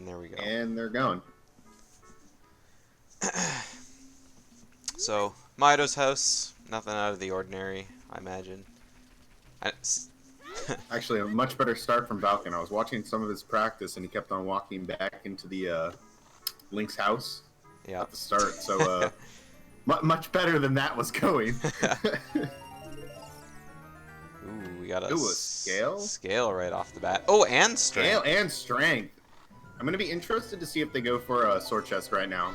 And there we go. And they're going. So, Mido's house, nothing out of the ordinary, I imagine. Actually, a much better start from Falcon. I was watching some of his practice, and he kept on walking back into the Link's house Yeah. at the start. So, much better than that was going. Ooh, we got a scale? Scale right off the bat. Oh, and strength. Scale and strength. I'm going to be interested to see if they go for a sword chest right now.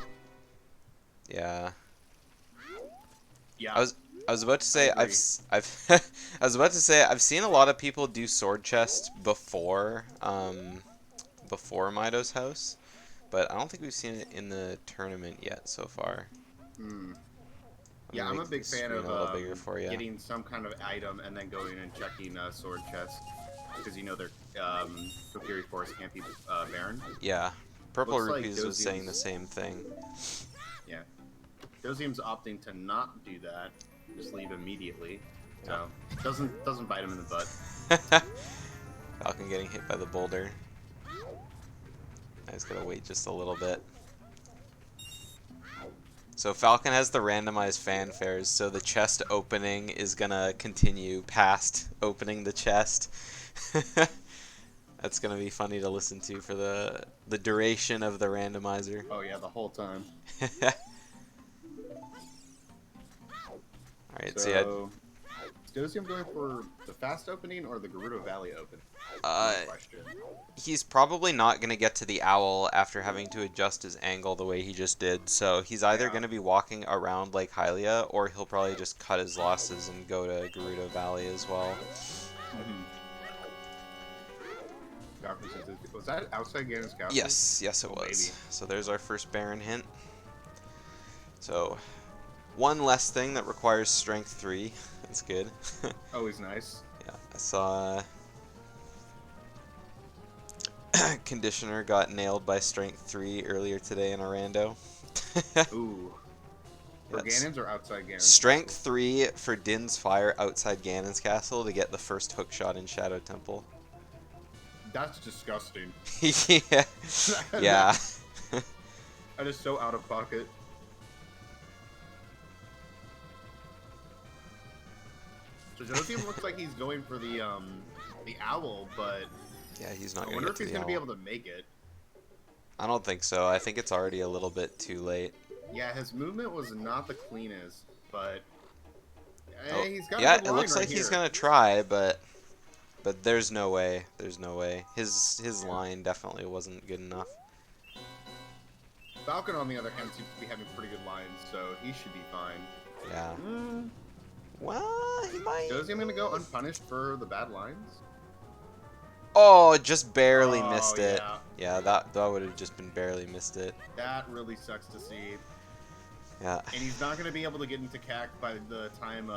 Yeah. Yeah. I was about to say I've I was about to say I've seen a lot of people do sword chest before Mido's house, but I don't think we've seen it in the tournament yet so far. Yeah, I'm a big fan of a little bigger for you. getting some kind of item and then going and checking a sword chest because you know their Kokiri Forest can't be Baron. Yeah, Purple Looks like Rupees was saying Doziam's- the same thing. Yeah, Doziam's opting to not do that, just leave immediately. So doesn't bite him in the butt. Falcon getting hit by the boulder. I just gotta wait just a little bit. So Falcon has the randomized fanfares, so the chest opening is gonna continue past opening the chest. That's gonna be funny to listen to for the duration of the randomizer. Oh yeah, the whole time. Alright, So, so is Doziam going for the fast opening or the Gerudo Valley opening? Question. He's probably not going to get to the owl after having to adjust his angle the way he just did. So he's either going to be walking around Lake Hylia, or he'll probably just cut his losses and go to Gerudo Valley as well. Was that outside Ganon's castle? Yes it was. Maybe. So there's our first Baron hint. So one less thing that requires strength 3. That's good. Always nice. Yeah, I saw Conditioner got nailed by strength 3 earlier today in a rando. Ooh. For Ganon's or outside Ganon's? Strength 3 for Din's Fire outside Ganon's castle to get the first hook shot in Shadow Temple. That's disgusting. Yeah. Yeah. That is so out of pocket. So Doziam looks like he's going for the owl, but Yeah, he's not I going wonder to if he's going to be able to make it. I don't think so. I think it's already a little bit too late. Yeah, his movement was not the cleanest, but he's got yeah, a good it line looks right like here. he's going to try, but there's no way. There's no way. His line definitely wasn't good enough. Falcon, on the other hand, seems to be having pretty good lines, so he should be fine. Yeah. Well, he might. Doziam going to go unpunished for the bad lines? Oh, just barely missed it. Yeah. Yeah, that would have just been barely missed it. That really sucks to see. Yeah. And he's not going to be able to get into CAC by the time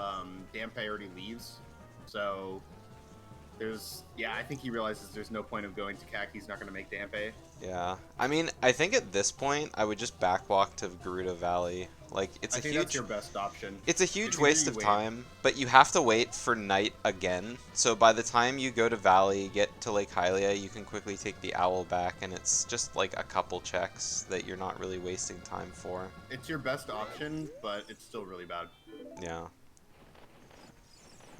Dampé already leaves. So, I think he realizes there's no point of going to CAC. He's not going to make Dampé. Yeah. I mean, I think at this point, I would just backwalk to Gerudo Valley. Like, I think that's your best option. It's a huge waste of time, but you have to wait for night again. So by the time you go to Valley, get to Lake Hylia, you can quickly take the owl back, and it's just like a couple checks that you're not really wasting time for. It's your best option, but it's still really bad. Yeah.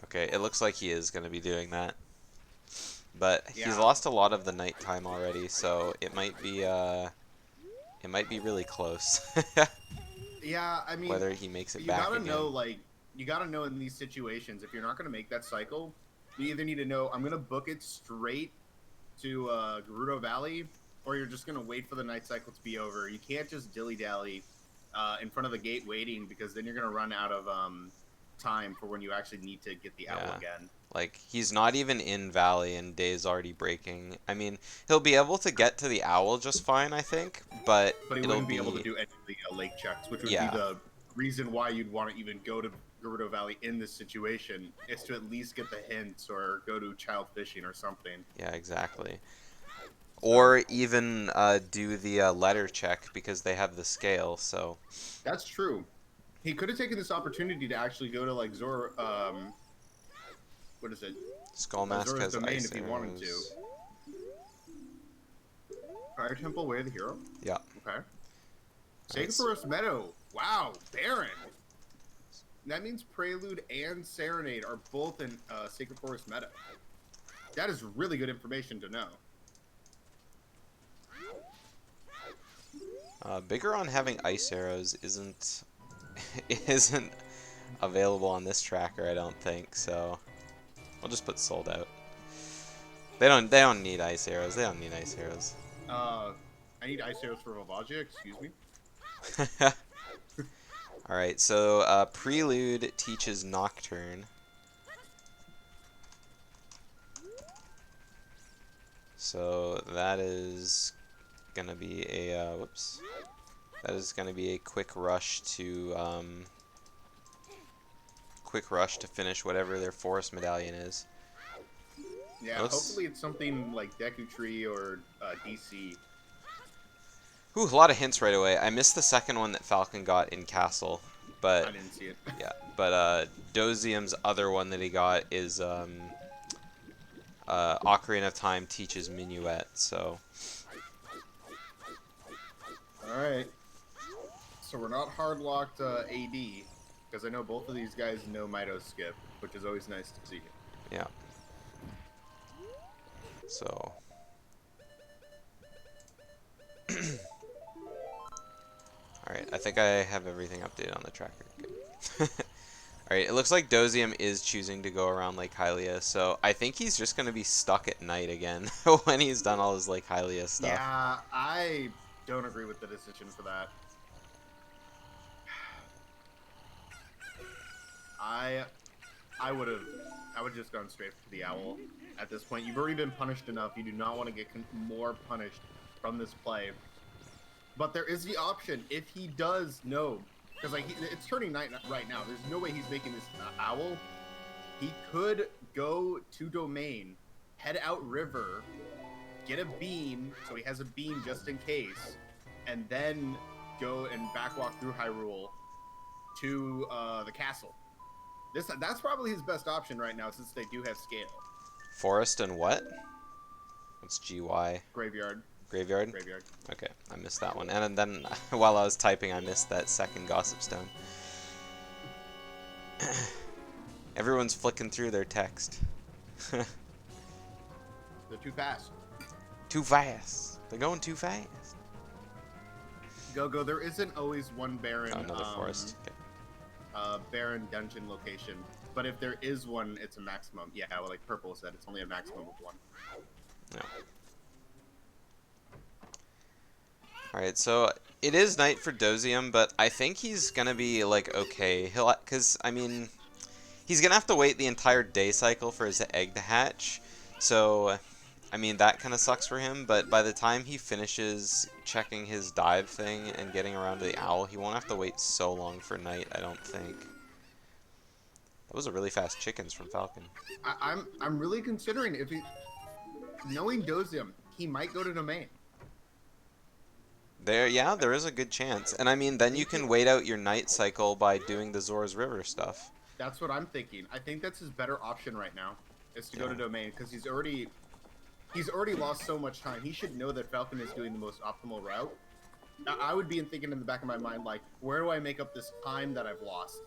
Okay, it looks like he is going to be doing that. But he's lost a lot of the nighttime already, so it might be really close. Yeah, I mean, whether he makes it back again. You gotta know in these situations, if you're not gonna make that cycle, you either need to know I'm gonna book it straight to Gerudo Valley, or you're just gonna wait for the night cycle to be over. You can't just dilly-dally in front of the gate waiting, because then you're gonna run out of time for when you actually need to get the owl again. Like, he's not even in Valley and day's already breaking. I mean, he'll be able to get to the owl just fine, I think, but he wouldn't be able to do any of the lake checks, which would be the reason why you'd want to even go to Gerudo Valley in this situation, is to at least get the hints or go to child fishing or something. Yeah, exactly. Or even do the letter check, because they have the scale, so... That's true. He could have taken this opportunity to actually go to, like, what is it? Skullmask has domain ice if he wanted to. Fire Temple, Way of the Hero? Yeah. Okay. Sacred Forest Meadow. Wow, Baron. That means Prelude and Serenade are both in Sacred Forest Meadow. That is really good information to know. Bigger on having ice arrows isn't isn't available on this tracker, I don't think. So we'll just put sold out. They don't need ice arrows. They don't need ice arrows. I need ice arrows for Vavagia. Excuse me. All right. So Prelude teaches Nocturne. So that is gonna be a whoops. That is gonna be a quick rush to finish whatever their forest medallion is. Yeah, hopefully it's something like Deku Tree or DC. Ooh, a lot of hints right away. I missed the second one that Falcon got in Castle, but I didn't see it. yeah, but Doziam's other one that he got is Ocarina of Time teaches Minuet. So. All right. So we're not hard locked AD because I know both of these guys know Mido skip, which is always nice to see. Yeah. So. Alright, I think I have everything updated on the tracker. Alright, it looks like Doziam is choosing to go around Lake Hylia, so I think he's just going to be stuck at night again when he's done all his Lake Hylia stuff. Yeah, I don't agree with the decision for that. I would have just gone straight for the owl at this point. You've already been punished enough. You do not want to get more punished from this play. But there is the option if he does know, because like it's turning night right now. There's no way he's making this owl. He could go to domain, head out river, get a beam, so he has a beam just in case, and then go and backwalk through Hyrule to the castle. That's probably his best option right now since they do have scale. Forest and what? What's GY? Graveyard. Graveyard? Graveyard. Okay, I missed that one. And then while I was typing, I missed that second Gossip Stone. Everyone's flicking through their text. They're too fast. Too fast. They're going too fast. Go. There isn't always one Baron. Oh, another forest. Okay. Baron dungeon location. But if there is one, it's a maximum. Yeah, well, like Purple said, it's only a maximum of one. No. Alright, so it is night for Doziam, but I think he's gonna be, like, okay. Because, I mean, he's gonna have to wait the entire day cycle for his egg to hatch. So, I mean, that kind of sucks for him, but by the time he finishes checking his dive thing and getting around to the owl, he won't have to wait so long for night, I don't think. That was a really fast chickens from Falcon. I'm really considering if he, knowing Doziam, he might go to domain. There is a good chance. And I mean, then you can wait out your night cycle by doing the Zora's River stuff. That's what I'm thinking. I think that's his better option right now, is to go to domain, because he's already lost so much time. He should know that Falcon is doing the most optimal route. I would be thinking in the back of my mind, like, where do I make up this time that I've lost?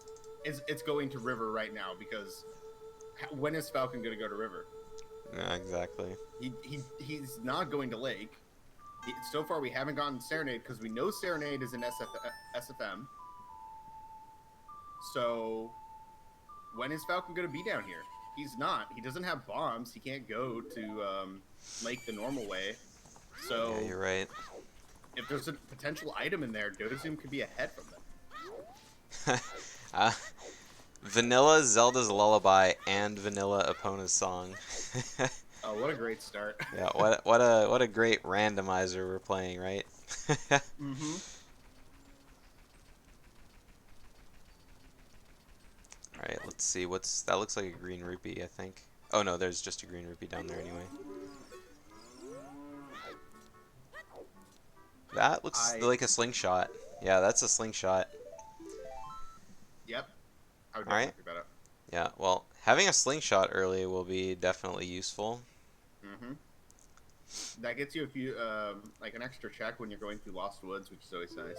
It's going to river right now, because when is Falcon going to go to river? Yeah, exactly. He's not going to lake. So far, we haven't gotten Serenade, because we know Serenade is in SFM. So, when is Falcon going to be down here? He's not. He doesn't have bombs. He can't go to Lake the normal way. So, yeah, you're right. If there's a potential item in there, Doziam could be ahead from them. Vanilla Zelda's Lullaby and Vanilla Epona's Song. Oh, what a great start. Yeah, what a great randomizer we're playing, right? Mm-hmm. Alright, let's see. That looks like a green rupee, I think. Oh no, there's just a green rupee down there anyway. That looks like a slingshot. Yeah, that's a slingshot. Yep. I would definitely pick that up. Yeah, well, having a slingshot early will be definitely useful. Mm-hmm. that gets you a few, like an extra check when you're going through Lost Woods, which is always nice.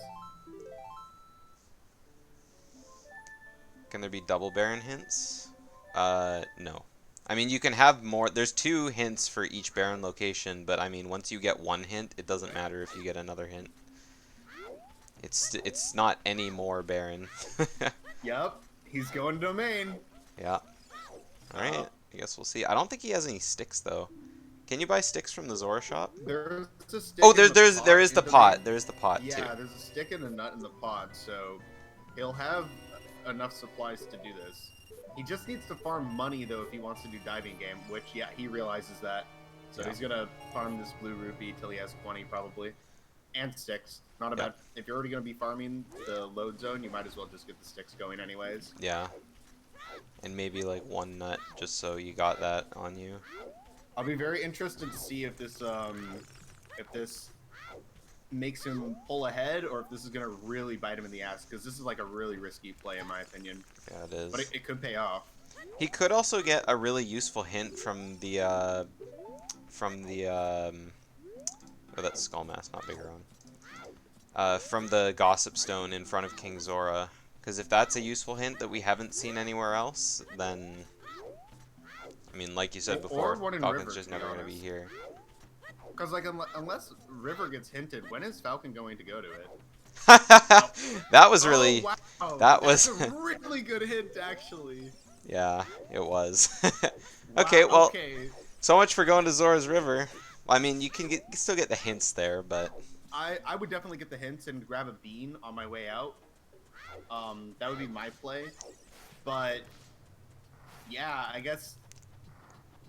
Can there be double Baron hints? No. I mean, you can have more. There's 2 hints for each Baron location, but I mean, once you get 1 hint, it doesn't matter if you get another hint. It's not any more Baron. Yep, he's going domain. Yeah. All right. I guess we'll see. I don't think he has any sticks though. Can you buy sticks from the Zora shop? There's a stick. Oh, in the pot there is the in pot. domain. There is the pot too. Yeah, there's a stick and a nut in the pot, so he'll have enough supplies to do this. He just needs to farm money though if he wants to do diving game, which yeah, he realizes that. So Yeah. he's gonna farm this blue rupee till he has 20 probably, and sticks. Not a bad. If you're already gonna be farming the load zone, you might as well just get the sticks going anyways. Yeah. And maybe like 1 nut just so you got that on you. I'll be very interested to see if this makes him pull ahead or if this is gonna really bite him in the ass, because this is like a really risky play in my opinion. Yeah, it is. But it could pay off. He could also get a really useful hint from the oh, that's Skull Mask, not Bigeron. From the Gossip Stone in front of King Zora. Because if that's a useful hint that we haven't seen anywhere else, then I mean, like you said before, one in Falcon's River, just to be never going to be honest. here. Because like unless River gets hinted, when is Falcon going to go to it? That was really, wow. that That's was a really good hint actually. yeah, it was. Wow, Okay, well, okay. so much for going to Zora's River. I mean, you can still get the hints there, but I would definitely get the hints and grab a bean on my way out. That would be my play. But yeah, I guess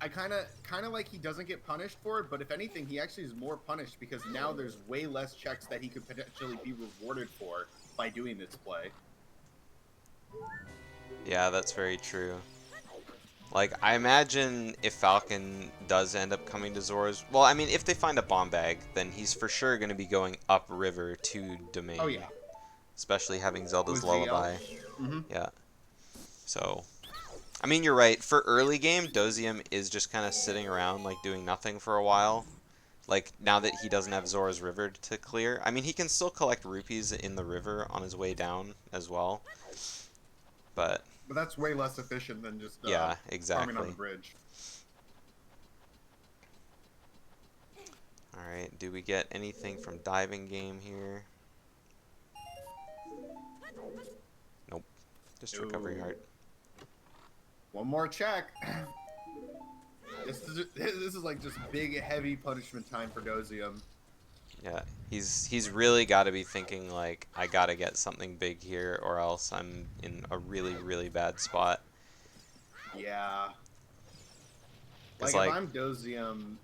I kind of like he doesn't get punished for it, but if anything, he actually is more punished because now there's way less checks that he could potentially be rewarded for by doing this play. yeah, that's very true. Like, I imagine if Falcon does end up coming to Zora's... Well, I mean, if they find a bomb bag, then he's for sure going to be going upriver to Domain. Oh yeah, Especially having Zelda's with ZL. Lullaby. Mm-hmm. Yeah. So, I mean, you're right. For early game, Doziam is just kind of sitting around, like, doing nothing for a while. Like, now that he doesn't have Zora's River to clear. I mean, he can still collect rupees in the river on his way down as well. But that's way less efficient than just yeah, farming exactly. on the bridge. Alright, do we get anything from diving game here? Nope. Just recovery Ooh. heart. One more check. This is like just big, heavy punishment time for Doziam. Yeah, he's really got to be thinking like, I gotta get something big here, or else I'm in a really, really bad spot. Yeah. It's Like, if I'm Doziam,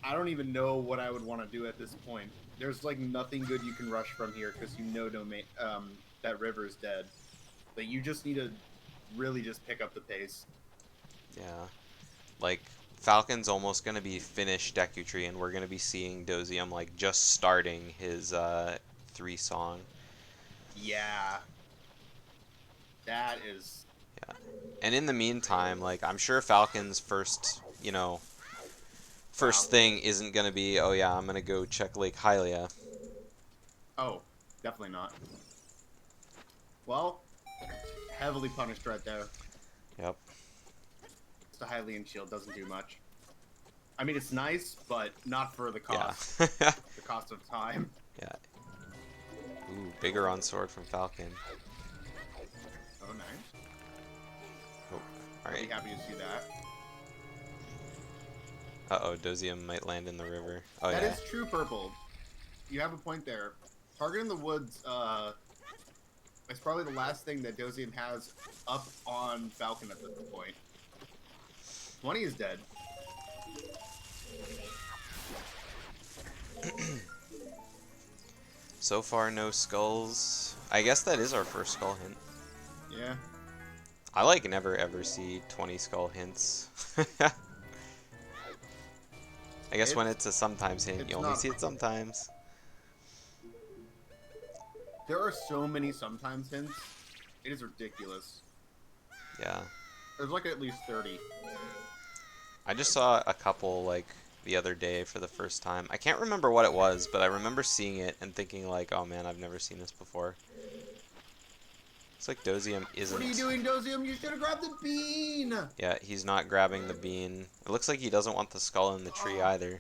I don't even know what I would want to do at this point. There's like nothing good you can rush from here because you know domain that river is dead. But you just need to really just pick up the pace. yeah, like Falcon's almost gonna be finished Deku Tree, and we're gonna be seeing Doziam like just starting his 3 song. Yeah. That is. Yeah, and in the meantime, like I'm sure Falcon's first, first thing isn't gonna be, oh yeah, I'm gonna go check Lake Hylia. Oh, definitely not. Well, heavily punished right there. Yep. The Hylian shield doesn't do much. I mean, it's nice, but not for the cost. Yeah. The cost of time. Yeah. Ooh, bigger on sword from Falcon. Oh, nice. Oh, I'll be alright. happy to see that. Uh-oh, Doziam might land in the river. Oh, That yeah. is true, Purple. You have a point there. Target in the Woods, is probably the last thing that Doziam has up on Falcon at this point. 20 is dead. So far, no skulls. I guess that is our first skull hint. Yeah. I, like, never ever see 20 skull hints. I guess when it's a sometimes hint, it's you only not- see it sometimes. There are so many sometimes hints. It is ridiculous. Yeah. There's like at least 30. I just saw a couple, like, the other day for the first time. I can't remember what it was, but I remember seeing it and thinking like, oh man, I've never seen this before. Looks like Doziam isn't. What are you doing, Doziam? You should have grabbed the bean! Yeah, he's not grabbing the bean. It looks like he doesn't want the skull in the tree either.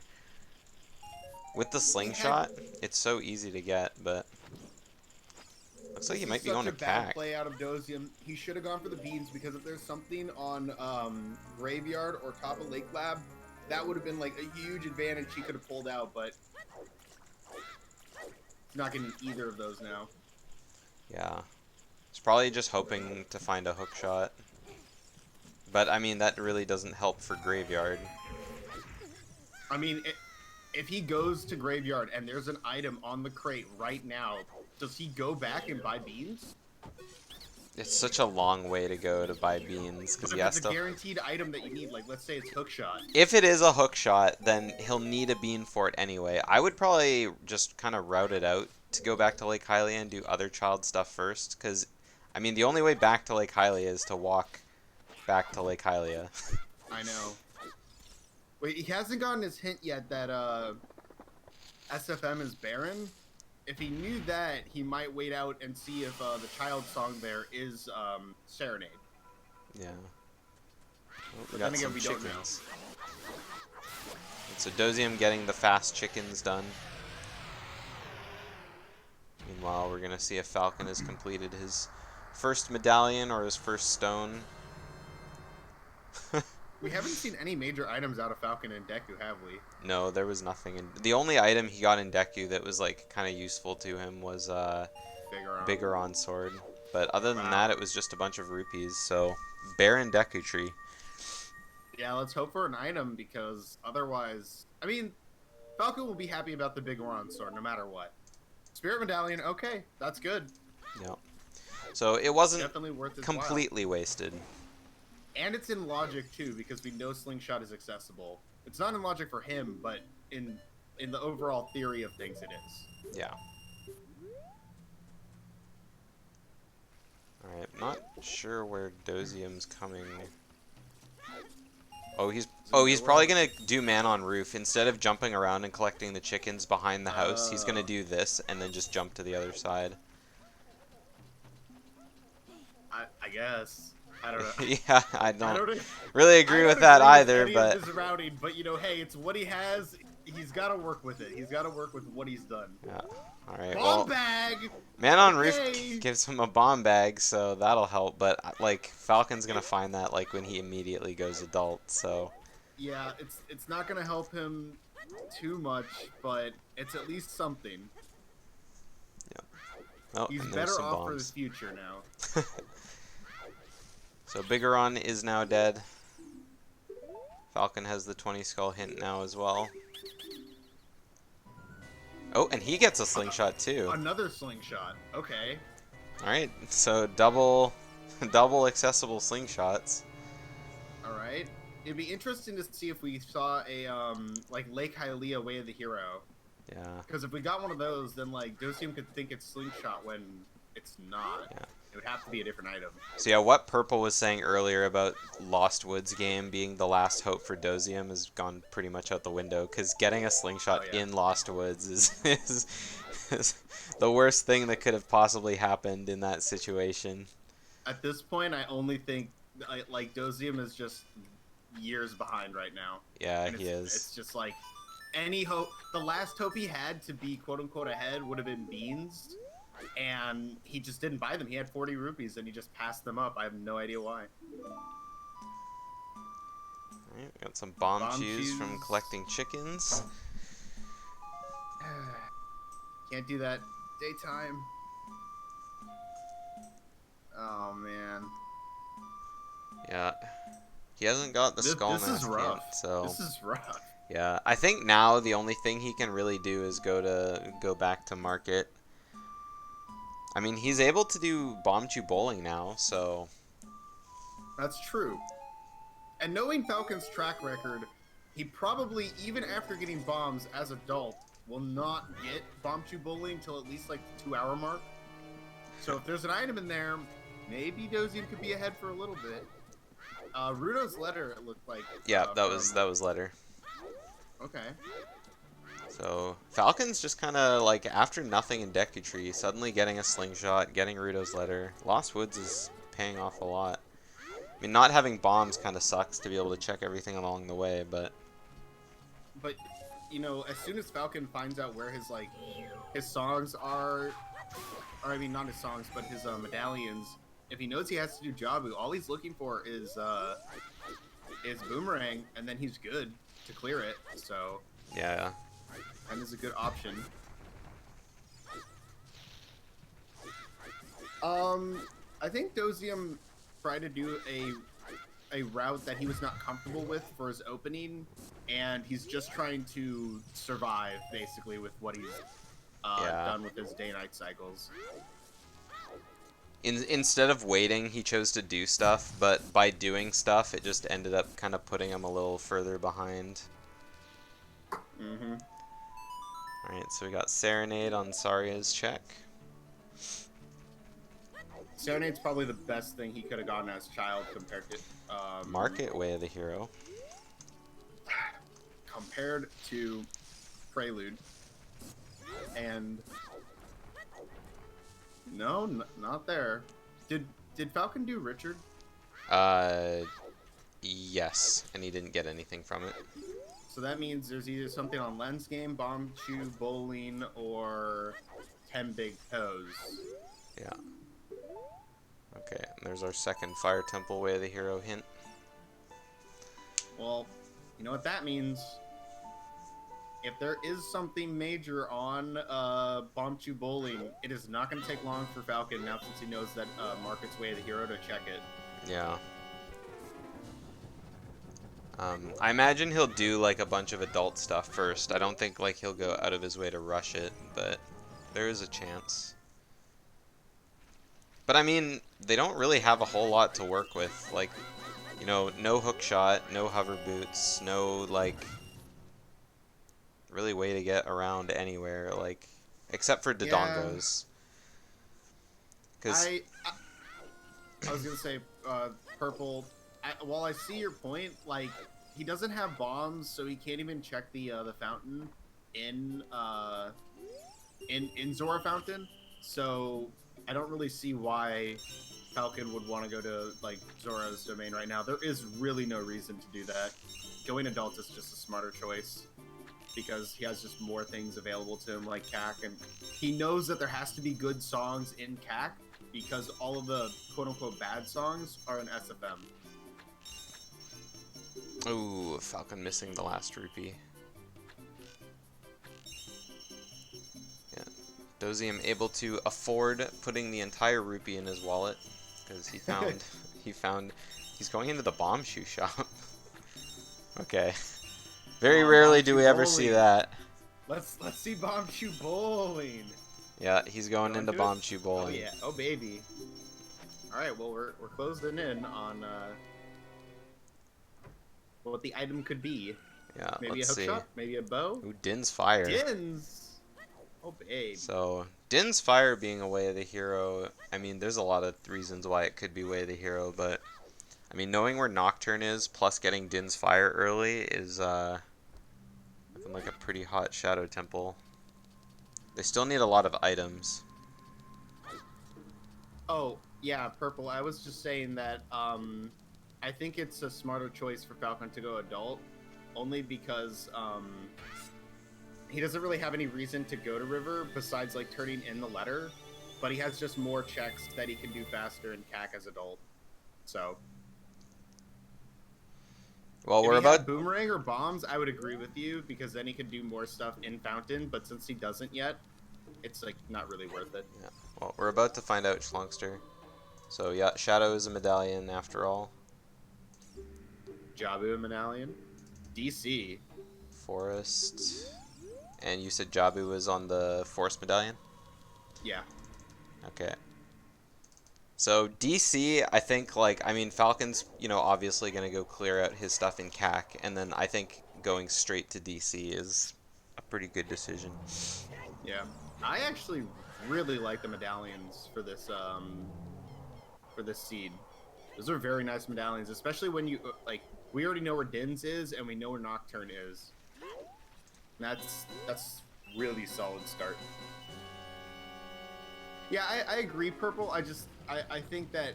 With the slingshot, it's so easy to get, but looks like he might be going to Such a bad cack. play out of Doziam. He should have gone for the beans, because if there's something on Graveyard or top of Lake Lab, that would have been like a huge advantage he could have pulled out, but he's not getting either of those now. Yeah. He's probably just hoping to find a hook shot. But, I mean, that really doesn't help for Graveyard. I mean, if he goes to Graveyard and there's an item on the crate right now, does he go back and buy beans? It's such a long way to go to buy beans, because he has It's to... a guaranteed item that you need, like, let's say it's hook shot. If it is a hook shot, then he'll need a bean for it anyway. I would probably just kind of route it out to go back to Lake Hylia and do other child stuff first, because, I mean, the only way back to Lake Hylia is to walk back to Lake Hylia. I know. Wait, he hasn't gotten his hint yet that SFM is barren. If he knew that, he might wait out and see if the child song there is Serenade. Yeah. Oh, we But got then again, some we don't know. chickens. So Doziam getting the fast chickens done. Meanwhile, we're going to see if Falcon has completed his first medallion or his first stone. We haven't seen any major items out of Falcon and Deku, have we? No, there was nothing. The only item he got in Deku that was like kind of useful to him was Bigoron sword. But other than that, it was just a bunch of rupees. So, barren Deku tree. Yeah, let's hope for an item, because otherwise, I mean, Falcon will be happy about the Bigoron sword no matter what. Spirit Medallion, okay, that's good. Yeah. So it wasn't Definitely worth his completely wasted. And it's in logic too, because we know Slingshot is accessible. It's not in logic for him, but in the overall theory of things, it is. Yeah. Alright, not sure where Dozium's coming. Oh, he's probably gonna do man on roof. Instead of jumping around and collecting the chickens behind the house, he's gonna do this and then just jump to the other side. I guess. I don't know. Yeah, I don't really agree with that either, but... His routing, but you know, hey, it's what he has. He's got to work with it. He's got to work with what he's done. Yeah. All right. Bomb bag. Man on roof gives him a bomb bag, so that'll help. But like Falcon's gonna find that like when he immediately goes adult. So. Yeah, it's not gonna help him too much, but it's at least something. Yeah. Oh, he's and better some off bombs. for the future now. So Bigoron is now dead. Falcon has the 20 skull hint now as well. Oh, and he gets a slingshot too. Another slingshot. Okay. Alright, so double accessible slingshots. Alright. It'd be interesting to see if we saw a like Lake Hylia Way of the Hero. Yeah. Because if we got one of those, then like Doziam could think it's slingshot when it's not. Yeah. It would have to be a different item. So yeah, what Purple was saying earlier about Lost Woods game being the last hope for Doziam has gone pretty much out the window, because getting a slingshot in Lost Woods is the worst thing that could have possibly happened in that situation. At this point, I only think like Doziam is just years behind right now. Yeah, he is. It's just like any hope. The last hope he had to be quote unquote ahead would have been beans. And he just didn't buy them. He had 40 rupees and he just passed them up. I have no idea why. Alright, we got some bomb chews from collecting chickens. Can't do that daytime. Oh man. Yeah. He hasn't got the skull mask is rough. yet, so This is rough. yeah, I think now the only thing he can really do is go back to market. I mean, he's able to do bomb chew bowling now, so... That's true. And knowing Falcon's track record, he probably, even after getting bombs as adult, will not get bomb chew bowling until at least like the 2-hour mark. So if there's an item in there, maybe Doziam could be ahead for a little bit. Rudo's letter, it looked like. Yeah, that was letter. Okay. So Falcon's just kind of like after nothing in Deku suddenly getting a slingshot, getting Ruto's letter. Lost Woods is paying off a lot. I mean, not having bombs kind of sucks to be able to check everything along the way, but But you know, as soon as Falcon finds out where his like his songs are, or I mean not his songs, but his medallions, if he knows he has to do Jabu, all he's looking for is Boomerang, and then he's good to clear it. So yeah. that is a good option. I think Doziam tried to do a route that he was not comfortable with for his opening, and he's just trying to survive basically with what he's Yeah. done with his day-night cycles. Instead of waiting, he chose to do stuff, but by doing stuff, it just ended up kind of putting him a little further behind. Mm-hmm. Alright, so we got Serenade on Saria's check. Serenade's probably the best thing he could have gotten as child compared to Market Way of the Hero. compared to Prelude. And no, not there. Did Falcon do Richard? Yes, and he didn't get anything from it. So that means there's either something on Lens Game, Bomb Chew, Bowling, or 10 Big Toes. Yeah. Okay, and there's our second Fire Temple Way of the Hero hint. Well, you know what that means. If there is something major on Bomb Chew Bowling, it is not going to take long for Falcon now since he knows that Market's Way of the Hero to check it. Yeah. I imagine he'll do like a bunch of adult stuff first. I don't think like he'll go out of his way to rush it, but there is a chance. But I mean, they don't really have a whole lot to work with. Like, you know, no hook shot, no hover boots, no like really way to get around anywhere, like except for Dodongos. Because I was gonna say purple. While I see your point, like he doesn't have bombs, so he can't even check the fountain in Zora Fountain. So I don't really see why Falcon would want to go to like Zora's domain right now. There is really no reason to do that. Going adult is just a smarter choice because he has just more things available to him like CAC, and he knows that there has to be good songs in CAC because all of the quote-unquote bad songs are in SFM. ooh, Falcon missing the last rupee. Yeah, Doziam able to afford putting the entire rupee in his wallet because he found he's going into the bomb shoe shop. Okay. Very rarely do we ever see that. Let's see Bomb Chew Bowling. Yeah, he's going into Bomb Chew Bowling. Oh yeah, oh baby. All right, well we're closing in on what the item could be. Yeah, Maybe let's a hook see. shot, maybe a bow. Ooh, Din's Fire. Din's. Oh babe. So Din's Fire being a Way of the Hero, I mean, there's a lot of reasons why it could be Way of the Hero, but I mean, knowing where Nocturne is plus getting Din's Fire early is looking like a pretty hot Shadow Temple. They still need a lot of items. Oh yeah, purple. I was just saying that I think it's a smarter choice for Falcon to go adult, only because he doesn't really have any reason to go to River besides like turning in the letter, but he has just more checks that he can do faster in CAC as adult. So, Well, if we're he about had Boomerang or bombs, I would agree with you because then he could do more stuff in Fountain. But since he doesn't yet, it's like not really worth it. Yeah. Well, we're about to find out Schlongster. So yeah, Shadow is a medallion after all. Jabu Medallion, DC. Forest. And you said Jabu was on the Forest medallion? Yeah. Okay. So DC, I think, like, I mean, Falcon's, you know, obviously going to go clear out his stuff in CAC, and then I think going straight to DC is a pretty good decision. Yeah. I actually really like the medallions for this seed. Those are very nice medallions, especially when you like we already know where Din's is and we know where Nocturne is. That's really solid start. Yeah, I agree, Purple. I think that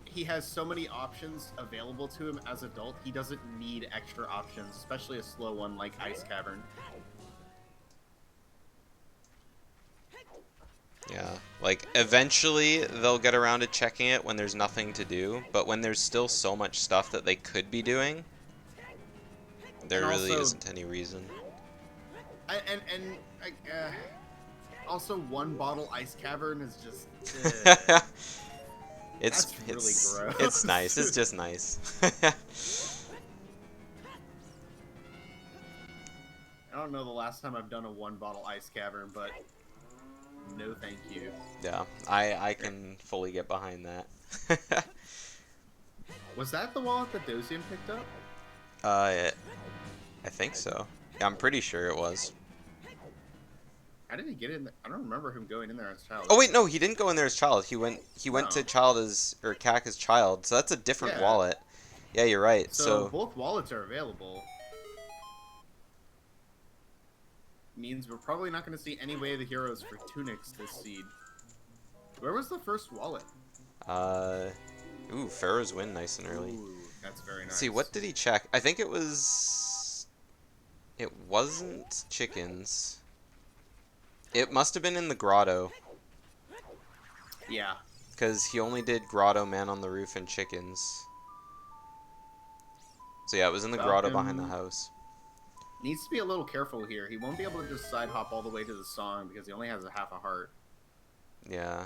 he has so many options available to him as adult. He doesn't need extra options, especially a slow one like Ice Cavern. Yeah, like eventually they'll get around to checking it when there's nothing to do, but when there's still so much stuff that they could be doing, And there really also, isn't any reason. Also one bottle Ice Cavern is just. it's That's really gross. it's nice. It's just nice. I don't know the last time I've done a one bottle Ice Cavern, but no, thank you. Yeah, I can fully get behind that. Was that the wallet that Doziam picked up? I think so. Yeah, I'm pretty sure it was. How did he get in there? I don't remember him going in there as a child. Oh wait, no, he didn't go in there as child. He went to No. child as or CAC as child. So that's a different Yeah. wallet. Yeah, you're right. So both wallets are available. Means we're probably not going to see any Way of the Heroes for Tunics this seed. Where was the first wallet? Ooh, Pharaoh's Win nice and early. Ooh, that's very nice. Let's see, what did he check? I think it wasn't chickens. It must have been in the grotto. Yeah. Because he only did grotto, man on the roof, and chickens. So yeah, it was in the grotto behind the house. Needs to be a little careful here. He won't be able to just side hop all the way to the song because he only has a half a heart. Yeah.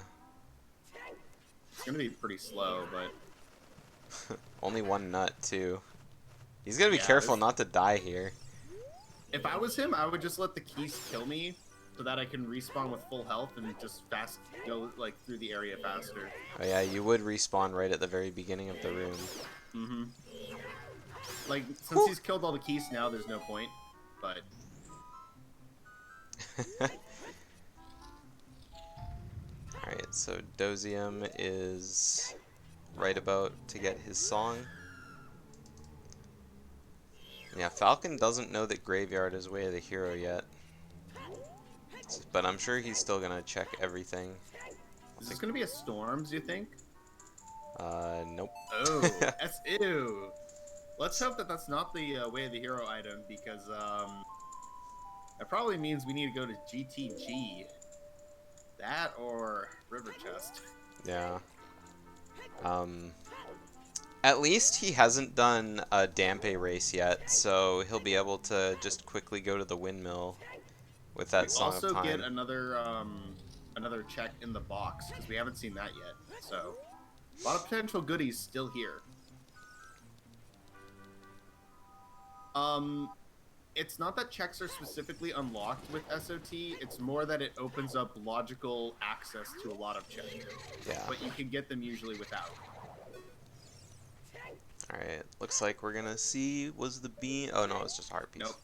It's going to be pretty slow, but... Only one nut, too. He's got to be careful not to die here. If I was him, I would just let the keys kill me so that I can respawn with full health and just fast go like through the area faster. Oh yeah, you would respawn right at the very beginning of the room. Mm-hmm. Like, since he's killed all the keys now, there's no point, but... Alright, so Doziam is right about to get his song. Yeah, Falcon doesn't know that Graveyard is Way of the Hero yet. But I'm sure he's still gonna check everything. Is this gonna be a storm, do you think? Nope. Oh, that's ew. Let's hope that that's not the Way of the Hero item, because that probably means we need to go to GTG. That or River Chest. Yeah. At least he hasn't done a Dampe race yet, so he'll be able to just quickly go to the windmill with that Song of Time. Also get another check in the box, because we haven't seen that yet. So, a lot of potential goodies still here. It's not that checks are specifically unlocked with SOT, it's more that it opens up logical access to a lot of checks. Yeah. But you can get them usually without. Alright, looks like we're gonna see, was the bean... Oh no, it's just heart piece. Nope.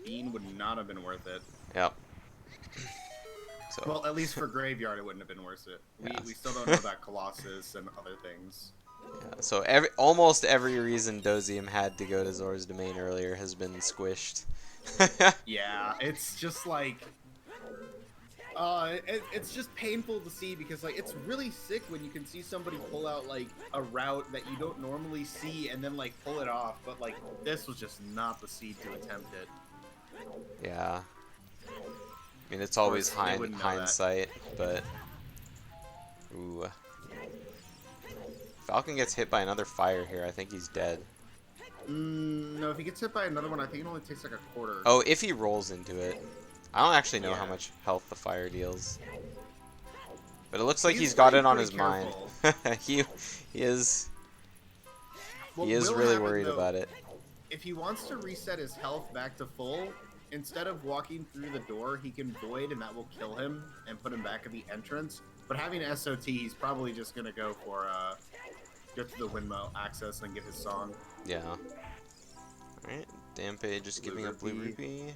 Bean would not have been worth it. Yep. So. Well, at least for Graveyard it wouldn't have been worth it. We still don't know about Colossus and other things. Yeah, so almost every reason Doziam had to go to Zor's Domain earlier has been squished. Yeah, it's just like... it's just painful to see because like it's really sick when you can see somebody pull out like a route that you don't normally see and then like pull it off, but like this was just not the seed to attempt it. Yeah. I mean, it's always hindsight, but... Ooh. Falcon gets hit by another fire here. I think he's dead. No, if he gets hit by another one, I think it only takes like a quarter. Oh, if he rolls into it. I don't actually know how much health the fire deals. But it looks like he's got it on his mind. he is really worried about it. If he wants to reset his health back to full, instead of walking through the door, he can void and that will kill him and put him back at the entrance. But having SOT, he's probably just going to go for go to the windmill access and get his song. Yeah. Alright, Dampe just giving a blue rupee.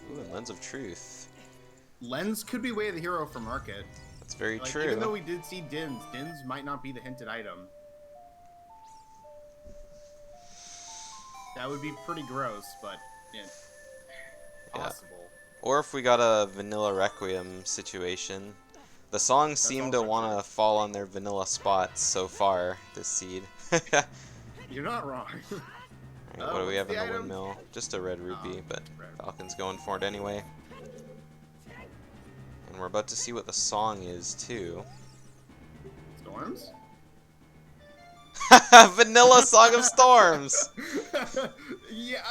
Ooh, and Lens of Truth. Lens could be Way of the Hero for market. That's very true. Even though we did see Dins, Dins might not be the hinted item. That would be pretty gross, but... Yeah. possible. Or if we got a vanilla Requiem situation. The songs seem to also want to true. fall on their vanilla spots so far this seed. Alright, You're not wrong. what do we What's have in the the item? windmill? Just a red rupee, but Red. Falcon's going for it anyway. And we're about to see what the song is, too. Storms? Vanilla Song of Storms! Yeah,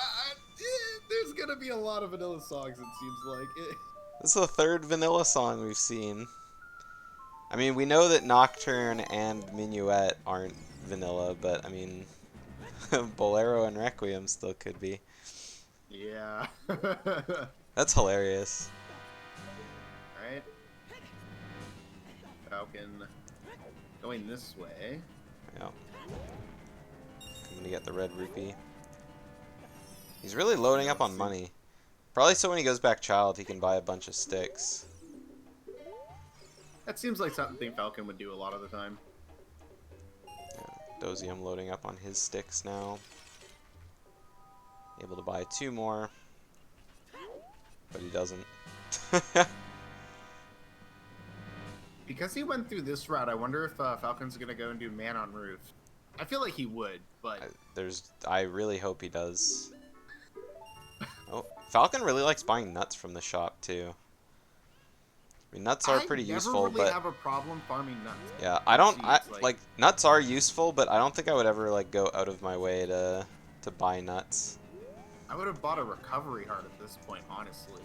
there's gonna be a lot of vanilla songs, it seems like. This is the third vanilla song we've seen. I mean, we know that Nocturne and Minuet aren't vanilla, but I mean, Bolero and Requiem still could be. Yeah. That's hilarious. Alright. Falcon going this way. Yeah. I'm gonna get the red rupee. He's really loading up on money. Probably so when he goes back child, he can buy a bunch of sticks. That seems like something Falcon would do a lot of the time. Yeah, Doziam loading up on his sticks now. Able to buy 2 more. But he doesn't. Because he went through this route, I wonder if Falcon's gonna go and do man on roof. I feel like he would, but I really hope he does. Oh, Falcon really likes buying nuts from the shop too. I mean, nuts are pretty useful, I never really but have a problem farming nuts. yeah, like nuts are useful, but I don't think I would ever like go out of my way to buy nuts. I would have bought a recovery heart at this point, honestly.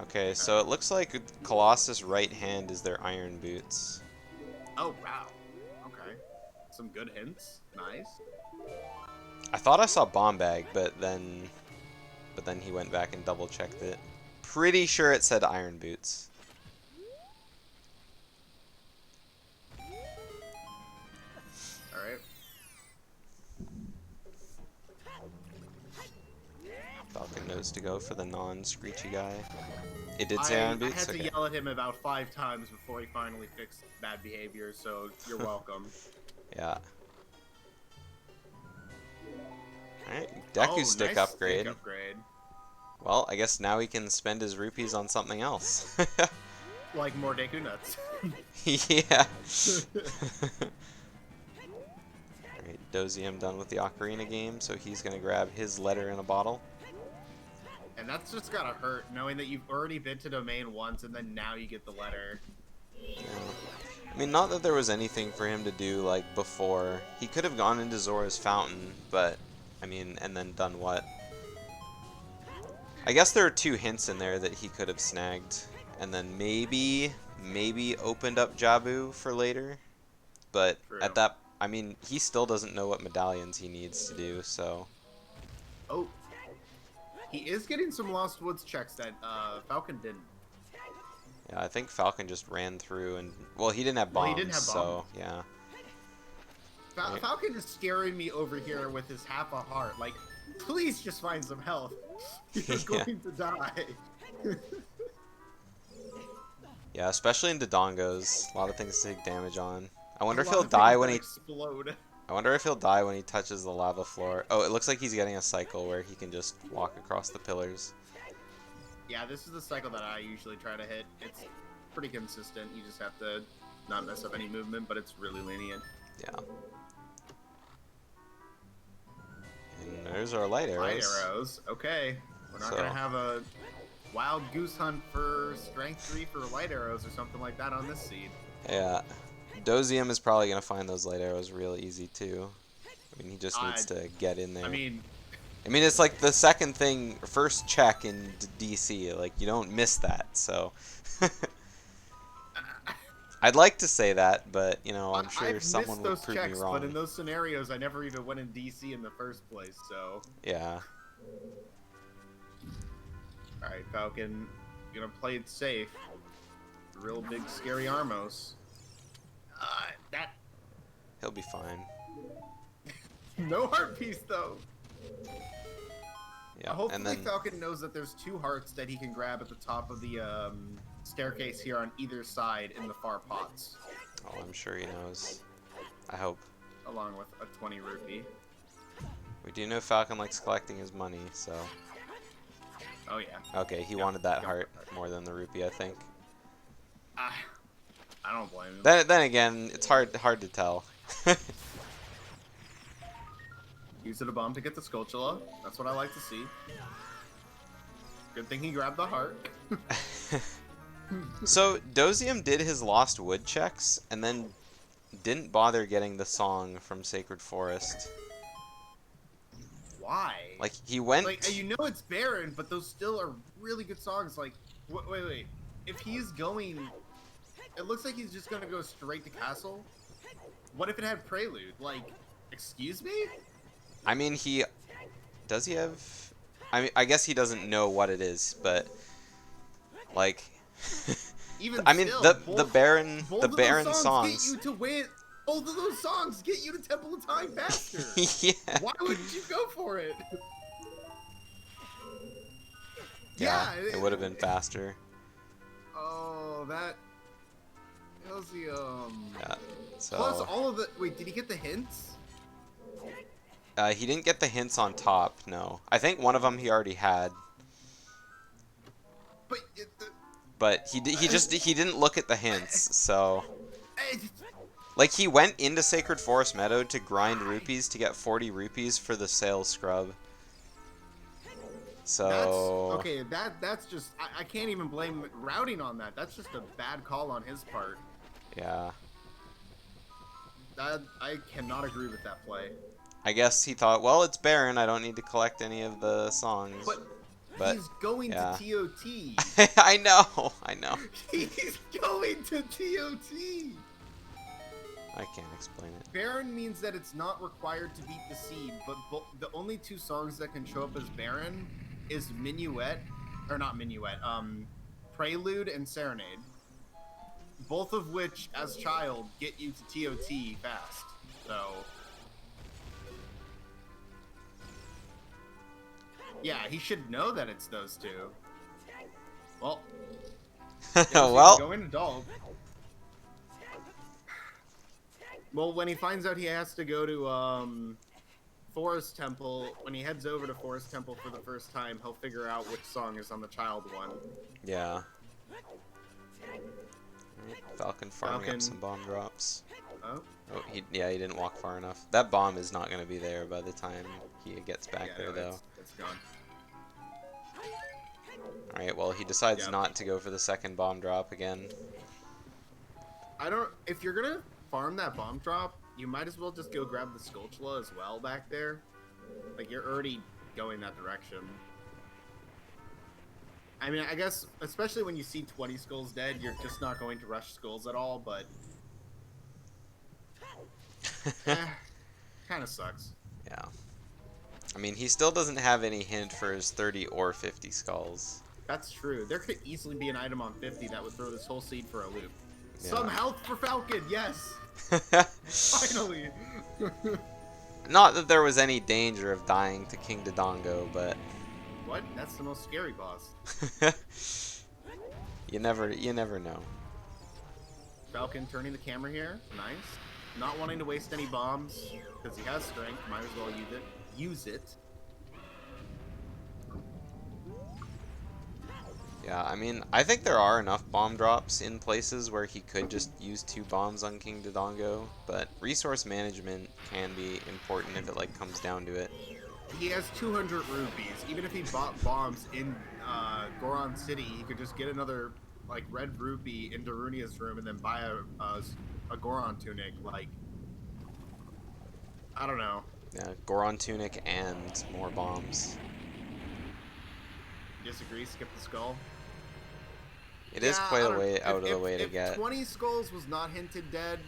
Okay, so it looks like Colossus' right hand is their iron boots. Oh wow. Okay. Some good hints. Nice. I thought I saw bomb bag, but then he went back and double checked it. Pretty sure it said iron boots. Alright. Falcon knows to go for the non-screechy guy. It did say iron boots? I had to Okay. yell at him about 5 times before he finally fixed bad behavior, so you're welcome. Yeah. Alright, Deku stick nice upgrade. Stick upgrade. Well, I guess now he can spend his rupees on something else. Like more Deku nuts. Yeah. Alright, Doziam done with the Ocarina game, so he's gonna grab his letter in a bottle. And that's just gotta hurt, knowing that you've already been to domain once and then now you get the letter. Yeah. I mean, not that there was anything for him to do, like, before. He could have gone into Zora's Fountain, but, I mean, and then done what? I guess there are 2 hints in there that he could have snagged, and then maybe opened up Jabu for later. But True. at that, I mean, he still doesn't know what medallions he needs to do, so... Oh. He is getting some Lost Woods checks that Falcon didn't. Yeah, I think Falcon just ran through and... Well, he didn't have bombs, Well, he didn't have so, yeah. Right. Falcon is scaring me over here with his half a heart. Like, please just find some health. You're going to die. Yeah, especially in Dodongos. A lot of things to take damage on. I wonder if A lot he'll of die things when that he... explode. I wonder if he'll die when he touches the lava floor. Oh, it looks like he's getting a cycle where he can just walk across the pillars. Yeah, this is the cycle that I usually try to hit. It's pretty consistent. You just have to not mess up any movement, but it's really lenient. Yeah. And there's our light arrows. Light arrows. Okay. We're not going to have a wild goose hunt for strength 3 for light arrows or something like that on this seed. Yeah. Doziam is probably going to find those light arrows real easy, too. I mean, he just needs to get in there. I mean, it's like the first check in DC. Like, you don't miss that, so... I'd like to say that, but, you know, I'm sure someone would prove me wrong. But in those scenarios, I never even went in DC in the first place, so... Yeah. Alright, Falcon, gonna play it safe. Real big, scary Armos. That... He'll be fine. No heart piece, though! Yeah, Hopefully and then... Falcon knows that there's 2 hearts that he can grab at the top of the staircase here on either side in the far pots. Oh, I'm sure he knows. I hope. Along with a 20 rupee. We do know Falcon likes collecting his money, so... Oh yeah. Okay, he wanted that heart more than the rupee, I think. I don't blame him. Then again, it's hard to tell. Use it a bomb to get the Skulltula. That's what I like to see. Good thing he grabbed the heart. So, Doziam did his Lost Wood checks, and then didn't bother getting the song from Sacred Forest. Why? Like, he went... Like, you know it's barren, but those still are really good songs. Like, wait. If he's going... It looks like he's just gonna go straight to Castle. What if it had Prelude? Like, excuse me? I mean, he... Does he have... I mean, I guess he doesn't know what it is, but... Like... Even I mean, still, the Baron songs get you to win. Both of those songs get you to Temple of Time faster. Yeah. Why wouldn't you go for it? Yeah, it would have been faster. Oh, that Doziam. Yeah. So. Plus all of the. Wait, did he get the hints? He didn't get the hints on top. No, I think one of them he already had. But he didn't look at the hints, so... Like, he went into Sacred Forest Meadow to grind rupees to get 40 rupees for the sales scrub. So... Okay, that's just... I can't even blame routing on that. That's just a bad call on his part. Yeah. I cannot agree with that play. I guess he thought, well, it's barren, I don't need to collect any of the songs. But he's going to TOT. I know. He's going to TOT. I can't explain it. Baron means that it's not required to beat the seed, but the only two songs that can show up as Baron is Minuet, or not Minuet, Prelude and Serenade. Both of which, as child, get you to TOT fast. So... Yeah, he should know that it's those two. Well, well, going adult. Well, when he finds out he has to go to Forest Temple, when he heads over to Forest Temple for the first time, he'll figure out which song is on the child one. Yeah. Falcon farming up some bomb drops. Oh. Oh, he didn't walk far enough. That bomb is not going to be there by the time he gets back there, though. It's gone. Alright, well, he decides not to go for the second bomb drop again. If you're gonna farm that bomb drop, you might as well just go grab the Skulltula as well back there. Like, you're already going that direction. I mean, I guess, especially when you see 20 skulls dead, you're just not going to rush skulls at all, but... kind of sucks. Yeah. I mean, he still doesn't have any hint for his 30 or 50 skulls. That's true. There could easily be an item on 50 that would throw this whole seed for a loop. Yeah. Some health for Falcon, yes! Finally! Not that there was any danger of dying to King Dodongo, but... What? That's the most scary boss. You never know. Falcon turning the camera here. Nice. Not wanting to waste any bombs, because he has strength. Might as well use it. Yeah, I mean, I think there are enough bomb drops in places where he could just use 2 bombs on King Dodongo, but resource management can be important if it, like, comes down to it. He has 200 rupees. Even if he bought bombs in Goron City, he could just get another, like, red rupee in Darunia's room and then buy a Goron tunic. Like, I don't know. Yeah, Goron tunic and more bombs. Disagree? Skip the skull? It is quite a way out of the way to get. If 20 skulls was not hinted dead,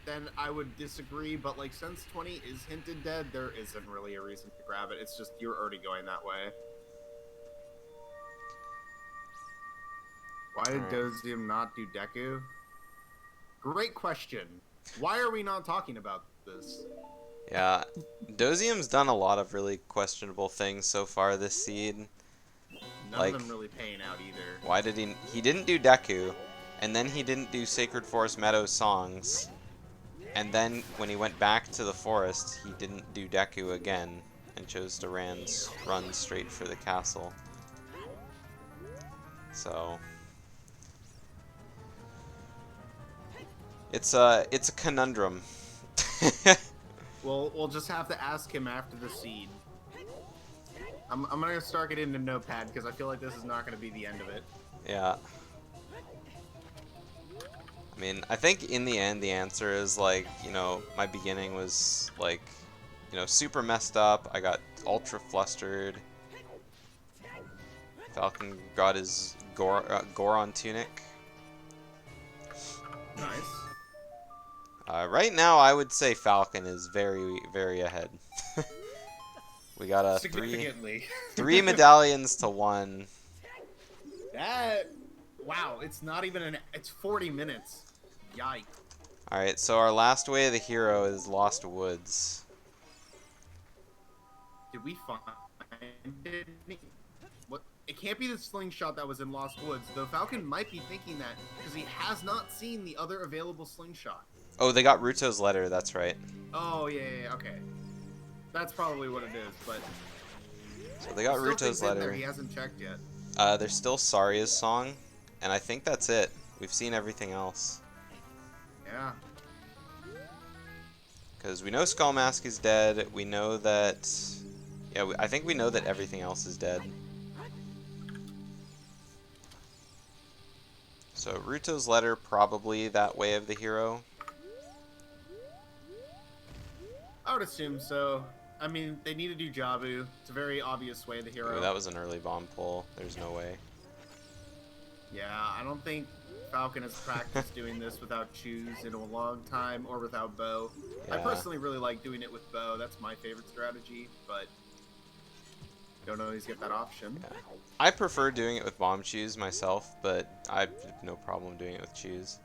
then I would disagree. But, like, since 20 is hinted dead, there isn't really a reason to grab it. It's just you're already going that way. Why did Doziam not do Deku? Great question. Why are we not talking about this? Yeah, Doziam's done a lot of really questionable things so far this seed. None of them really paying out either. Why did he didn't do Deku, and then he didn't do Sacred Forest Meadow songs. And then when he went back to the forest, he didn't do Deku again and chose to run straight for the castle. So it's a conundrum. We'll just have to ask him after the seed. I'm gonna start getting into Notepad because I feel like this is not gonna be the end of it. Yeah. I mean, I think in the end the answer is like, you know, my beginning was like, you know, super messed up. I got ultra flustered. Falcon got his Goron tunic. Nice. Right now, I would say Falcon is very, very ahead. We got a Significantly. three medallions to 1. Wow, it's not even it's 40 minutes. Yikes. Alright, so our last way of the hero is Lost Woods. Did we find it? What? It can't be the slingshot that was in Lost Woods, though Falcon might be thinking that because he has not seen the other available slingshot. Oh, they got Ruto's letter, that's right. Oh, yeah, okay. That's probably what it is, but... So they got Ruto's letter. There. He hasn't checked yet. There's still Saria's song, and I think that's it. We've seen everything else. Yeah. Because we know Skullmask is dead, we know that... Yeah, I think we know that everything else is dead. So Ruto's letter, probably that way of the hero. I would assume so. I mean, they need to do Jabu. It's a very obvious way of the hero. Ooh, that was an early bomb pull. There's no way. Yeah, I don't think Falcon has practiced doing this without Choose in a long time or without Bow. Yeah. I personally really like doing it with Bow. That's my favorite strategy, but don't always get that option. Yeah. I prefer doing it with bomb Choose myself, but I have no problem doing it with Choose.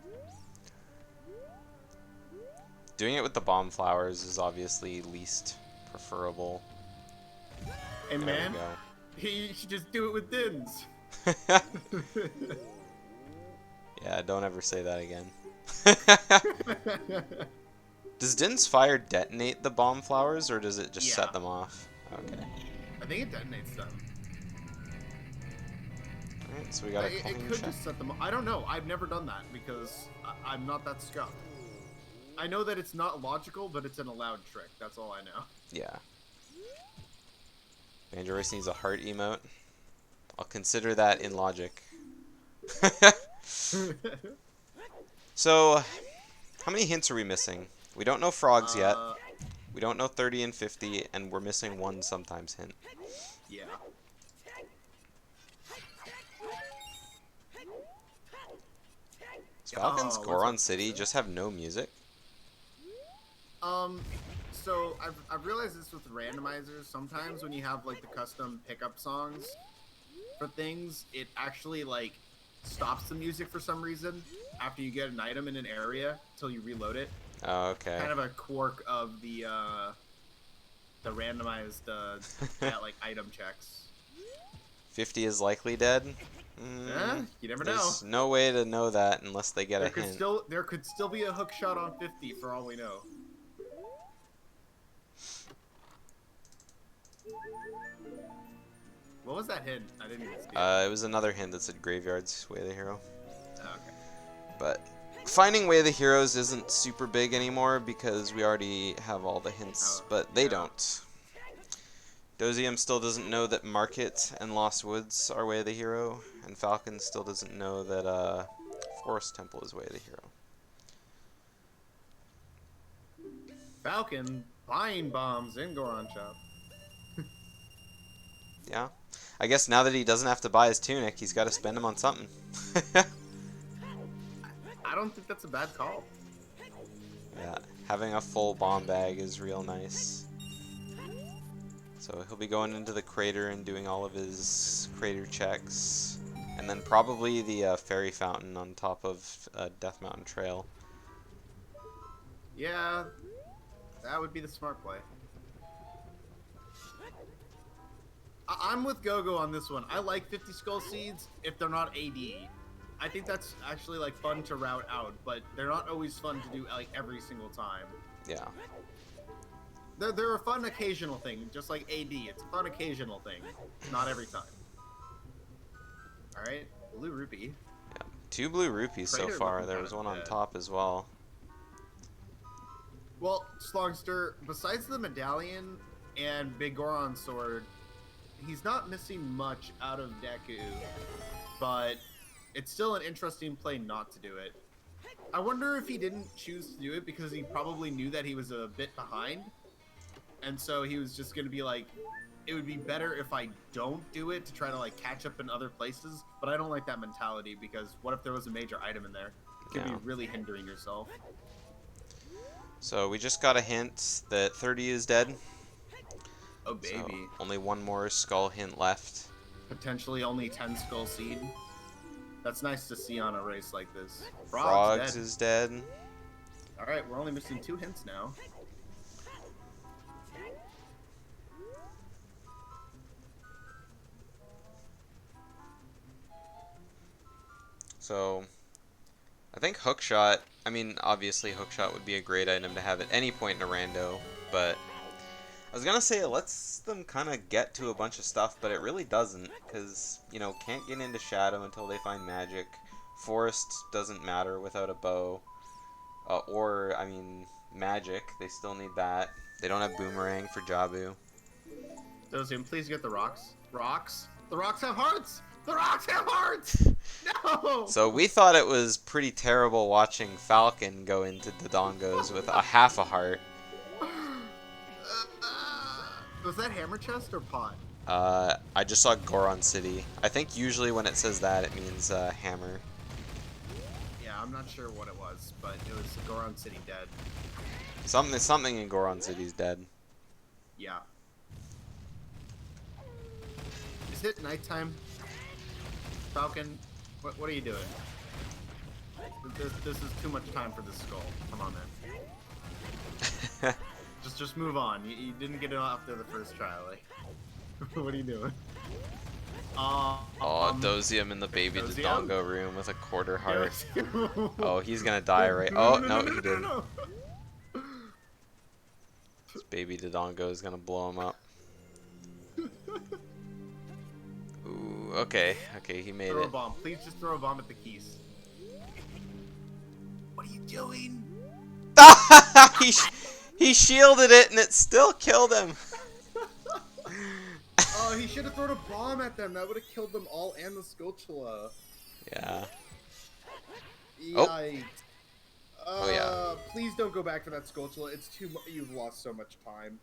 Doing it with the bomb flowers is obviously least preferable. Hey There man, we you should just do it with Dins. go. Yeah, don't ever say that again. Does Din's fire detonate the bomb flowers, or does it just set them off? Okay. I think it detonates them. Alright, so we got a It clean could check. just set them. I don't know. I've never done that because I'm not that scuffed. I know that it's not logical, but it's an allowed trick. That's all I know. Yeah. BanjOcarina needs a heart emote. I'll consider that in logic. So, how many hints are we missing? We don't know frogs yet. We don't know 30 and 50, and we're missing one sometimes hint. Yeah. Does Falcon's Goron City just have no music? So I've realized this with randomizers. Sometimes when you have like the custom pickup songs for things, it actually like stops the music for some reason after you get an item in an area until you reload it. Oh, okay. Kind of a quirk of the randomized like item checks. 50 is likely dead? You never know. There's no way to know that unless they get a hint. There could still be a hook shot on 50 for all we know. What was that hint? I didn't even see it. It was another hint that said Graveyard's Way of the Hero. Oh, okay. But finding Way of the Heroes isn't super big anymore because we already have all the hints, but they don't. Doziam still doesn't know that Market and Lost Woods are Way of the Hero, and Falcon still doesn't know that Forest Temple is Way of the Hero. Falcon buying bombs in Goron Shop. Yeah. I guess now that he doesn't have to buy his tunic, he's got to spend them on something. I don't think that's a bad call. Yeah, having a full bomb bag is real nice. So he'll be going into the crater and doing all of his crater checks. And then probably the fairy fountain on top of Death Mountain Trail. Yeah, that would be the smart play. I'm with Gogo on this one. I like 50 Skull Seeds if they're not AD. I think that's actually like fun to route out, but they're not always fun to do like every single time. Yeah. They're a fun occasional thing, just like AD. It's a fun occasional thing, not every time. All right, blue rupee. Yeah. 2 blue rupees so Crater far. looking There kind was of one on dead. top as well. Well, Slongster, besides the medallion and Big Goron sword, he's not missing much out of Deku, but it's still an interesting play not to do it. I wonder if he didn't choose to do it because he probably knew that he was a bit behind, and so he was just going to be like, it would be better if I don't do it to try to like catch up in other places, but I don't like that mentality because what if there was a major item in there? It could be really hindering yourself. So we just got a hint that 30 is dead. Oh, baby. So only one more skull hint left. Potentially only 10 skull seed. That's nice to see on a race like this. Frogs is dead. Alright, we're only missing 2 hints now. So I think hookshot, I mean, obviously hookshot would be a great item to have at any point in a rando, but I was gonna say it lets them kind of get to a bunch of stuff, but it really doesn't, because, you know, can't get into shadow until they find magic. Forest doesn't matter without a bow. Or, I mean, magic, they still need that. They don't have boomerang for Jabu. Doziam, please get the rocks. Rocks? The rocks have hearts! The rocks have hearts! No! So we thought it was pretty terrible watching Falcon go into Dodongos with a half a heart. Was that hammer chest or pot? I just saw Goron City. I think usually when it says that, it means hammer. Yeah, I'm not sure what it was, but it was Goron City dead. Something in Goron City's dead. Yeah. Is it nighttime? Falcon, what are you doing? This is too much time for this skull. Come on, man. Just move on. You didn't get it off there the first try, like. What are you doing? Doziam in the baby Doziam? Dodongo room with a quarter heart. Doziam. Oh, he's gonna die, right? Oh, no, he didn't. No. This baby Dodongo is gonna blow him up. Ooh, okay, he made Throw it. a bomb. Please just throw a bomb at the keys. What are you doing? He shielded it and it still killed him. Oh, he should have thrown a bomb at them. That would have killed them all and the Sculptula. Yeah. Yikes. Oh yeah. Please don't go back to that Sculptula. It's too much. You've lost so much time.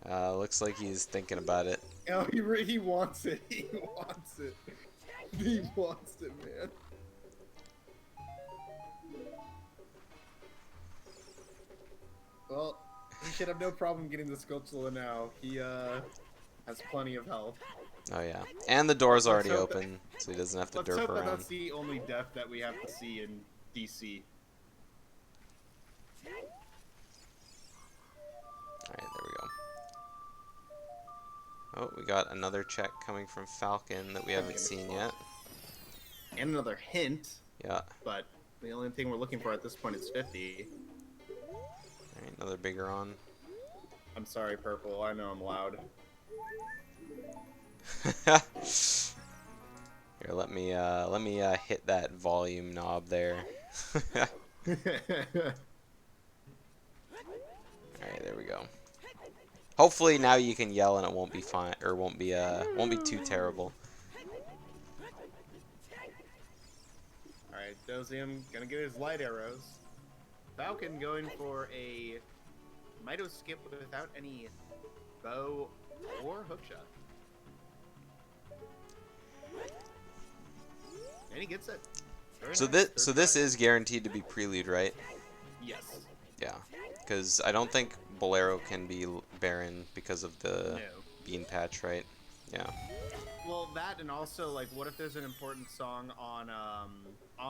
Looks like he's thinking about it. Oh, he wants it. He wants it. He wants it, man. Well, he should have no problem getting the Sculptula now. He has plenty of health. Oh yeah, and the door's already Let's hope open, so he doesn't have to Let's derp hope that around. that's the only death that we have to see in DC. Alright, there we go. Oh, we got another check coming from Falcon that we haven't seen yet. And another hint. Yeah. But the only thing we're looking for at this point is 50. Alright, another bigger on. I'm sorry, Purple. I know I'm loud. Here, let me hit that volume knob there. Alright, there we go. Hopefully now you can yell and it won't be fine, or won't be too terrible. Alright, Doziam gonna get his light arrows. Falcon going for a Mito skip without any bow or hookshot. And he gets it. Very So nice. this is guaranteed to be prelude, right? Yes. Yeah, because I don't think Bolero can be Baron because of the No. bean patch, right? Yeah. Well, that and also like, what if there's an important song on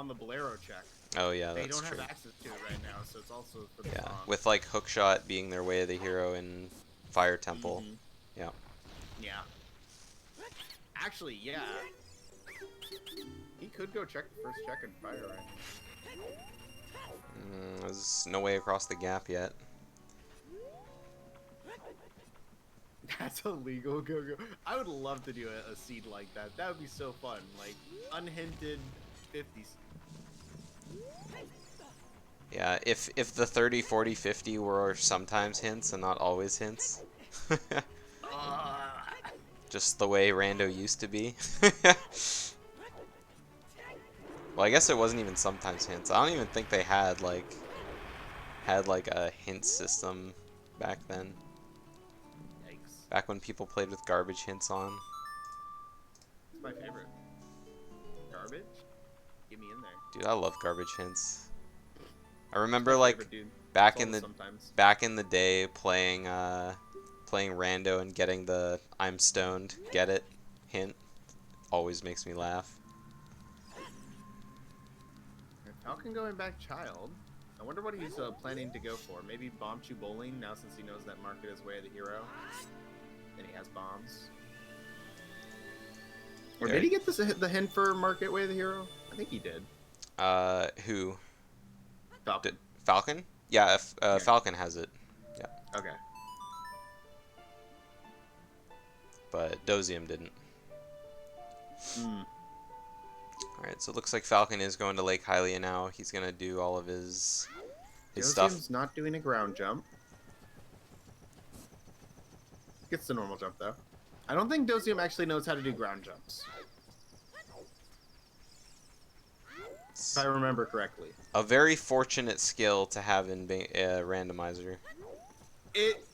the Bolero check? Oh yeah, They that's don't true. have access to it right now, so it's also for the Yeah, song. with like Hookshot being their way of the hero in Fire Temple. Mhm. Yeah. Yeah. Actually, yeah. He could go check the first check and fire right. There's no way across the gap yet. That's illegal. Go. I would love to do a seed like that. That would be so fun. Like unhinted 50s. Yeah, if the 30, 40, 50 were sometimes hints and not always hints. Just the way Rando used to be. Well, I guess it wasn't even sometimes hints. I don't even think they had like a hint system back then. Yikes. Back when people played with garbage hints on. It's my favorite. Garbage? Get me in there. Dude, I love garbage hints. I remember My like favorite, dude. back It's in the sometimes. back in the day playing Rando and getting the I'm stoned, get it hint always makes me laugh. Falcon going back child. I wonder what he's planning to go for. Maybe bomb chew bowling now since he knows that market is way of the hero. And he has bombs. Or Yeah. did he get the hint for market way of the hero? I think he did. Who? Falcon. Falcon? Yeah, Yeah. Falcon has it. Yeah, Okay. but Doziam didn't. Hmm. Alright, so it looks like Falcon is going to Lake Hylia now. He's going to do all of his stuff. Doziam's not doing a ground jump. Gets the normal jump though. I don't think Doziam actually knows how to do ground jumps. If I remember correctly. A very fortunate skill to have in Randomizer.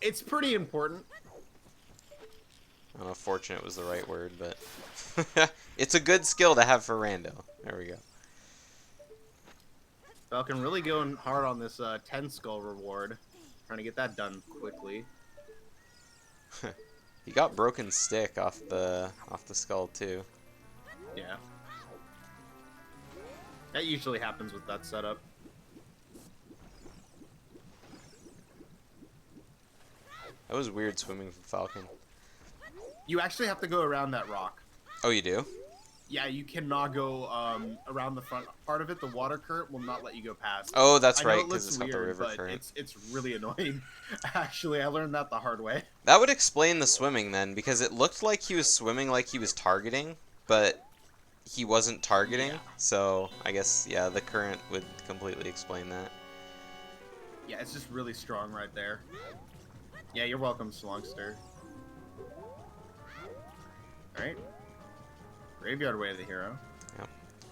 It's pretty important. I don't know if fortunate was the right word, but it's a good skill to have for Rando. There we go. Falcon really going hard on this 10 skull reward. Trying to get that done quickly. He got broken stick off the skull too. Yeah. That usually happens with that setup. That was weird swimming from Falcon. You actually have to go around that rock. Oh, you do? Yeah, you cannot go around the front part of it. The water current will not let you go past. Oh, that's I know right, it because looks it's got the weird, river but current. it's really annoying. Actually, I learned that the hard way. That would explain the swimming then, because it looked like he was swimming like he was targeting, but he wasn't targeting. Yeah. So I guess, yeah, the current would completely explain that. Yeah, it's just really strong right there. Yeah, you're welcome, Slongster. Alright. Graveyard Way of the Hero.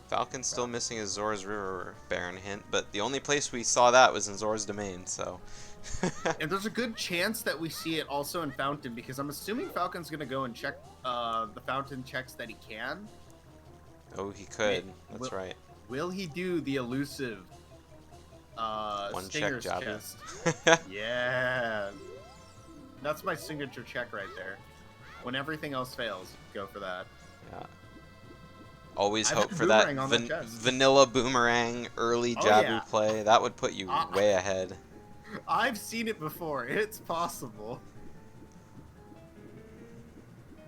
Falcon's still missing his Zora's River Baron hint, but the only place we saw that was in Zora's Domain, so... And there's a good chance that we see it also in Fountain, because I'm assuming Falcon's going to go and check the Fountain checks that he can. Oh, he could. That's Will- right. Will he do the elusive One check Stinger's job. chest? Yeah. That's my signature check right there. When everything else fails, go for that. Yeah. Always I've hope had for that, boomerang on that chest. vanilla boomerang early Oh, Jabu yeah. play. That would put you way ahead. I've seen it before. It's possible. I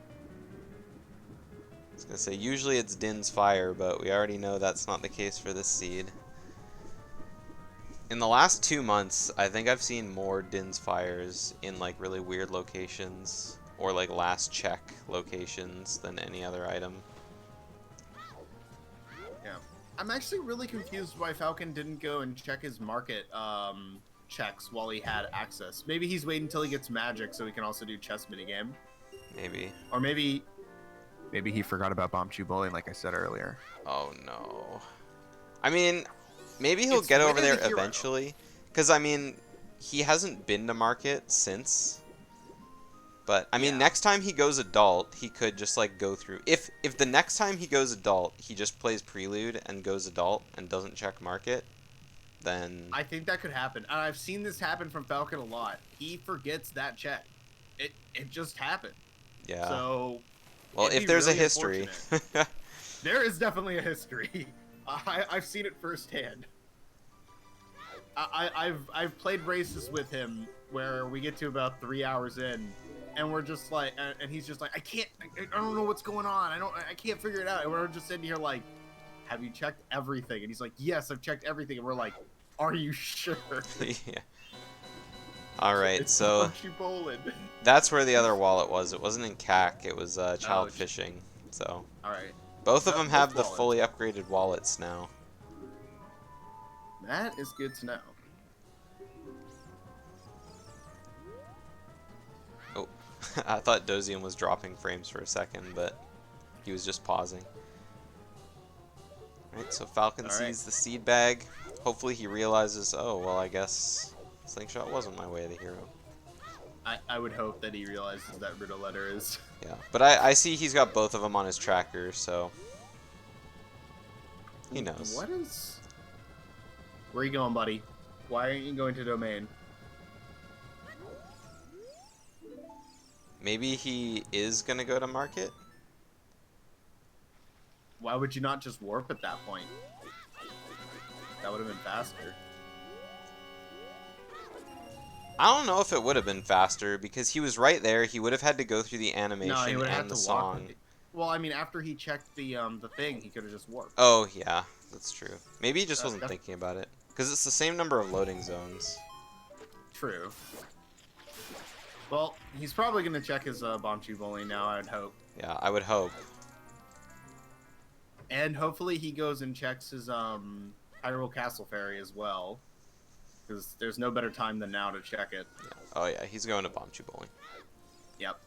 was gonna say, usually it's Din's Fire, but we already know that's not the case for this seed. In the last 2 months, I think I've seen more Din's Fires in like really weird locations, or like last check locations, than any other item. Yeah. I'm actually really confused why Falcon didn't go and check his market checks while he had access. Maybe he's waiting until he gets magic so he can also do chess minigame. Maybe. Or maybe he forgot about Bomb Chew Bowling like I said earlier. Oh no. I mean, maybe he'll It's get way over of there the hero. eventually. Because, I mean, he hasn't been to market since. But, I mean, Yeah. next time he goes adult, he could just, like, go through... If the next time he goes adult, he just plays Prelude and goes adult and doesn't check market, then... I think that could happen. And I've seen this happen from Falcon a lot. He forgets that check. It just happened. Yeah. So... Well, it'd if be there's really a history... unfortunate. There is definitely a history. I've seen it firsthand. I've played races with him where we get to about 3 hours in, and we're just like, and he's just like, I don't know what's going on. I can't figure it out. And we're just sitting here like, have you checked everything? And he's like, yes, I've checked everything. And we're like, are you sure? Yeah. Alright, It's so Bunchy Bowling. that's where the other wallet was. It wasn't in CAC, it was Child Ouch. Fishing. So Alright. both of Yep, them both have the wallets. fully upgraded wallets now. That is good to know. Oh, I thought Doziam was dropping frames for a second, but he was just pausing. Alright, so Falcon sees the seed bag. Hopefully he realizes, oh, well, I guess Slingshot wasn't my way to hero. I would hope that he realizes that Riddle letter is. Yeah, but I see he's got both of them on his tracker, so he knows. What is... Where are you going, buddy? Why aren't you going to domain? Maybe he is going to go to market? Why would you not just warp at that point? That would have been faster. I don't know if it would have been faster, because he was right there. He would have had to go through the animation No, he would have and had the to walk song. with it. Well, I mean, after he checked the thing, he could have just warped. Oh, yeah, that's true. Maybe he just wasn't That's thinking about it. Because it's the same number of loading zones. true. Well, he's probably going to check his Bonchu bowling now, I'd hope. Yeah, I would hope. And hopefully he goes and checks his Hyrule Castle Ferry as well. Because there's no better time than now to check it. Yeah. Oh, yeah, he's going to BanjOcarina Bowling. Yep.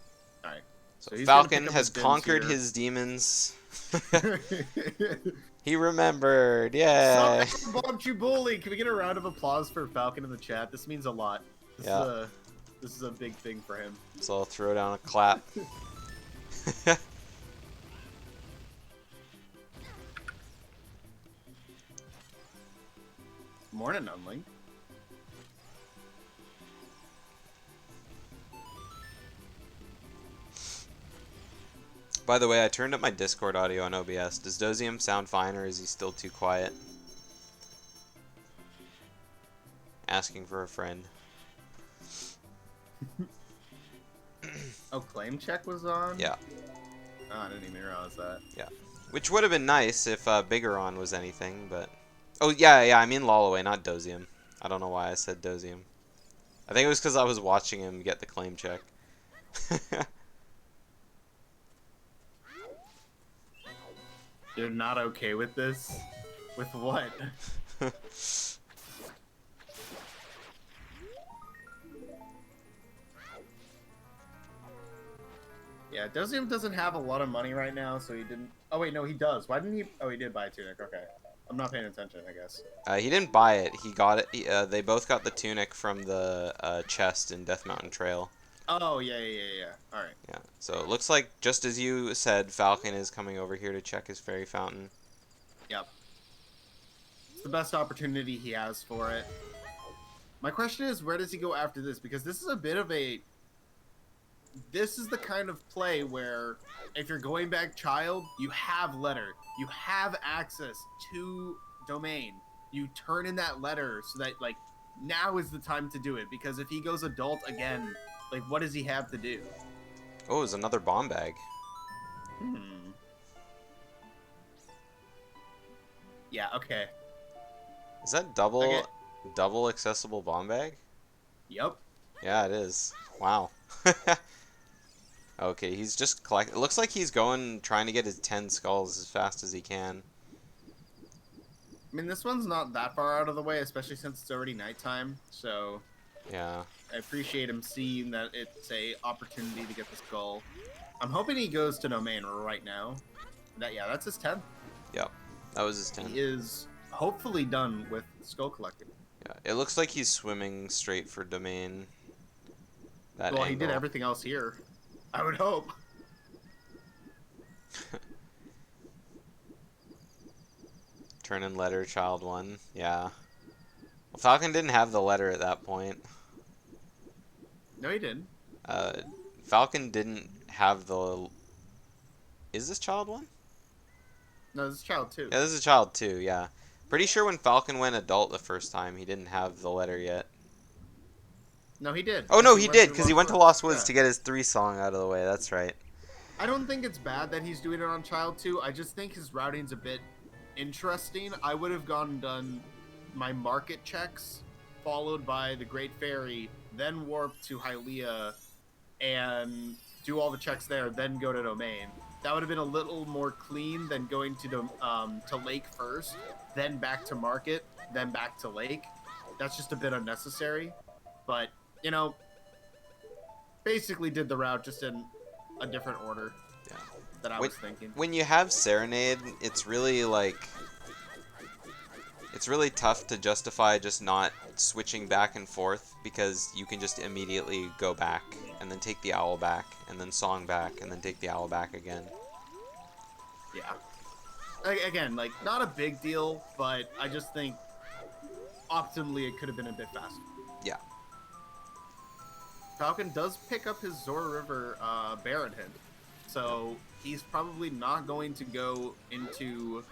Alright. So he's gonna Falcon pick up has his gems conquered here. his demons. He remembered, yay! Bonchu bowling! Can we get a round of applause for Falcon in the chat? This means a lot. This is a big thing for him. So I'll throw down a clap. Morning, Unling. By the way, I turned up my Discord audio on OBS. Does Doziam sound fine, or is he still too quiet? Asking for a friend. Oh, claim check was on? Yeah. Oh, I didn't even realize that. Yeah. Which would have been nice if Bigoron was anything, but... Oh, yeah, I mean Lolloway, not Doziam. I don't know why I said Doziam. I think it was because I was watching him get the claim check. You're not okay with this? With what? Yeah, Dozium doesn't have a lot of money right now, so he didn't... Oh, wait, no, he does. Why didn't he... Oh, he did buy a tunic. Okay. I'm not paying attention, I guess. He didn't buy it. He got it. They both got the tunic from the chest in Death Mountain Trail. Oh, yeah. Alright. Yeah. So it looks like, just as you said, Falcon is coming over here to check his fairy fountain. Yep. It's the best opportunity he has for it. My question is, where does he go after this? Because this is a bit of a... This is the kind of play where if you're going back child, you have letter. You have access to domain. You turn in that letter so that, like, now is the time to do it. Because if he goes adult again, like, what does he have to do? Oh, it's another bomb bag. Yeah, okay. Is that double accessible bomb bag? Yep. Yeah, it is. Wow. Okay, he's just collecting. It looks like he's trying to get his 10 skulls as fast as he can. I mean, this one's not that far out of the way, especially since it's already nighttime, so... Yeah. I appreciate him seeing that it's a opportunity to get the skull. I'm hoping he goes to domain right now. Yeah, that's his 10. Yep, that was his 10. He is hopefully done with skull collecting. Yeah, it looks like he's swimming straight for domain. Well, he did everything else here. I would hope. Turn in letter, child 1. Yeah. Well, Falcon didn't have the letter at that point. No, he didn't. Falcon didn't have the... Is this child 1? No, this is child 2. Yeah, this is child 2, yeah. Pretty sure when Falcon went adult the first time, he didn't have the letter yet. No, he did. Oh, no, he did, because he went to Lost Woods to get his 3 song out of the way. That's right. I don't think it's bad that he's doing it on child 2. I just think his routing's a bit interesting, I would have gone and done my market checks, followed by the Great Fairy, then warp to Hylia, and do all the checks there, then go to Domain. That would have been a little more clean than going to Lake first, then back to Market, then back to Lake. That's just a bit unnecessary. But, you know, basically did the route just in a different order that I was thinking. When you have Serenade, it's really like... It's really tough to justify just not switching back and forth because you can just immediately go back and then take the owl back and then song back and then take the owl back again. Yeah. Again, like, not a big deal, but I just think optimally it could have been a bit faster. Yeah. Falcon does pick up his Zora River Baron hint, so he's probably not going to go into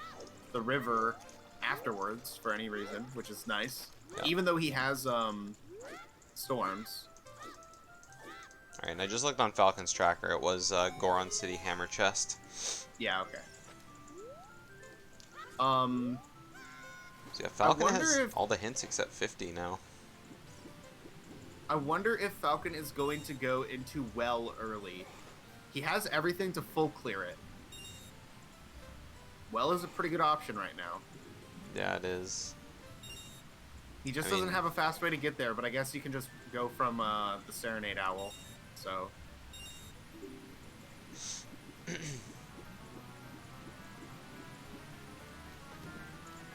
the river afterwards for any reason, which is nice. Yeah. Even though he has storms. Alright, and I just looked on Falcon's tracker. It was Goron City Hammer Chest. Yeah, okay. So yeah, Falcon has all the hints except 50 now. I wonder if Falcon is going to go into Well early. He has everything to full clear it. Well is a pretty good option right now. Yeah, it is. He just doesn't have a fast way to get there, but I guess you can just go from the Serenade Owl. So.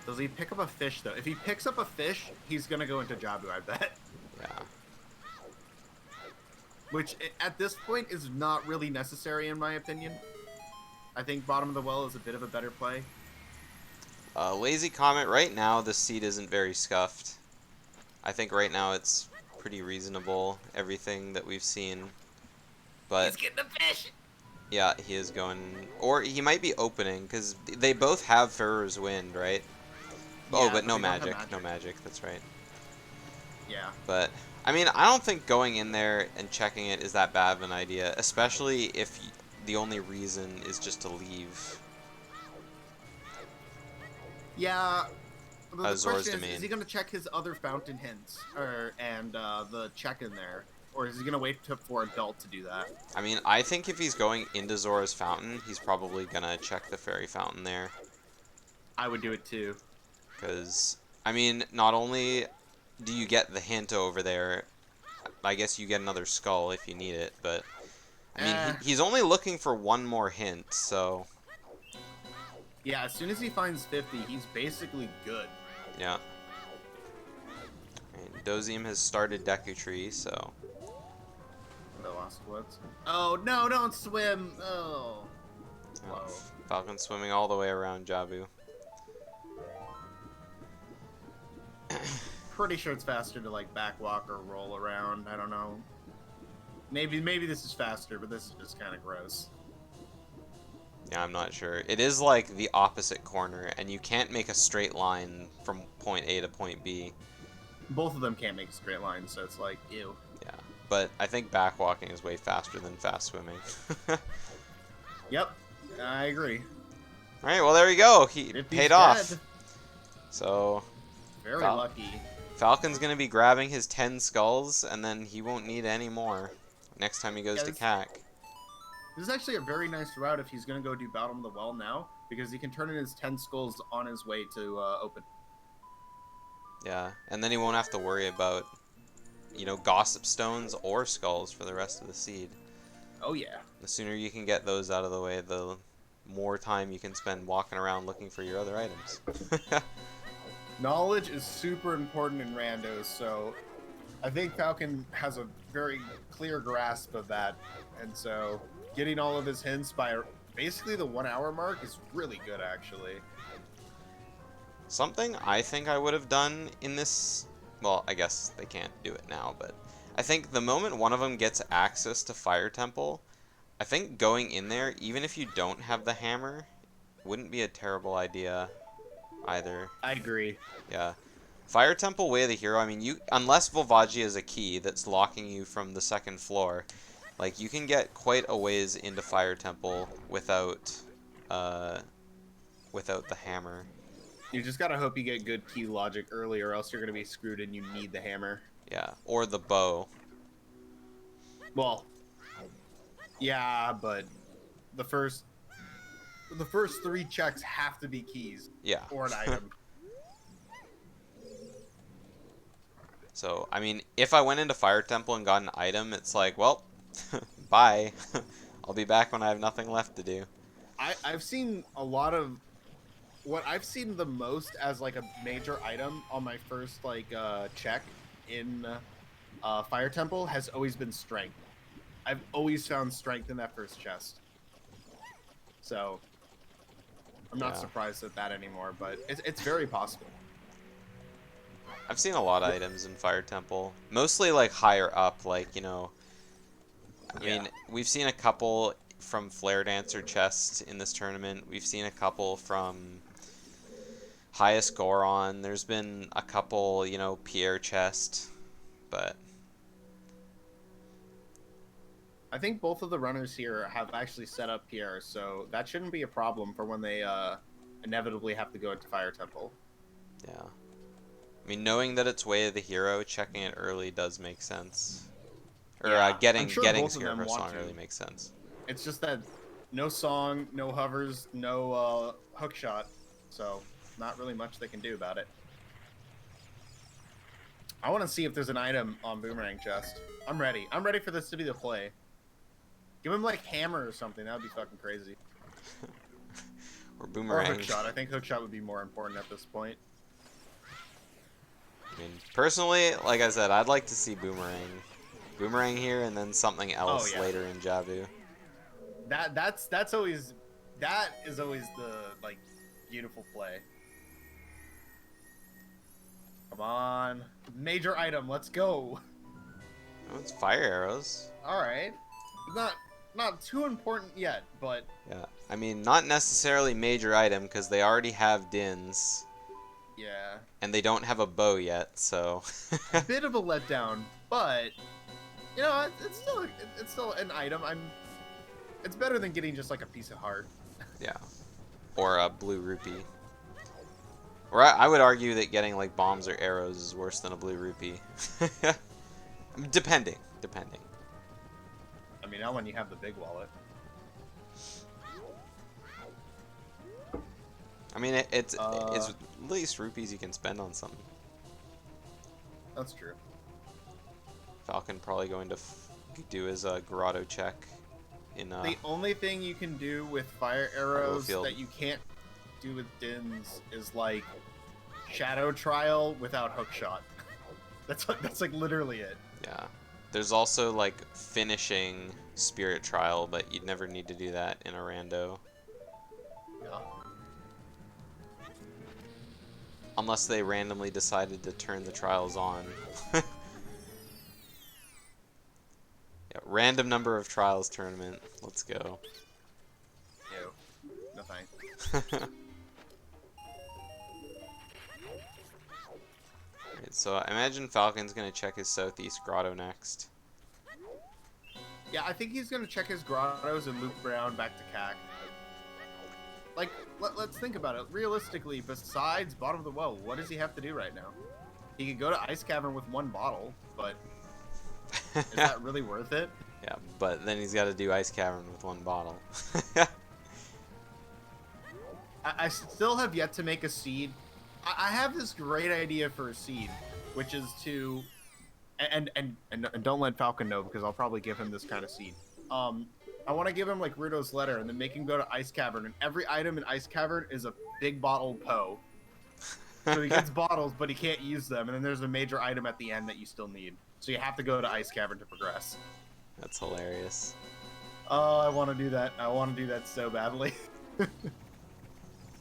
Does he pick up a fish, though? If he picks up a fish, he's going to go into Jabu, I bet. Yeah. Which, at this point, is not really necessary, in my opinion. I think Bottom of the Well is a bit of a better play. Lazy Comet, right now, the seed isn't very scuffed. I think right now it's pretty reasonable, everything that we've seen. But he's getting a fish! Yeah, he is going... Or he might be opening, because they both have Farrer's Wind, right? Yeah, oh, but no magic. No magic, that's right. Yeah. But, I mean, I don't think going in there and checking it is that bad of an idea, especially if the only reason is just to leave. Yeah. The question Domain. Is he going to check his other fountain hints and the check in there? Or is he going to wait for Adult to do that? I mean, I think if he's going into Zora's Fountain, he's probably going to check the Fairy Fountain there. I would do it too. Because, I mean, not only do you get the hint over there, I guess you get another skull if you need it, but, I mean, he's only looking for one more hint, so... Yeah, as soon as he finds 50, he's basically good. Yeah. And Doziam has started Deku Tree, so... The Lost Woods. Oh, no, don't swim! Oh. Falcon swimming all the way around Jabu. Pretty sure it's faster to, like, backwalk or roll around. I don't know. Maybe this is faster, but this is just kind of gross. Yeah, I'm not sure. It is like the opposite corner, and you can't make a straight line from point A to point B. Both of them can't make a straight line, so it's like, ew. Yeah, but I think backwalking is way faster than fast swimming. Yep, I agree. Alright, well there you go. He paid off. So... Very lucky. Falcon's going to be grabbing his 10 skulls, and then he won't need any more next time he goes to CAC. This is actually a very nice route if he's going to go do Bottom of the Well now, because he can turn in his 10 skulls on his way to open. Yeah, and then he won't have to worry about, you know, Gossip Stones or skulls for the rest of the seed. Oh, yeah. The sooner you can get those out of the way, the more time you can spend walking around looking for your other items. Knowledge is super important in randos, so I think Falcon has a very clear grasp of that, and so getting all of his hints by basically the 1 hour mark is really good, actually. Something I think I would have done in this, well, I guess they can't do it now, but I think the moment one of them gets access to Fire Temple, I think going in there, even if you don't have the hammer, wouldn't be a terrible idea either. I agree. Yeah. Fire Temple, Way of the Hero, I mean, you unless Volvagia is a key that's locking you from the second floor, like, you can get quite a ways into Fire Temple without without the hammer. You just gotta hope you get good key logic early, or else you're gonna be screwed and you need the hammer. Yeah, or the bow. Well, yeah, but the first 3 checks have to be keys. Yeah. Or an item. So, I mean, if I went into Fire Temple and got an item, it's like, well, bye. I'll be back when I have nothing left to do. I've seen a lot of what I've seen the most as like a major item on my first like check in Fire Temple has always been strength. I've always found strength in that first chest. So I'm not surprised at that anymore, but it's very possible. I've seen a lot of items in Fire Temple. Mostly, like, higher up, like, you know... I mean, we've seen a couple from Flare Dancer chests in this tournament. We've seen a couple from Highest Goron. There's been a couple, you know, Pierre chest, but... I think both of the runners here have actually set up Pierre, so that shouldn't be a problem for when they inevitably have to go into Fire Temple. Yeah. I mean, knowing that it's Way of the Hero, checking it early does make sense. Or getting Hero Song early makes sense. It's just that no song, no hovers, no hook shot, so not really much they can do about it. I want to see if there's an item on Boomerang Chest. I'm ready. I'm ready for this to be the play. Give him like hammer or something. That would be fucking crazy. Or Boomerang. Or hook shot. I think hook shot would be more important at this point. I mean, personally, like I said, I'd like to see Boomerang. Boomerang here, and then something else later in Jabu. That is always the like beautiful play. Come on, major item, let's go. Oh, it's fire arrows. All right, not too important yet, but yeah, I mean, not necessarily major item because they already have Dins. Yeah. And they don't have a bow yet, so. A bit of a letdown, but you know, it's still an item. It's better than getting just like a piece of heart. Yeah. Or a blue rupee. Or I would argue that getting like bombs or arrows is worse than a blue rupee. Depending. I mean, not when you have the big wallet. I mean, it's at least rupees you can spend on something. That's true. Falcon probably going to do his grotto check. The only thing you can do with fire arrows that you can't do with Dins is like Shadow Trial without hook shot. That's like literally it. Yeah. There's also like finishing Spirit Trial, but you'd never need to do that in a rando. Yeah. Unless they randomly decided to turn the trials on. Yeah, random number of trials tournament. Let's go. No thanks. Alright, so I imagine Falcon's gonna check his southeast grotto next. Yeah, I think he's gonna check his grottos and loop around back to CAC. Like, let's think about it. Realistically, besides Bottom of the Well, what does he have to do right now? He could go to Ice Cavern with 1 bottle, but is that really worth it? Yeah, but then he's got to do Ice Cavern with 1 bottle. I still have yet to make a seed. I have this great idea for a seed, which is to, and don't let Falcon know because I'll probably give him this kind of seed. I want to give him like Rudo's letter and then make him go to Ice Cavern, and every item in Ice Cavern is a big bottle Poe. So he gets bottles, but he can't use them, and then there's a major item at the end that you still need. So you have to go to Ice Cavern to progress. That's hilarious. Oh, I want to do that. I want to do that so badly.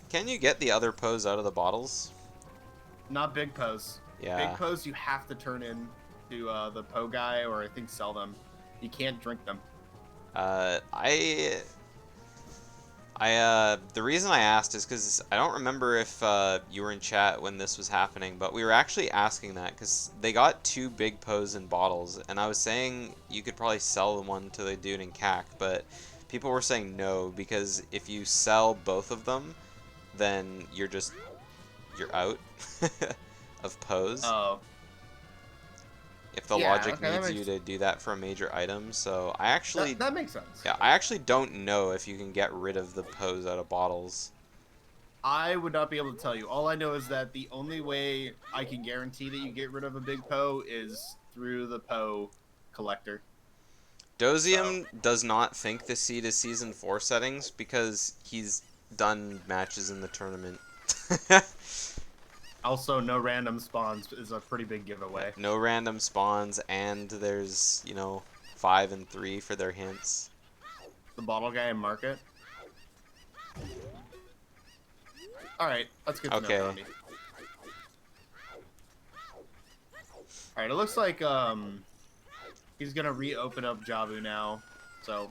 Can you get the other Poes out of the bottles? Not big Poes. Yeah. Big Poes you have to turn in to the Poe guy, or I think sell them. You can't drink them. The reason I asked is because I don't remember if you were in chat when this was happening, but we were actually asking that because they got 2 big Poes in bottles, and I was saying you could probably sell the one to the dude in CAC, but people were saying no, because if you sell both of them, then you're out of pose. Oh. If the Yeah, logic okay, that needs you makes to do that for a major item, so I actually, that makes sense. yeah, I actually don't know if you can get rid of the pose out of bottles. I would not be able to tell you. All I know is that the only way I can guarantee that you get rid of a big Poe is through the Poe collector. So, Doziam does not think the seed is Season 4 settings because he's done matches in the tournament. also, no random spawns is a pretty big giveaway. No random spawns, and there's, 5 and 3 for their hints. The bottle guy in market. Alright, that's good to know, Gandhi. Alright, it looks like he's gonna reopen up Jabu now. So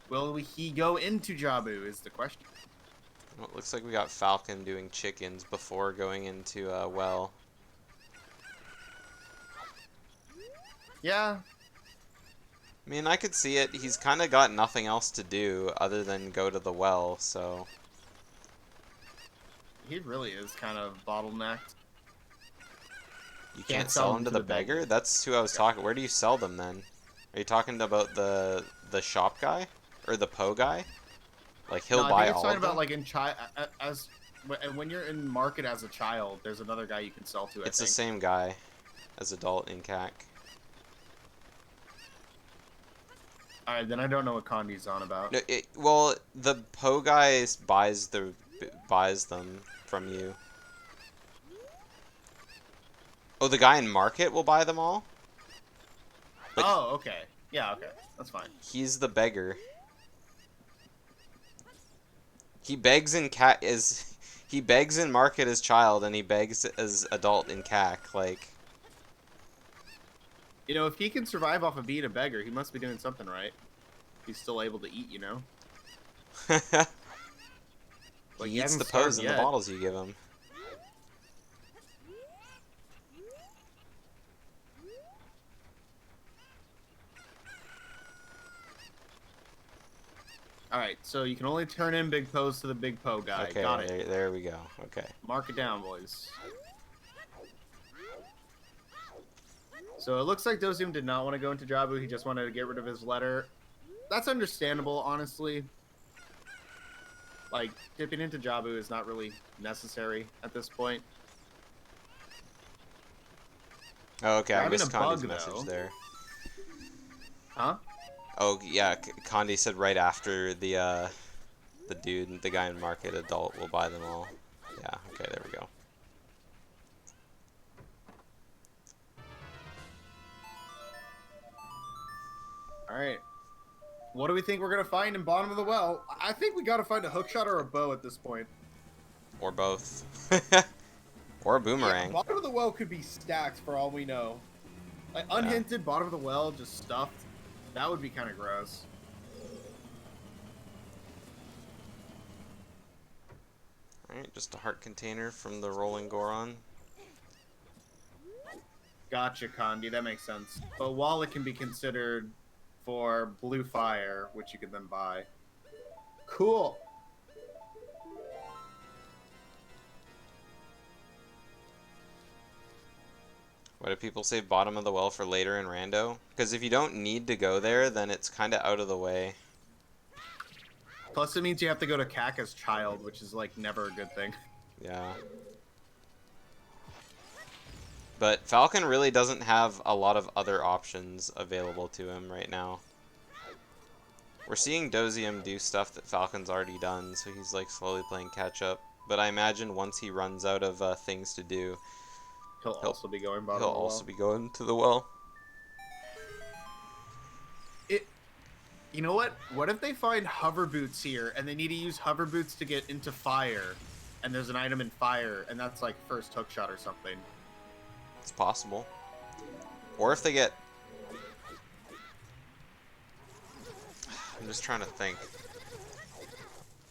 will he go into Jabu is the question. Well, it looks like we got Falcon doing chickens before going into well. Yeah. I mean, I could see it. He's kind of got nothing else to do other than go to the well, so... He really is kind of bottlenecked. You can't sell them to the beggar? That's who I was talking. Where do you sell them then? Are you talking about the shop guy or the Poe guy? Like he'll buy all of them? About like in when you're in market as a child, there's another guy you can sell to. It's the same guy as adult in CAC. All right, then I don't know what Condi's on about. No, well, the Poe guy buys them from you. Oh, the guy in market will buy them all? But oh, okay. Yeah, okay. That's fine. He's the beggar. He begs in he begs in market as child and he begs as adult in CAC, like. You know, if he can survive off of being a beggar, he must be doing something right. He's still able to eat, you know. He eats the Poes in the bottles you give him. Alright, so you can only turn in big Poes to the big Poe guy. Okay, got it. There we go. Okay. Mark it down, boys. So it looks like Doziam did not want to go into Jabu. He just wanted to get rid of his letter. That's understandable, honestly. Like, dipping into Jabu is not really necessary at this point. Oh, okay, I missed Condi's message there. Huh? Oh, yeah, Condi said right after the guy in market, adult, will buy them all. Yeah, okay, there we go. Alright. What do we think we're going to find in bottom of the well? I think we got to find a hookshot or a bow at this point. Or both. Or a boomerang. Yeah, bottom of the well could be stacked for all we know. Like, unhinted, bottom of the well, just stuffed. That would be kind of gross. Alright, just a heart container from the Rolling Goron. Gotcha, Condi. That makes sense. But wallet can be considered for blue fire, which you can then buy. Cool. What do people say? Bottom of the well for later in rando? Because if you don't need to go there, then it's kind of out of the way. Plus, it means you have to go to CAC as child, which is, like, never a good thing. Yeah. But Falcon really doesn't have a lot of other options available to him right now. We're seeing Doziam do stuff that Falcon's already done, so he's like slowly playing catch up. But I imagine once he runs out of things to do, he'll also be going bottom. He'll also be going to the well. You know what? What if they find hover boots here, and they need to use hover boots to get into fire, and there's an item in fire, and that's like first hookshot or something? It's possible. Or if they get... I'm just trying to think.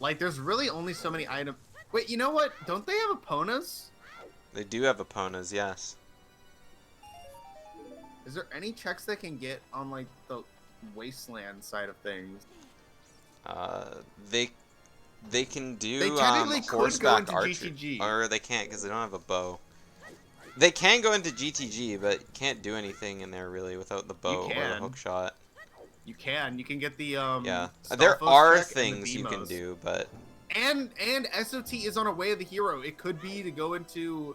Like, there's really only so many items. Wait, you know what? Don't they have Eponas? They do have Eponas, yes. Is there any checks they can get on, like, the wasteland side of things? They can do They technically could go horseback into archery, GTG. or they can't because they don't have a bow. They can go into GTG, but can't do anything in there really without the bow or the hook shot. You can. You can get the Yeah, Stalfos there are check and the things you can Beamos. do, but And SOT is on a way of the hero. It could be to go into.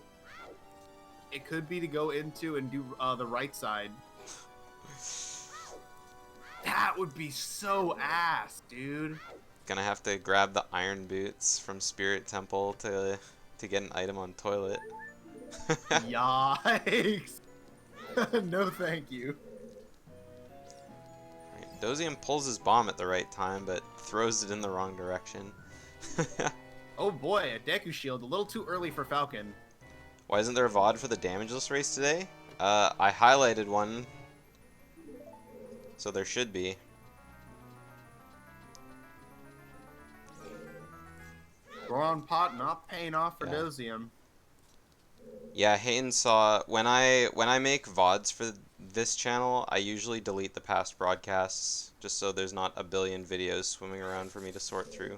It could be to go into and do the right side. That would be so ass, dude. gonna have to grab the iron boots from Spirit Temple to get an item on toilet. Yikes! No, thank you. Right, Doziam pulls his bomb at the right time, but throws it in the wrong direction. Oh boy, a Deku Shield. A little too early for Falcon. Why isn't there a VOD for the damageless race today? I highlighted one, so there should be. Goron Pot not paying off for Yeah. Doziam. Yeah, Hayden saw when I make VODs for this channel, I usually delete the past broadcasts just so there's not a billion videos swimming around for me to sort through.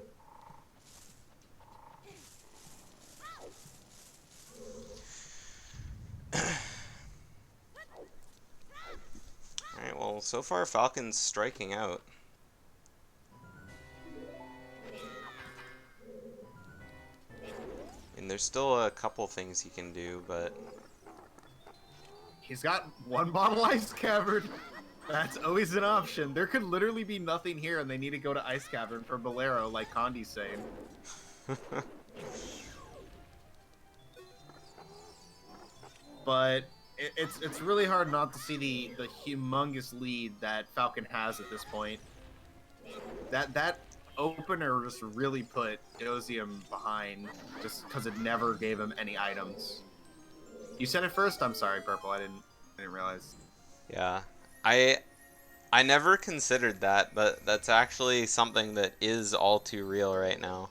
Alright, well, so far Falcon's striking out. And there's still a couple things he can do, but He's got one bottle Ice Cavern. That's always an option. There could literally be nothing here, and they need to go to Ice Cavern for Bolero, like Condi's saying. But it's really hard not to see the humongous lead that Falcon has at this point. That opener just really put Doziam behind, just because it never gave him any items. You said it first. I'm sorry, Purple. I didn't realize. yeah. I never considered that, but that's actually something that is all too real right now.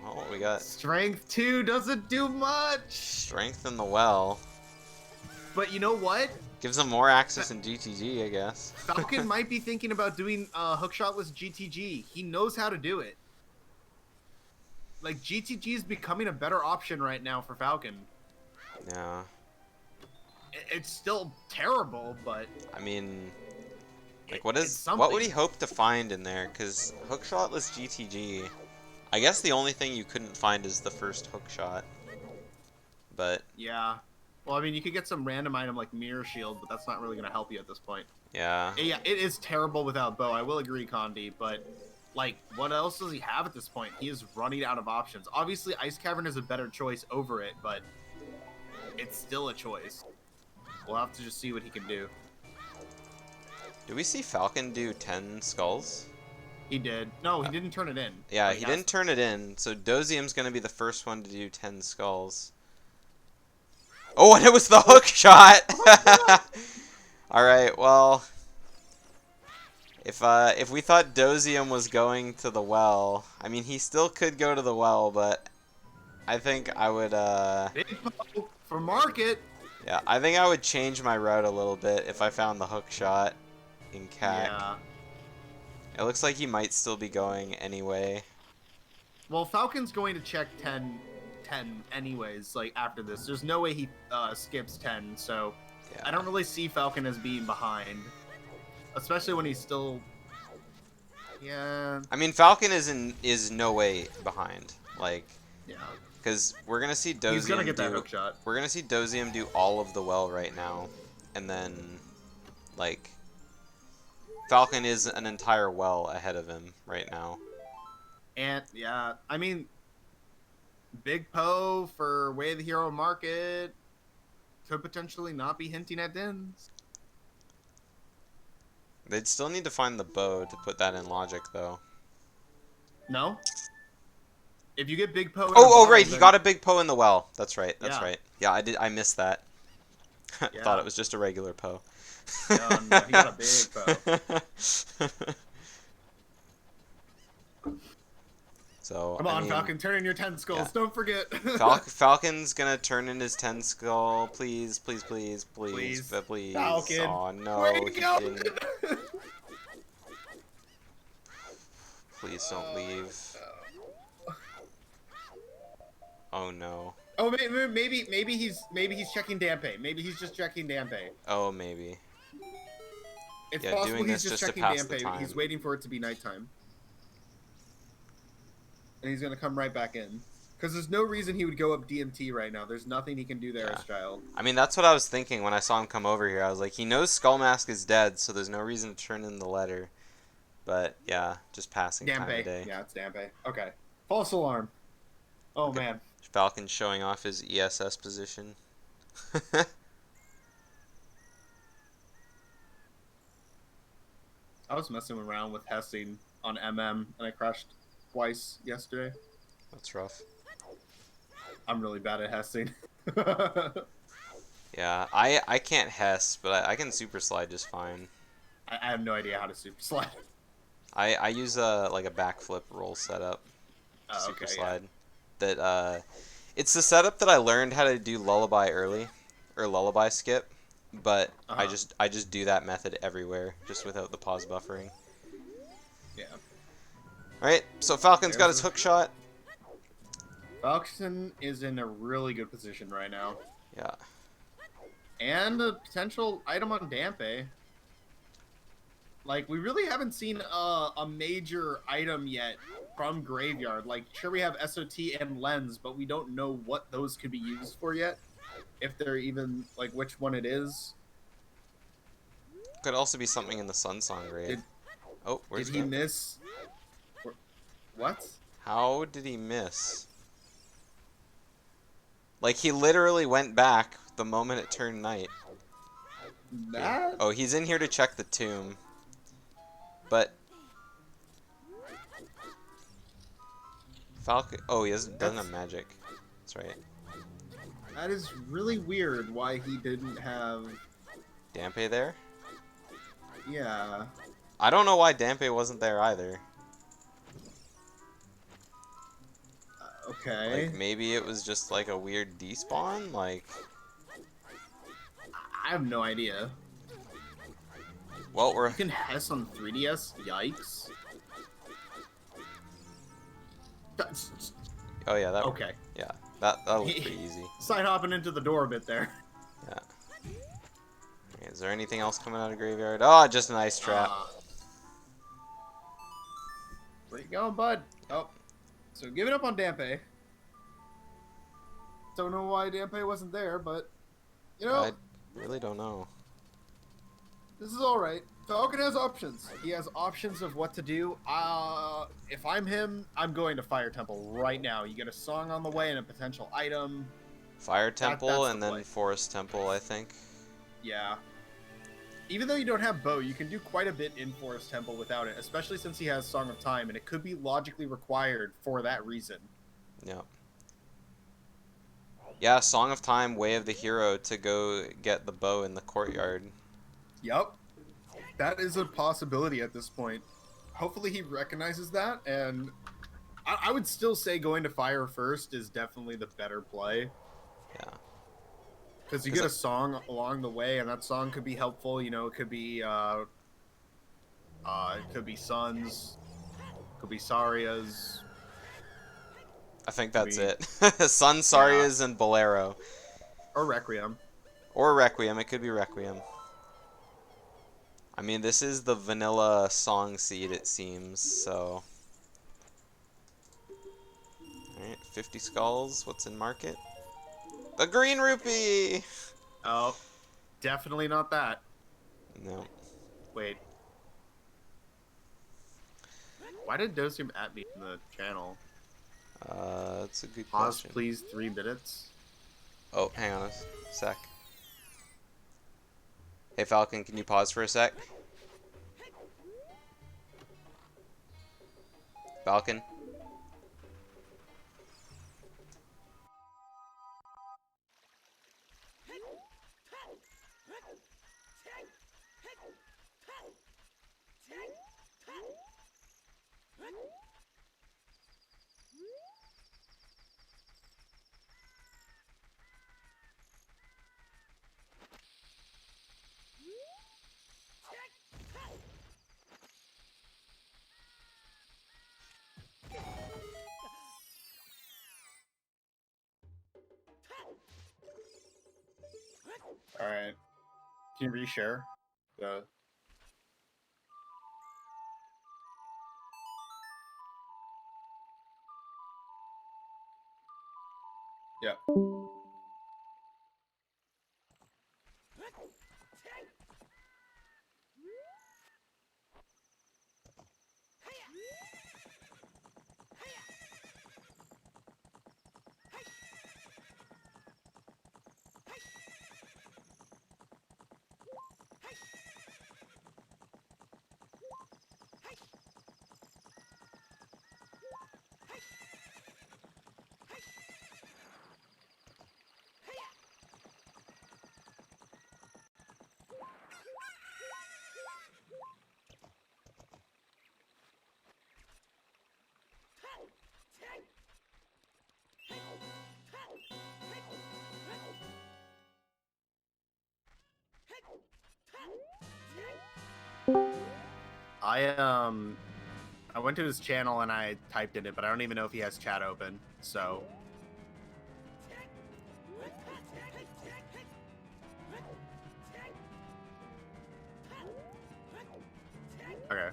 Well, we got Strength 2 doesn't do much. strength in the well. But you know what? Gives them more access in GTG, I guess. Falcon might be thinking about doing hookshotless GTG. He knows how to do it. Like, GTG is becoming a better option right now for Falcon. Yeah. It's still terrible, but I mean, like, it's what would he something. hope to find in there? Because hookshotless GTG, I guess the only thing you couldn't find is the first hookshot. But Yeah. Well, I mean, you could get some random item like Mirror Shield, but that's not really going to help you at this point. yeah, Yeah, it is terrible without Bow. I will agree, Condi, but like, what else does he have at this point? He is running out of options. Obviously, Ice Cavern is a better choice over it, but it's still a choice. We'll have to just see what he can do. do we see Falcon do 10 skulls? He did. No, he didn't turn it in. Yeah, But he has didn't turn it in, so Dozium's gonna be the first one to do 10 skulls. Oh, and it was the hook shot! Alright, well, if we thought Dozium was going to the well, I mean, he still could go to the well, but I think I would, Big Poe for Market. yeah, I think I would change my route a little bit if I found the hook shot in CAC. Yeah. It looks like he might still be going anyway. Well, Falcon's going to check 10 anyways, like, after this. There's no way he skips 10, so Yeah. I don't really see Falcon as being behind. Especially when he's still... Yeah. I mean, Falcon is no way behind. Like, Yeah. because we're gonna see Dozium He's gonna get that hook shot. We're gonna see Dozium do all of the well right now, and then, like, Falcon is an entire well ahead of him right now. And, yeah, I mean, Big Poe for Way of the Hero Market could potentially not be hinting at Dins. They'd still need to find the bow to put that in logic, though. No? If you get Big Poe in a Oh, bottle, right, he then- got a big Poe in the well. That's right, that's Yeah. right. Yeah, I missed that. Yeah. Thought it was just a regular Poe. No, he got a big Poe. So, Come I on, mean, Falcon, turn in your 10 skulls. yeah. Don't forget. Falcon's gonna turn in his 10 skull. Please, please, please, please, Please. please. Falcon. Oh no, Way to he go. didn't. Please don't leave. Oh no. Oh, maybe he's checking Dampe. Maybe he's just checking Dampe. Oh, maybe. It's Yeah, possible doing he's this just just to checking pass the Dampe. time. He's waiting for it to be nighttime. And he's gonna come right back in. Because there's no reason he would go up DMT right now. There's nothing he can do there as child. I mean, that's what I was thinking when I saw him come over here. I was like, he knows Skullmask is dead, so there's no reason to turn in the letter. But, yeah, just passing time of day. Yeah, it's Dampe. Okay. False alarm. Oh, okay. man. Falcon showing off his ESS position. I was messing around with Hessing on MM, and I crashed twice yesterday. That's rough. I'm really bad at Hessing. Yeah, I can't Hess, but I can super slide just fine. I have no idea how to super slide. I use like a backflip roll setup. Super slide. Yeah. That it's the setup that I learned how to do lullaby early, or lullaby skip, but I just do that method everywhere, just without the pause buffering. Yeah. All right, so Falcon's got his hook shot. Falcon is in a really good position right now. Yeah. And a potential item on Dampe. Like, we really haven't seen a major item yet from Graveyard. Like, sure, we have SOT and Lens, but we don't know what those could be used for yet. If they're even, like, which one it is. Could also be something in the Sunsong raid. Oh, where's Did he miss? What? How did he miss? Like, he literally went back the moment it turned night. That? Oh, he's in here to check the tomb. But Falcon. Oh, he doesn't have magic. That's right. That is really weird. Why he didn't have Dampe there? Yeah. I don't know why Dampe wasn't there either. Okay. Like maybe it was just like a weird despawn. Like I have no idea. Well, You can Hess on 3DS? Yikes. Oh yeah, that. Okay. Yeah, that was pretty easy. Side hopping into the door a bit there. Yeah. Okay, is there anything else coming out of graveyard? Oh, just an ice trap. Where you going, bud? Oh, so giving up on Dampe. Don't know why Dampe wasn't there, but you know, I really don't know. this is all right. Falcon has options. He has options of what to do. If I'm him, I'm going to Fire Temple right now. You get a song on the way and a potential item. Fire Temple that's and the then play. Forest Temple, I think. Yeah. Even though you don't have Bow, you can do quite a bit in Forest Temple without it, especially since he has Song of Time, and it could be logically required for that reason. Yeah. Yeah, Song of Time, Way of the Hero to go get the bow in the courtyard. Yep. That is a possibility at this point. Hopefully he recognizes that, and I would still say going to Fire first is definitely the better play. Yeah. Because you get a song along the way, and that song could be helpful. You know, it could be Suns, could be Saria's. I think that's it. Sun, Sarias, and Bolero. Or Requiem. Or Requiem. It could be Requiem. I mean, this is the vanilla song seed, it seems, so... Alright, 50 skulls. What's in market? The green rupee! Oh, definitely not that. No. Wait. Why did Doziam at me in the channel? That's a good Pause, question. please, 3 minutes. Oh, hang on a sec. Hey, Falcon, can you pause for a sec? Falcon? All right. Can you reshare? The... Yeah. I went to his channel and I typed in it, but I don't even know if he has chat open. So okay.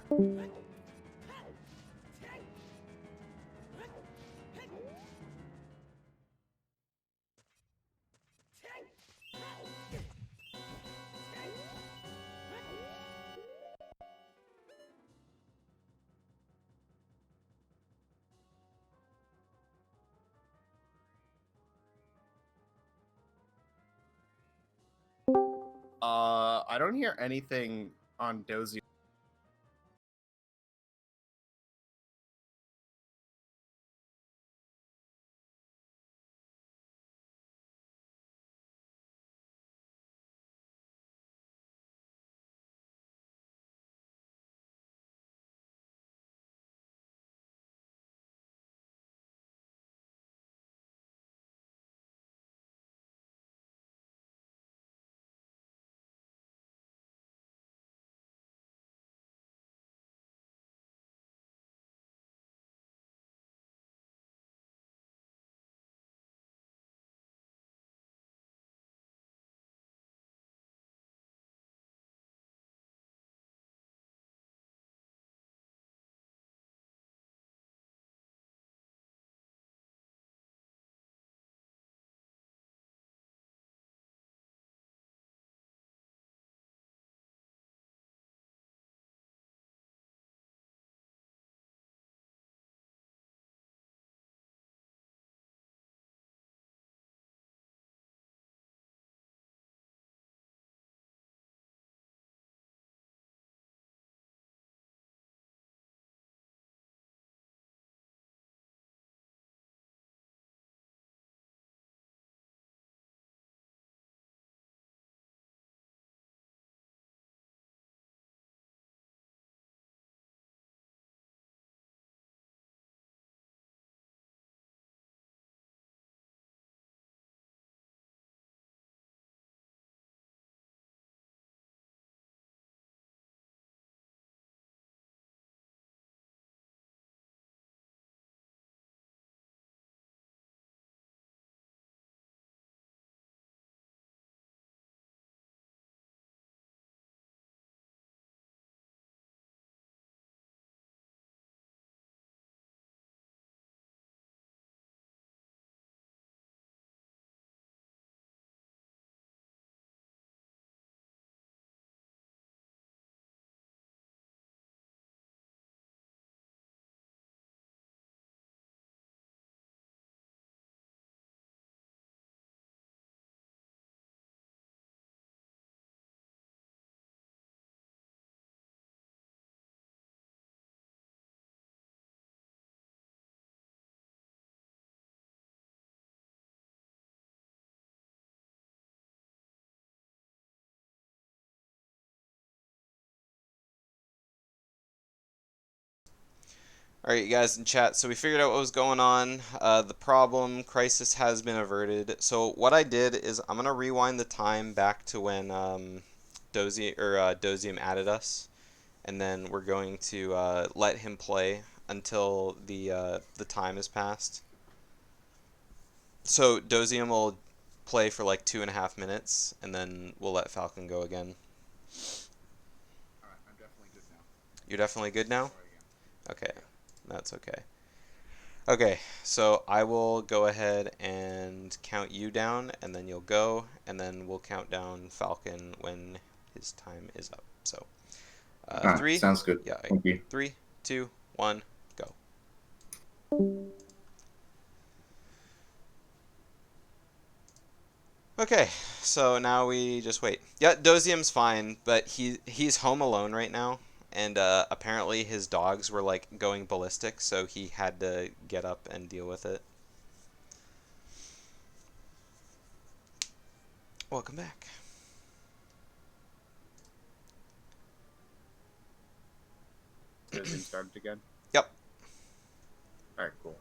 I don't hear anything on Doziam. Alright, you guys in chat, so we figured out what was going on. The problem, crisis has been averted. So what I did is I'm going to rewind the time back to when Doziam added us. And then we're going to let him play until the time has passed. So Doziam will play for like 2.5 minutes, and then we'll let Falcon go again. All right, I'm definitely good now. You're definitely good now? Start again. Okay, that's okay. Okay, so I will go ahead and count you down, and then you'll go, and then we'll count down Falcon when his time is up. So, three, Sounds good. yeah, Thank you. 3, 2, 1, go. Okay, so now we just wait. Yeah, Doziam's fine, but he's home alone right now, and apparently his dogs were like going ballistic, so he had to get up and deal with it. Welcome back. Does it start again? Yep. All right, cool.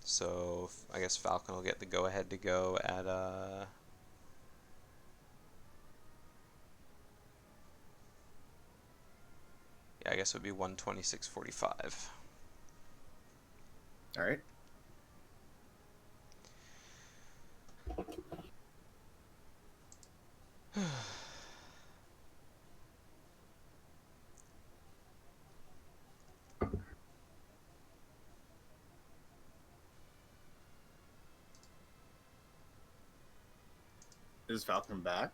So I guess Falcon will get the go-ahead to go at yeah, I guess it would be 126.45. All right. Is Falcon back?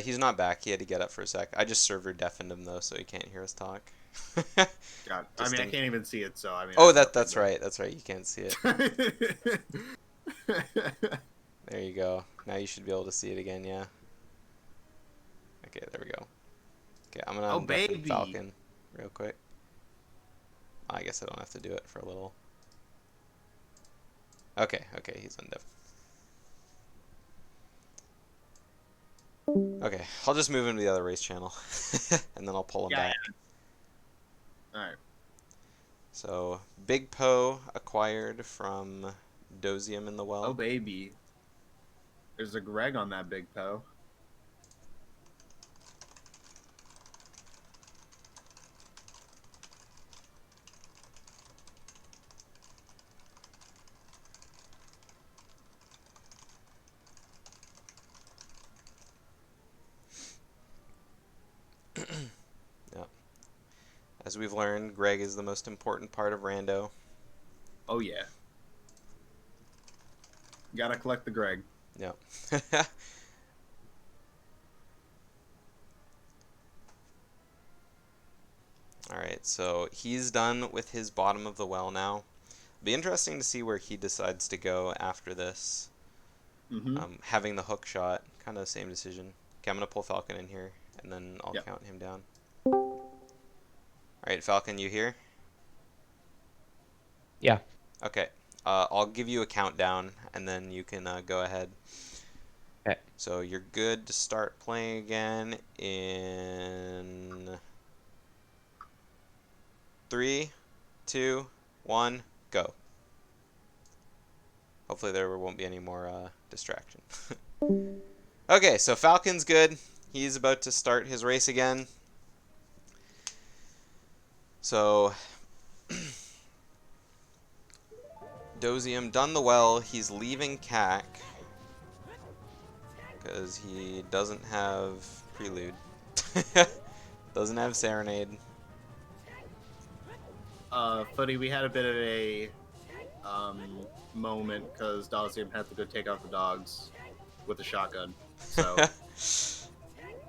He's not back. He had to get up for a sec. I just server deafened him though, so he can't hear us talk. God, I mean, I can't even see it, so I mean. Oh, that's right. That's right. You can't see it. Right. There you go. Now you should be able to see it again, yeah. Okay, there we go. Okay, I'm gonna undeafen Falcon real quick. I guess I don't have to do it for a little. Okay, he's undeafen. Okay, I'll just move him to the other race channel, and then I'll pull him back. Yeah. All right. So, Big Poe acquired from Doziam in the well. Oh baby, there's a Greg on that Big Poe. Yep. As we've learned, Greg is the most important part of Rando. Oh yeah. Gotta collect the Greg. Yep. Alright, so he's done with his bottom of the well now. Be interesting to see where he decides to go after this. Having the hook shot, kind of the same decision. Okay, I'm going to pull Falcon in here, and then I'll count him down. Alright, Falcon, you here? Yeah. Okay, I'll give you a countdown, and then you can go ahead. Okay. So you're good to start playing again in 3, 2, 1, go. Hopefully there won't be any more distraction. Okay, so Falcon's good. He's about to start his race again. So Doziam done the well. He's leaving CAC because he doesn't have Prelude. Doesn't have Serenade. Footy, we had a bit of a moment because Doziam had to go take out the dogs with a shotgun. So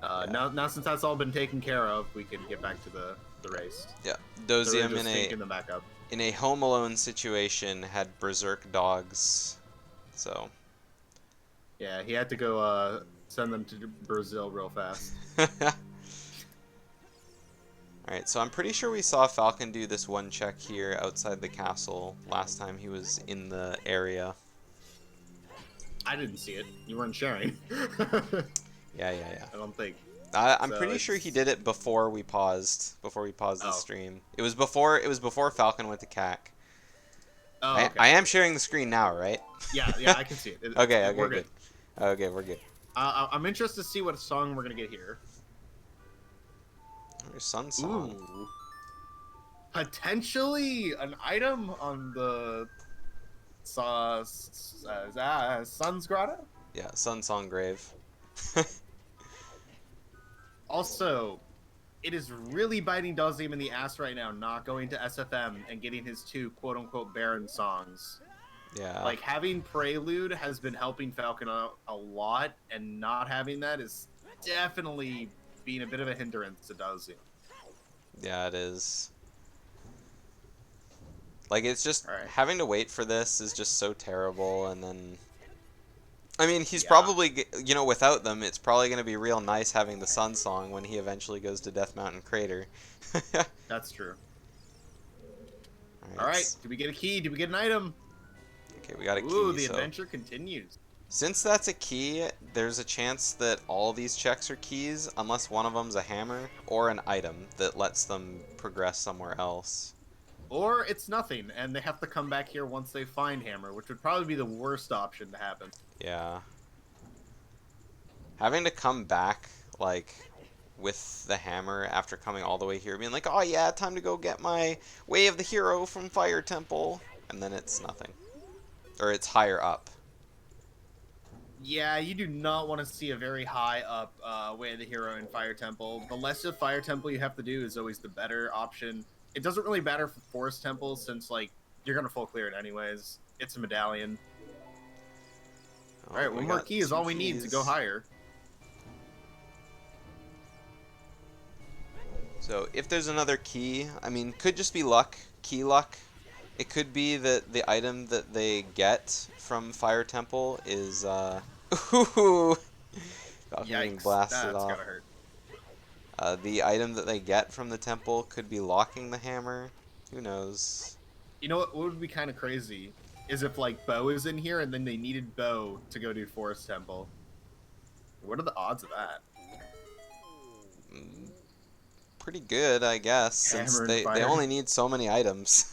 now since that's all been taken care of, we can get back to the race. Yeah, So Doziam we're just them back up. in a Home Alone situation had berserk dogs, so Yeah, he had to go send them to Brazil real fast. Alright, so I'm pretty sure we saw Falcon do this one check here outside the castle last time he was in the area. I didn't see it. You weren't sharing. Yeah. I don't think. I'm pretty sure he did it before we paused. The stream. It was before Falcon went to CAC. Oh, okay. I am sharing the screen now, right? Yeah, I can see it. Okay, we're good. Okay, we're good. I'm interested to see what song we're gonna get here. There's Sun Song. Ooh. Potentially an item on the Sun's Grotto. Yeah, Sun Song Grave. Also, it is really biting Doziam in the ass right now, not going to SFM and getting his 2 quote-unquote Baron songs. Yeah. Like, having Prelude has been helping Falcon out a lot, and not having that is definitely being a bit of a hindrance to Doziam. Yeah, it is. Like, it's just All right. having to wait for this is just so terrible, and then I mean, he's Yeah. probably, you know, without them, it's probably going to be real nice having the Sun Song when he eventually goes to Death Mountain Crater. That's true. Alright. All right. Did we get a key? Did we get an item? Okay, we got a key. Ooh, the so adventure continues. since that's a key, there's a chance that all these checks are keys, unless one of them's a hammer or an item that lets them progress somewhere else. Or it's nothing, and they have to come back here once they find Hammer, which would probably be the worst option to happen. Yeah. Having to come back, like, with the hammer after coming all the way here, being like, oh yeah, time to go get my Way of the Hero from Fire Temple, and then it's nothing. Or it's higher up. Yeah, you do not want to see a very high up Way of the Hero in Fire Temple. The less of Fire Temple you have to do is always the better option. It doesn't really matter for Forest Temple since, like, you're going to full clear it anyways. It's a medallion. Oh, Alright, one more key is all we need to go higher. So if there's another key, I mean, could just be luck, key luck. It could be that the item that they get from Fire Temple is, ooh, getting blasted that's off. gotta hurt. The item that they get from the temple could be locking the hammer. Who knows? You know what would be kind of crazy is if, like, Bo is in here and then they needed Bo to go do Forest Temple. What are the odds of that? Pretty good, I guess, since they only need so many items.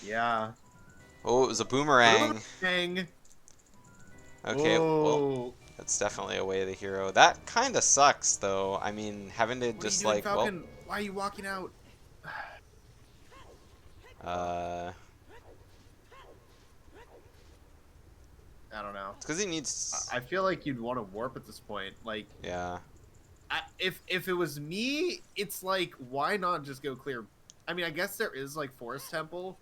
Yeah. Oh, it was a boomerang. Boomerang. Okay, Whoa. well, that's definitely a Way of the Hero. That kind of sucks, though. I mean, having to What just, are you doing, like, Falcon? Why are you walking out? well, I don't know. it's because he needs... I feel like you'd want to warp at this point. Like, Yeah. if it was me, it's like, why not just go clear? I mean, I guess there is, like, Forest Temple,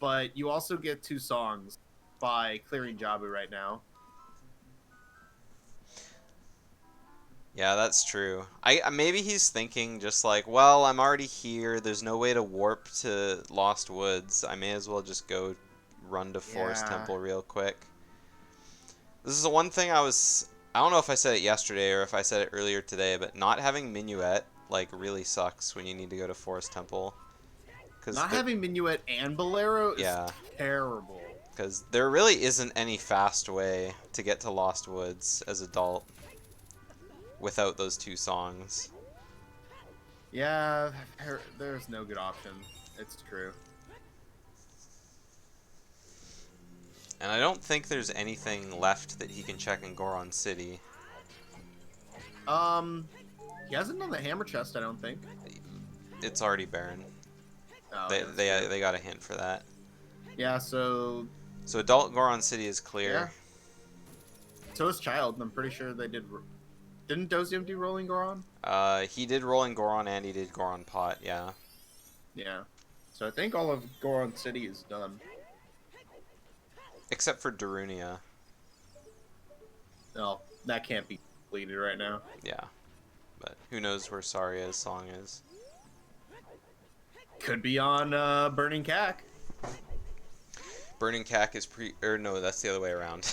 but you also get 2 songs by clearing Jabu right now. Yeah, that's true. Maybe he's thinking just like, well, I'm already here. There's no way to warp to Lost Woods. I may as well just go run to Forest Temple real quick. This is the one thing I don't know if I said it yesterday or if I said it earlier today, but not having Minuet, like, really sucks when you need to go to Forest Temple. Not having Minuet and Bolero is Yeah. terrible. Because there really isn't any fast way to get to Lost Woods as adult without those 2 songs. Yeah, there's no good option. It's true. And I don't think there's anything left that he can check in Goron City. He hasn't done the hammer chest, I don't think. It's already barren. Oh, They got a hint for that. Yeah, so adult Goron City is clear. yeah. So is Child, and I'm pretty sure they did. Didn't Doziam do Rolling Goron? He did Rolling Goron and he did Goron Pot, yeah. Yeah. So I think all of Goron City is done. Except for Darunia. No, that can't be completed right now. Yeah. But who knows where Saria's song is. Could be on Burning Cack. Burning Cack is no, that's the other way around.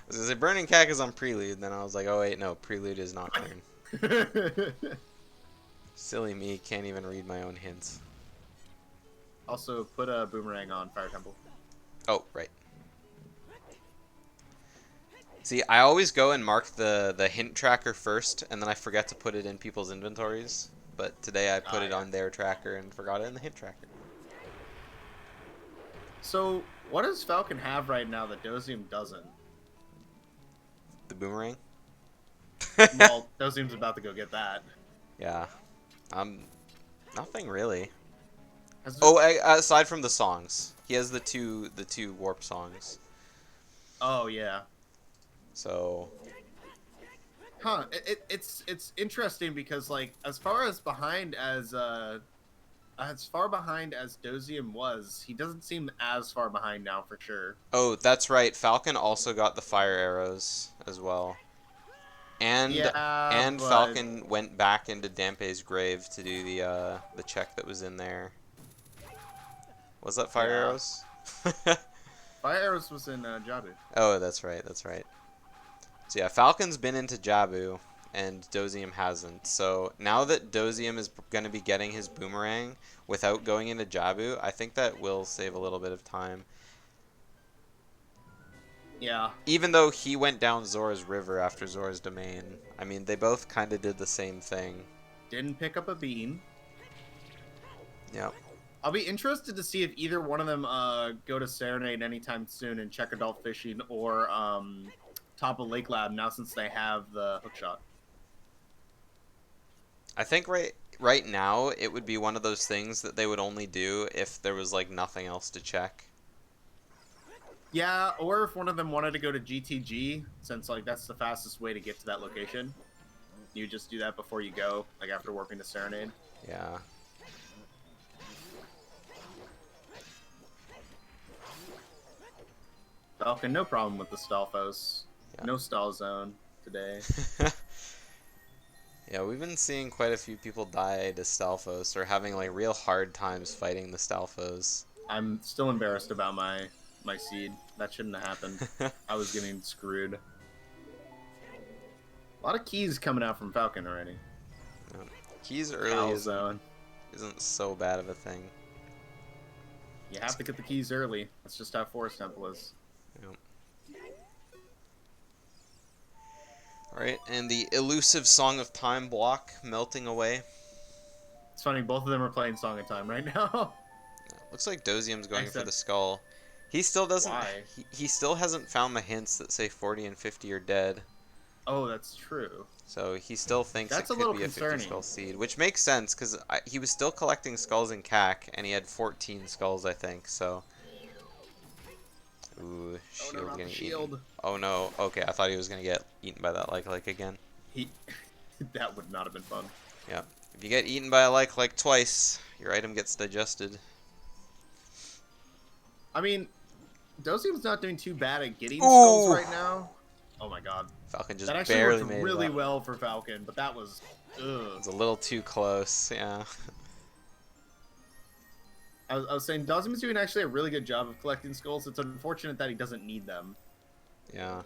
I was gonna say Burning Cack is on Prelude, then I was like, oh wait, no, Prelude is Nocturne. Silly me, can't even read my own hints. Also, put a boomerang on Fire Temple. Oh, right. See, I always go and mark the hint tracker first, and then I forget to put it in people's inventories. But today I put it on their tracker and forgot it in the hint tracker. So, what does Falcon have right now that Doziam doesn't? The boomerang? Well, Doziam's about to go get that. Yeah. Nothing really. Has Oh, aside from the songs. He has the two warp songs. Oh yeah. So. Huh. It's interesting because like as far behind as Doziam was, he doesn't seem as far behind now for sure. Oh, that's right. Falcon also got the fire arrows as well. And Yeah, but Falcon went back into Dampe's grave to do the check that was in there. Was that fire yeah, arrows? fire arrows was in Jabu. Oh, that's right. That's right. So yeah, Falcon's been into Jabu, and Doziam hasn't. So now that Doziam is going to be getting his boomerang without going into Jabu, I think that will save a little bit of time. Yeah, Even though he went down Zora's River after Zora's Domain, I mean, they both kind of did the same thing. didn't pick up a bean. Yep. I'll be interested to see if either one of them go to Serenade anytime soon and check adult fishing or top of Lake Lab now since they have the hookshot. I think right now it would be one of those things that they would only do if there was like nothing else to check. Yeah, or if one of them wanted to go to GTG, since like that's the fastest way to get to that location. You just do that before you go, like after warping to Serenade. Yeah. Falcon, no problem with the Stalfos. Yeah. No stall zone today. Yeah, we've been seeing quite a few people die to Stalfos or having like real hard times fighting the Stalfos. I'm still embarrassed about my seed. That shouldn't have happened. I was getting screwed. A lot of keys coming out from Falcon already. Keys early Zone. isn't so bad of a thing. You have to get the keys early. That's just how Forest Temple is. Yep. Alright, and the elusive Song of Time block melting away. It's funny, both of them are playing Song of Time right now. Looks like Dozium's going for Except- the skull. He still doesn't. Why? He still hasn't found the hints that say 40 and 50 are dead. Oh, that's true. So he still thinks That's it a could little be a 50 concerning. skull seed, which makes sense because he was still collecting skulls in CAC, and he had 14 skulls, I think. So. Ooh, shield not the getting shield. eaten. Oh no. Okay, I thought he was gonna get eaten by that like again. That would not have been fun. Yeah. If you get eaten by a like twice, your item gets digested. I mean, Dozium's not doing too bad at getting Ooh. skulls right now. Oh my god. Falcon just That actually barely worked made really it up. well for Falcon, but that was... Ugh. It's a little too close, yeah. I was saying, Dozium's doing actually a really good job of collecting skulls. It's unfortunate that he doesn't need them. Yeah.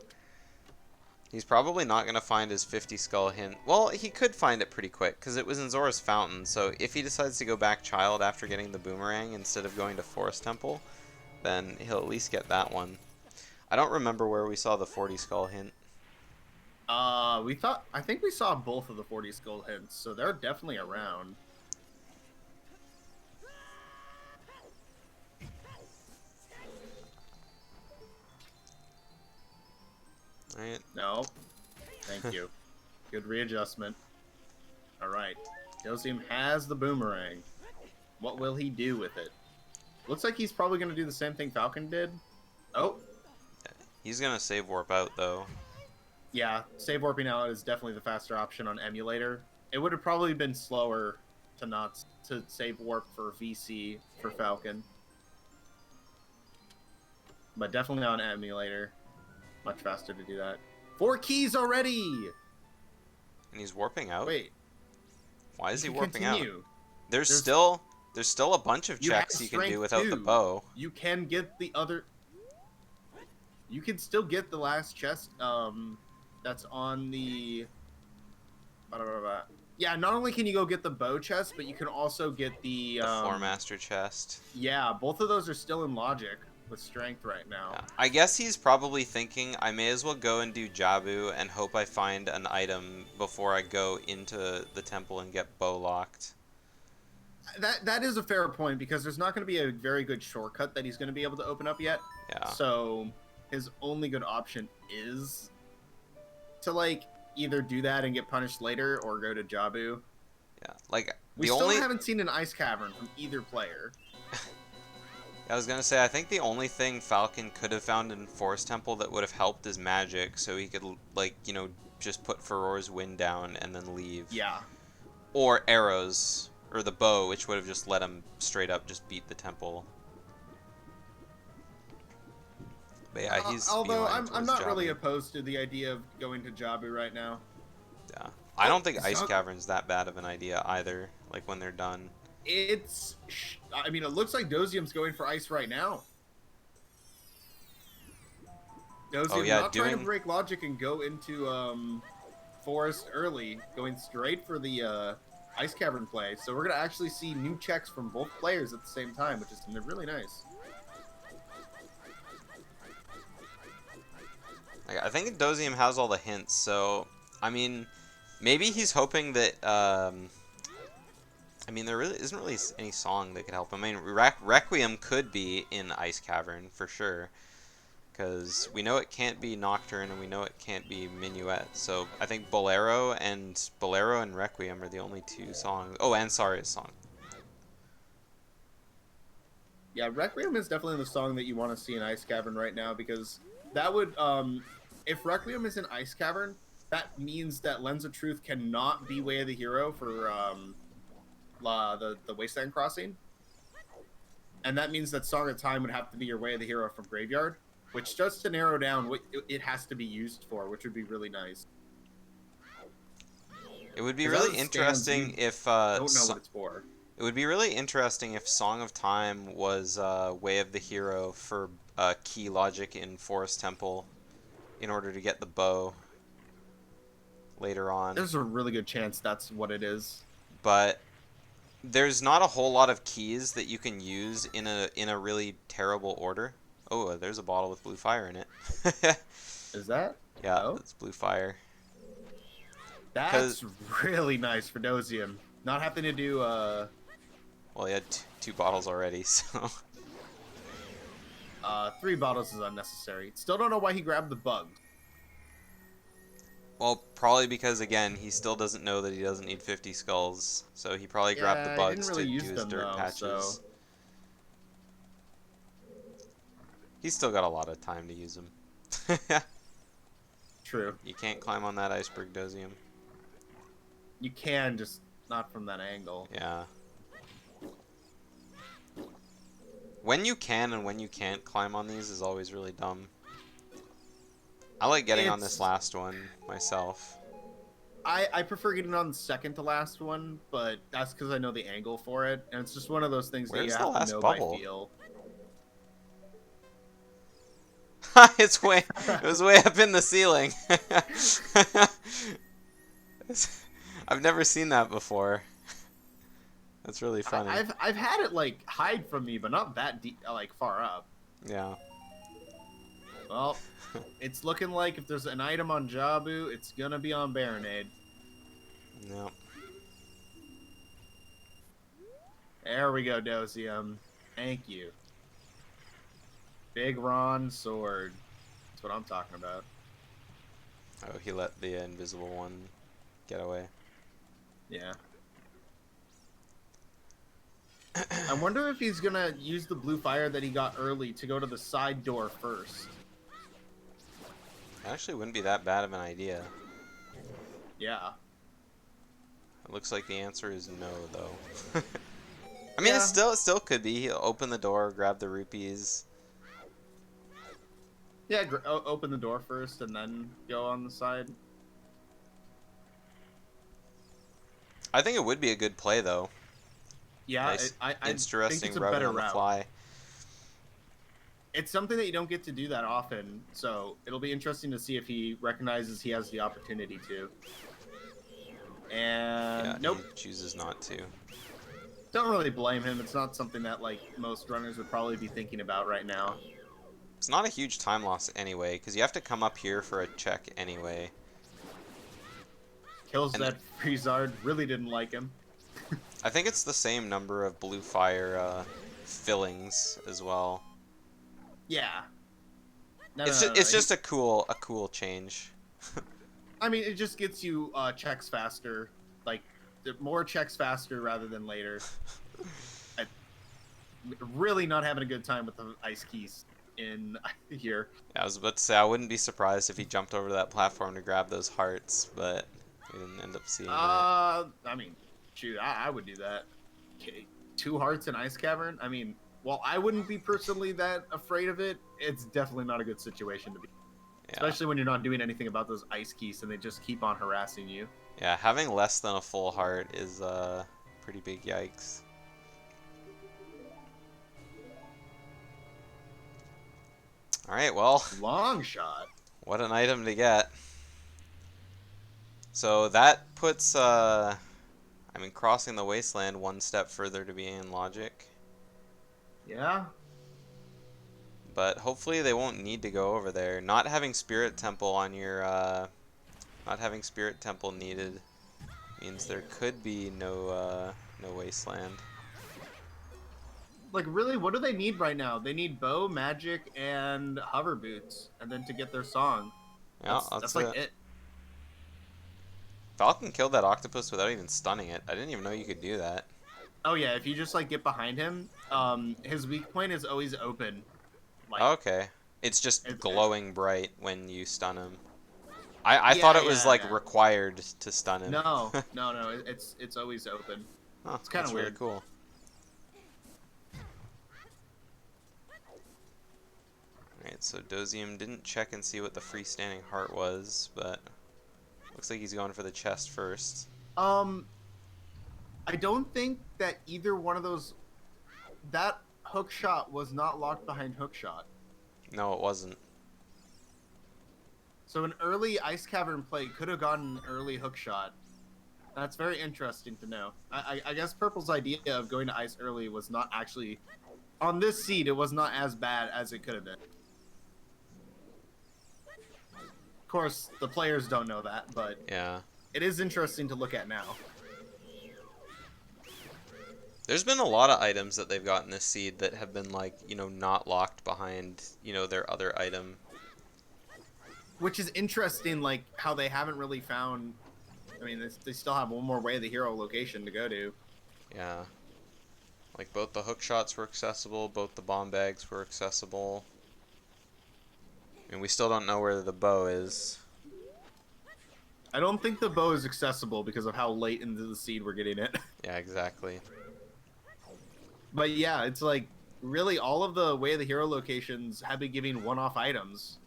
He's probably not going to find his 50 skull hint. Well, he could find it pretty quick, because it was in Zora's Fountain, so if he decides to go back Child after getting the boomerang instead of going to Forest Temple, then he'll at least get that one. I don't remember where we saw the 40 skull hint. I think we saw both of the 40 skull hints, so they're definitely around. Alright. No. Thank you. Good readjustment. Alright. Doziam has the boomerang. What will he do with it? Looks like he's probably going to do the same thing Falcon did. Oh. He's going to save warp out, though. Yeah, save warping out is definitely the faster option on emulator. It would have probably been slower to save warp for VC for Falcon. But definitely on emulator. Much faster to do that. 4 keys already! And he's warping out? Wait. Why is he you warping out? continue. There's still a bunch of You have checks you can do strength without the too. bow. You can get the other... You can still get the last chest that's on the... Yeah, not only can you go get the bow chest, but you can also get the... The Floor Master chest. Yeah, both of those are still in logic with strength right now. Yeah. I guess he's probably thinking, I may as well go and do Jabu and hope I find an item before I go into the temple and get bow locked. That is a fair point, because there's not going to be a very good shortcut that he's going to be able to open up yet. Yeah. So his only good option is to, like, either do that and get punished later or go to Jabu. Yeah. Like, We still haven't seen an ice cavern from either player. I was gonna say, I think the only thing Falcon could have found in Forest Temple that would have helped is magic, so he could, like, you know, just put Furor's Wind down and then leave. Yeah. Or arrows, or the bow, which would have just let him straight up just beat the temple. But yeah, he's Although beelining I'm towards not Jabu. really opposed to the idea of going to Jabu right now. Yeah. I don't think Ice so- Cavern's that bad of an idea either, like when they're done. I mean, it looks like Dozium's going for ice right now. Dozium yeah, not trying to break logic and go into Forest early, going straight for the Ice Cavern play. So we're going to actually see new checks from both players at the same time, which is really nice. I think Doziam has all the hints, so, I mean, maybe he's hoping that, I mean, there really isn't really any song that could help him. I mean, Requiem could be in Ice Cavern, for sure, because we know it can't be Nocturne, and we know it can't be Minuet, so I think Bolero and Requiem are the only two songs. Oh, and Saria's song. Yeah, Requiem is definitely the song that you want to see in Ice Cavern right now, because that would, if Requiem is in Ice Cavern, that means that Lens of Truth cannot be Way of the Hero for the Wasteland Crossing, and that means that Song of Time would have to be your Way of the Hero from Graveyard, which starts to narrow down what it has to be used for, which would be really nice. It would be really interesting if don't know what it's for. It would be really interesting if Song of Time was Way of the Hero for key logic in Forest Temple in order to get the bow later on. There's a really good chance that's what it is. But there's not a whole lot of keys that you can use in a really terrible order. Oh, there's a bottle with blue fire in it. Is that? Yeah, Oh? that's blue fire. That's really nice for Dozium. Not having to do Well, he had two bottles already, so 3 bottles is unnecessary. Still don't know why he grabbed the bug. well, probably because again he still doesn't know that he doesn't need 50 skulls, so he probably grabbed the bugs he didn't really to do his dirt though, patches. So. He's still got a lot of time to use them. True. You can't climb on that iceberg, Dozium. You can, just not from that angle. Yeah. When you can and when you can't climb on these is always really dumb. I like getting on this last one myself. I prefer getting on the second to last one, but that's because I know the angle for it, and it's just one of those things that you have to know by feel. It was way up in the ceiling. I've never seen that before. That's really funny. I've had it like hide from me, but not that deep, like far up. Yeah. Well, it's looking like if there's an item on Jabu, it's gonna be on Baronade. Yep. There we go, Dozium. Thank you. Big Ron sword. That's what I'm talking about. Oh, he let the invisible one get away. Yeah. I wonder if he's gonna use the blue fire that he got early to go to the side door first. It actually wouldn't be that bad of an idea. Yeah. It looks like the answer is no, though. I mean, it still could be. He'll open the door, grab the rupees. Yeah, open the door first and then go on the side. I think it would be a good play, though. Yeah, nice, I interesting think it's a routing better on the route. fly. It's something that you don't get to do that often, so it'll be interesting to see if he recognizes he has the opportunity to. And Yeah, nope, he chooses not to. don't really blame him. It's not something that like most runners would probably be thinking about right now. It's not a huge time loss anyway, because you have to come up here for a check anyway. Kills that Freezard, really didn't like him. I think it's the same number of blue fire fillings as well. Yeah. It's just a cool change. I mean, it just gets you checks faster, like more checks faster rather than later. really not having a good time with the ice keys in here. Yeah, I was about to say I wouldn't be surprised if he jumped over to that platform to grab those hearts, but we didn't end up seeing that. I mean, shoot, I would do that. Okay, 2 hearts in Ice Cavern. I mean, while I wouldn't be personally that afraid of it, it's definitely not a good situation to be. Yeah. Especially when you're not doing anything about those ice keys and they just keep on harassing you. Yeah, having less than a full heart is pretty big yikes. Alright, well, Long shot. what an item to get. So that puts, I mean, crossing the wasteland one step further to being logic. Yeah. But hopefully they won't need to go over there. Not having Spirit Temple on your, not having Spirit Temple needed means there could be no wasteland. Like, really, what do they need right now? They need bow, magic, and hover boots, and then to get their song. Yeah, That's like it. Falcon killed that octopus without even stunning it. I didn't even know you could do that. Oh yeah, if you just like get behind him, his weak point is always open. Like, Okay. It's just glowing bright when you stun him. I thought it was like required to stun him. No, it's always open. Huh, it's kind of really weird. Cool. Alright, so Doziam didn't check and see what the freestanding heart was, but looks like he's going for the chest first. I don't think that either one of those... That hook shot was not locked behind hook shot. No, it wasn't. So an early Ice Cavern play could have gotten an early hook shot. That's very interesting to know. I guess Purple's idea of going to ice early was not actually... On this seed, it was not as bad as it could have been. Of course, the players don't know that, but Yeah. it is interesting to look at now. There's been a lot of items that they've got in this seed that have been, like, you know, not locked behind, you know, their other item. Which is interesting, like, how they haven't really found... I mean, they still have one more way of the hero location to go to. Yeah. Like, both the hook shots were accessible, both the bomb bags were accessible. And we still don't know where the bow is. I don't think the bow is accessible because of how late into the seed we're getting it. Yeah, exactly. But yeah, it's like, really all of the way of the hero locations have been giving one-off items,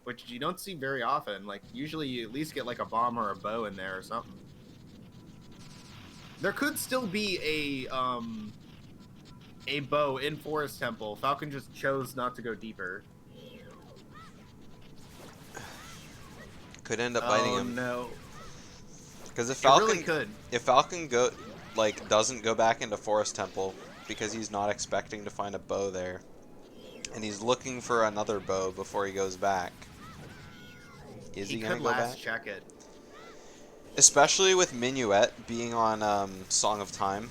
which you don't see very often. Like, usually you at least get like a bomb or a bow in there or something. There could still be a bow in Forest Temple. Falcon just chose not to go deeper. Could end up biting him. No. Because if Really could. If Falcon doesn't go back into Forest Temple because he's not expecting to find a bow there, and he's looking for another bow before he goes back, is he gonna go back? Check it. Especially with Minuet being on Song of Time.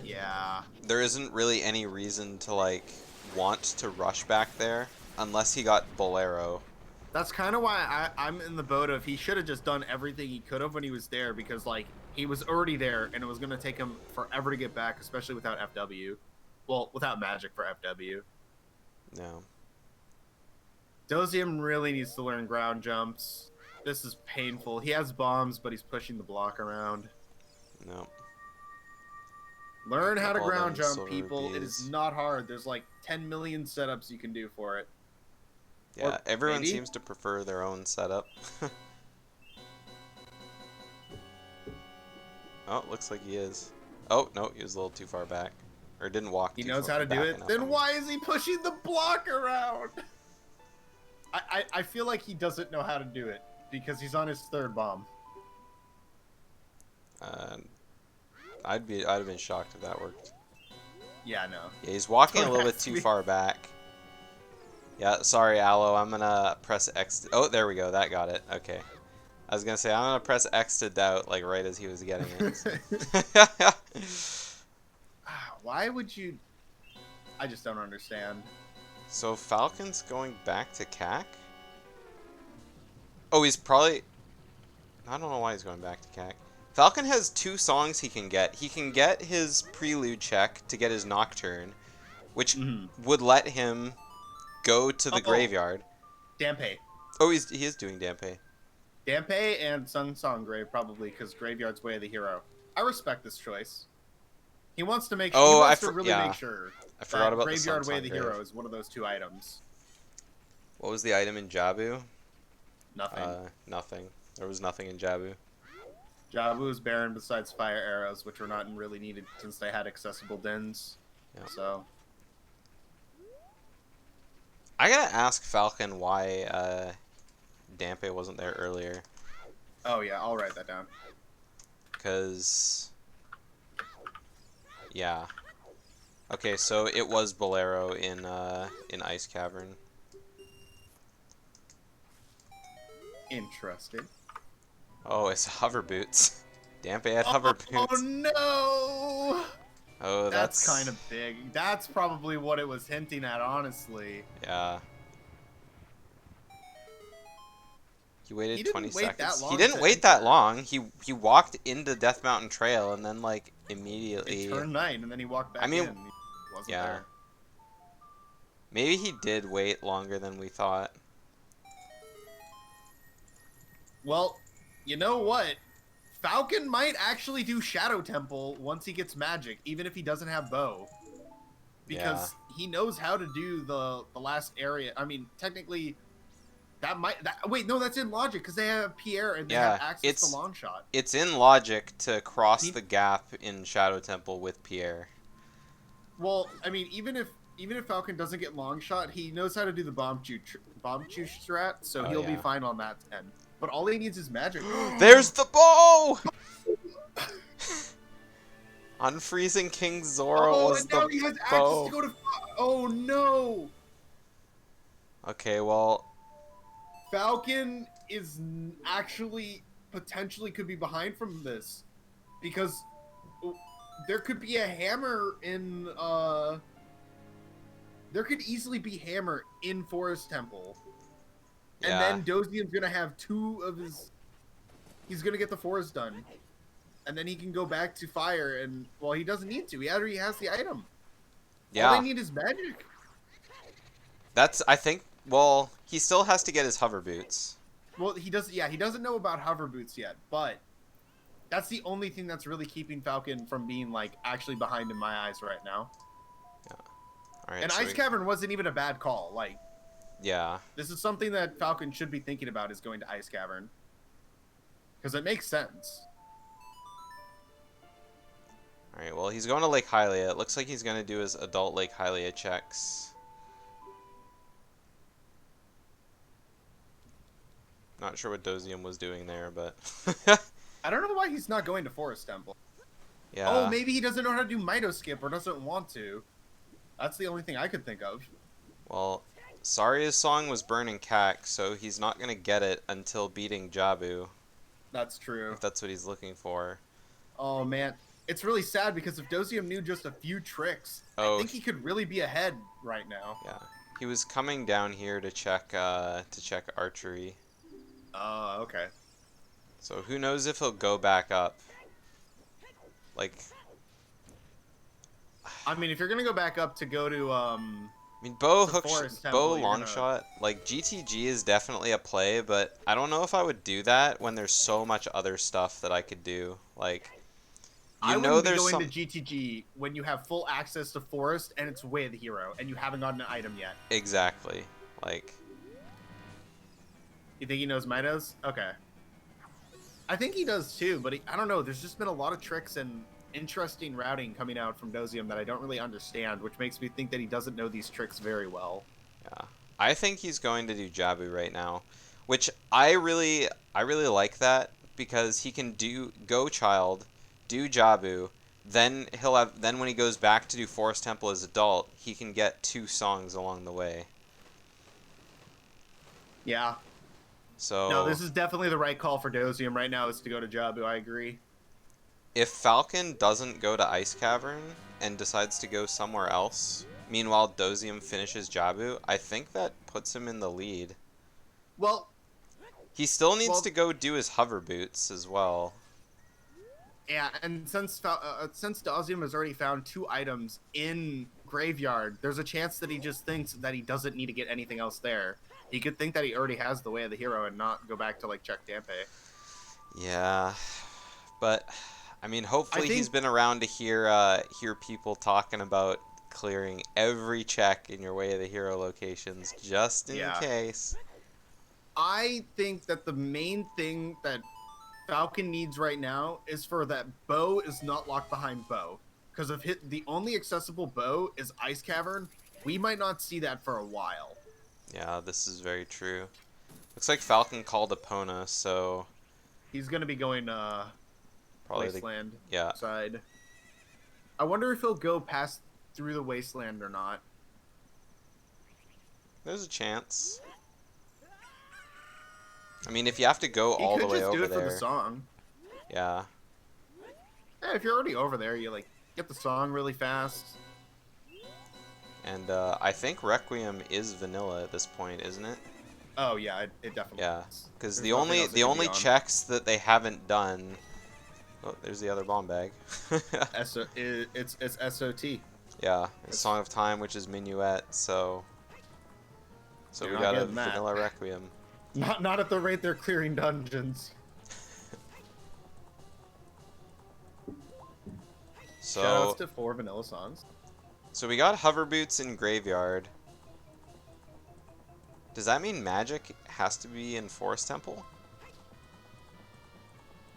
Yeah. There isn't really any reason to like want to rush back there unless he got Bolero. That's kind of why I'm in the boat of he should have just done everything he could have when he was there, because like he was already there and it was going to take him forever to get back, especially without FW. Well, without magic for FW. No. Doziam really needs to learn ground jumps. This is painful. He has bombs, but he's pushing the block around. No. Learn how to All ground them jump, silver people. It rupees. is not hard. There's like 10 million setups you can do for it. Yeah, Or everyone maybe? seems to prefer their own setup. Oh, looks like he is. Oh, no, he was a little too far back. Or didn't walk He too knows far how to do back it. enough, I Then mean. why is he pushing the block around? I feel like he doesn't know how to do it because he's on his third bomb. I'd have been shocked if that worked. Yeah, no. Yeah, he's walking a Don't little bit ask too me. far back. Yeah, sorry, Aloe. I'm gonna press X. Oh, there we go. That got it. Okay. I was gonna say I'm gonna press X to doubt, like right as he was getting it. Why would you? I just don't understand. So Falcon's going back to CAC? Oh, he's probably... I don't know why he's going back to CAC. Falcon has 2 songs he can get. He can get his Prelude check to get his Nocturne, which Mhm. would let him go to the Oh, graveyard. Dampe. Oh, he is doing Dampe. Dampe and Sun Songgrave probably because Graveyard's Way of the Hero. I respect this choice. He wants to make. He Oh, wants to really make yeah. sure I forgot that about the Graveyard Way of Sun the Grave. Hero is one of those 2 items. What was the item in Jabu? Nothing. Nothing. There was nothing in Jabu. Jabu is barren besides fire arrows, which were not really needed since they had accessible dens. Yeah. So. I gotta ask Falcon why Dampe wasn't there earlier. Oh yeah, I'll write that down. Cause yeah. Okay, so it was Bolero in Ice Cavern. Interesting. Oh, it's hover boots. Dampe had hover boots. Oh no! Oh, That's kind of big. That's probably what it was hinting at, honestly. Yeah. He waited He didn't 20 wait that seconds. long He didn't to wait enter. that long. He walked into Death Mountain Trail and then like immediately. It turned 9 and then he walked back I mean, in. He wasn't yeah. there. Maybe he did wait longer than we thought. Well, you know what? Falcon might actually do Shadow Temple once he gets magic, even if he doesn't have bow. Because he knows how to do the last area. I mean, technically, wait, no, that's in logic, because they have Pierre and they have access to long shot. It's in logic to cross the gap in Shadow Temple with Pierre. Well, I mean, even if Falcon doesn't get long shot, he knows how to do the bomb chew strat, so he'll be fine on that end. But all he needs is magic. There's the bow! Unfreezing King Zoro was and now the he has bow. access to go to. Oh no! Okay, well. Falcon is actually potentially could be behind from this because there could be a hammer in. There could easily be hammer in Forest Temple. And then Doziam's gonna have 2 of his. He's gonna get the forest done, and then he can go back to fire. And well, he doesn't need to. He already has the item. Yeah. All they need is magic. I think. Well, he still has to get his hover boots. Well, he does. Yeah, he doesn't know about hover boots yet, but that's the only thing that's really keeping Falcon from being like actually behind in my eyes right now. Yeah. All right. And Ice Cavern wasn't even a bad call. Like. Yeah. This is something that Falcon should be thinking about, is going to Ice Cavern. Because it makes sense. Alright, well, he's going to Lake Hylia. It looks like he's going to do his adult Lake Hylia checks. Not sure what Doziam was doing there, but... I don't know why he's not going to Forest Temple. Yeah. Oh, maybe he doesn't know how to do Mito Skip or doesn't want to. That's the only thing I could think of. Well, Saria's song was burning Cac, so he's not going to get it until beating Jabu. That's true. If that's what he's looking for. Oh, man. It's really sad because if Doziam knew just a few tricks, I think he could really be ahead right now. Yeah. He was coming down here to check archery. Oh, okay. So who knows if he'll go back up. Like... I mean, if you're going to go back up to go to, I mean, bow Temple, long shot, like GTG is definitely a play, but I don't know if I would do that when there's so much other stuff that I could do. Like, I wouldn't be going to GTG when you have full access to Forest and it's Way of the Hero and you haven't gotten an item yet. Exactly. Like. You think he knows Mitos? Okay. I think he does too, but I don't know. There's just been a lot of tricks and interesting routing coming out from Doziam that I don't really understand, which makes me think that he doesn't know these tricks very well. Yeah. I think he's going to do Jabu right now, which I really like that because he can go Child, do Jabu, then then when he goes back to do Forest Temple as adult, he can get 2 songs along the way. Yeah. So no, this is definitely the right call for Doziam right now, is to go to Jabu. I agree. If Falcon doesn't go to Ice Cavern and decides to go somewhere else, meanwhile Doziam finishes Jabu, I think that puts him in the lead. Well, he still needs to go do his hover boots as well. Yeah, and since Doziam has already found 2 items in graveyard, there's a chance that he just thinks that he doesn't need to get anything else there. He could think that he already has the way of the hero and not go back to like check Dampe. Yeah, but I mean, I hopefully he's think been around to hear people talking about clearing every check in your way of the hero locations just in yeah. case. I think that the main thing that Falcon needs right now is for that bow is not locked behind bow. Because if the only accessible bow is Ice Cavern, we might not see that for a while. Yeah, this is very true. Looks like Falcon called Epona, so He's gonna be going probably Wasteland yeah. side. I wonder if he'll go past through the Wasteland or not. There's a chance. I mean, if you have to go He all the could way just do over it for there, the song. yeah. Yeah, if you're already over there, you like get the song really fast. And I think Requiem is vanilla at this point, isn't it? Oh yeah, it definitely Yeah, is. because There's the nothing only else it the could be only on. checks that they haven't done. Oh, there's the other bomb bag. It's SOT. Yeah, it's Song of Time, which is Minuet. So You're we not got a getting that. vanilla Requiem. Not at the rate they're clearing dungeons. So Shoutouts to 4 vanilla songs. so we got hover boots in graveyard. Does that mean magic has to be in Forest Temple?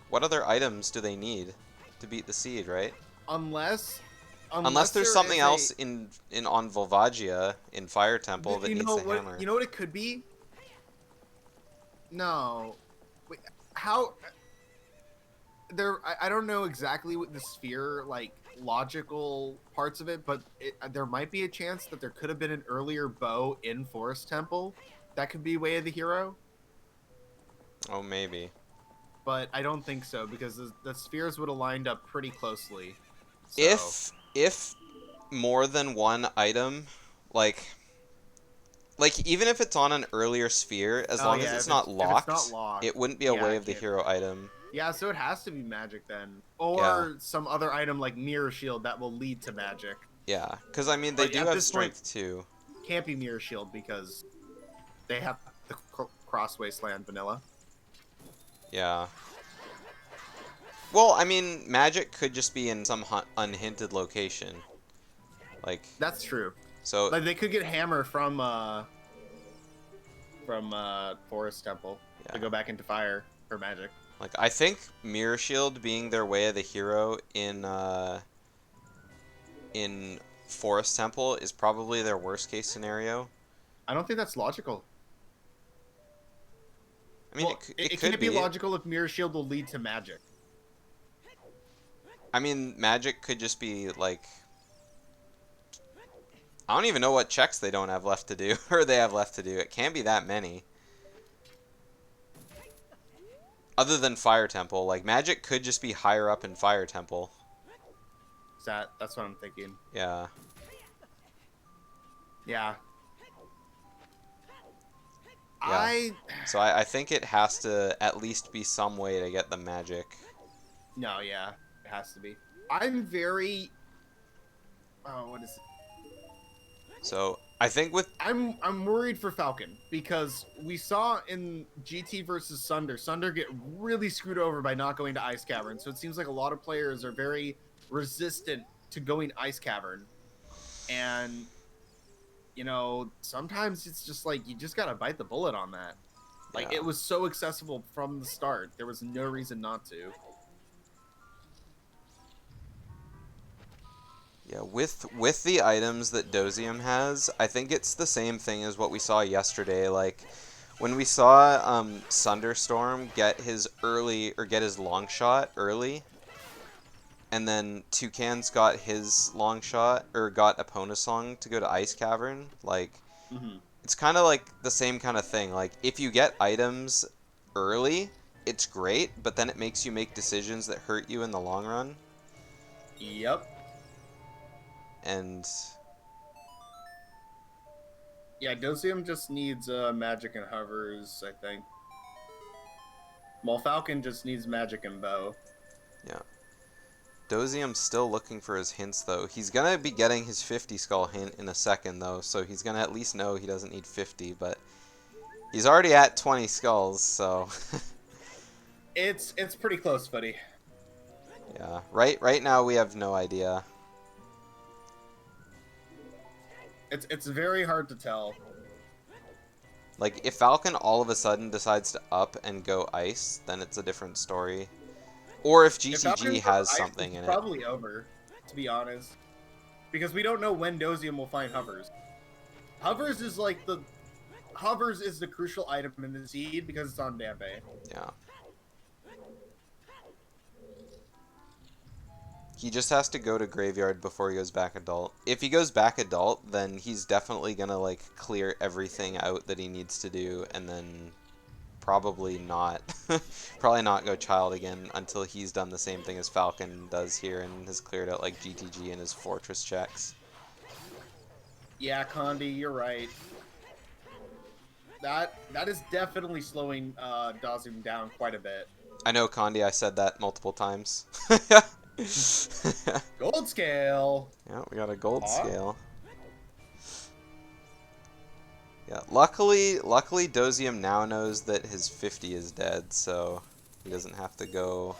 What other items do they need to beat the seed, right? Unless Unless there's there something is else in on Volvagia in Fire Temple that you needs know the what? hammer. You know what it could be? No. Wait, how? I don't know exactly what the sphere like logical parts of it, but there might be a chance that there could have been an earlier bow in Forest Temple that could be Way of the Hero, Oh, maybe. but I don't think so because the spheres would have lined up pretty closely. So. If more than one item, like even if it's on an earlier sphere, as long as it's not locked, if it's not locked, it wouldn't be a yeah, Way it of the can't Hero item. Yeah, so it has to be magic then, or Yeah. some other item like Mirror Shield that will lead to magic. Yeah, because I mean they But do at have this point- strength too. Can't be Mirror Shield because they have the Cross Wasteland vanilla. Yeah. Well, I mean, magic could just be in some unhinted location. Like, That's true. so Like they could get Hammer from Forest Temple Yeah. to go back into fire for magic. like I think Mirror Shield being their Way of the Hero in Forest Temple is probably their worst case scenario. I don't think that's logical. I mean, Well, it it could can't be logical if Mirror Shield will lead to magic. I mean, magic could just be like, I don't even know what checks they don't have left to do, or they have left to do. It can't be that many. Other than Fire Temple, like magic could just be higher up in Fire Temple. That's what I'm thinking. Yeah. Yeah. Yeah. So I think it has to at least be some way to get the magic. No, yeah, it has to be. I'm very. Oh, what is it? So I think with I'm worried for Falcon because we saw in GT versus Sunder get really screwed over by not going to Ice Cavern. So it seems like a lot of players are very resistant to going Ice Cavern, and you know sometimes it's just like you just gotta bite the bullet on that. Like Yeah. it was so accessible from the start, there was no reason not to. Yeah, with the items that Doziam has, I think it's the same thing as what we saw yesterday. Like when we saw Sunderstorm get his long shot early, and then Toucan's got his long shot or got Epona's song to go to Ice Cavern. Like it's kind of like the same kind of thing. Like if you get items early, it's great, but then it makes you make decisions that hurt you in the long run. Yep. And Yeah, Dozium just needs magic and hovers, I think. Well, Falcon just needs magic and bow. yeah. Dozium's still looking for his hints, though. He's going to be getting his 50 skull hint in a second, though, so he's going to at least know he doesn't need 50, but he's already at 20 skulls, so... It's pretty close, buddy. Yeah, right now we have no idea. It's very hard to tell. Like, if Falcon all of a sudden decides to up and go ice, then it's a different story. Or if GTG has something in it. It's probably over, to be honest. Because we don't know when Dozium will find hovers. Hovers is like the... Hovers is the crucial item in the seed because it's on Dampe. Yeah. He just has to go to Graveyard before he goes back adult. If he goes back adult, then he's definitely gonna, like, clear everything out that he needs to do, and then probably not go child again until he's done the same thing as Falcon does here and has cleared out, like, GTG and his fortress checks. Yeah, Condi, you're right. That is definitely slowing Dozium down quite a bit. I know, Condi, I said that multiple times. Gold scale. Yeah, we got a gold scale. Yeah, luckily Dozium now knows that his 50 is dead, so he doesn't have to go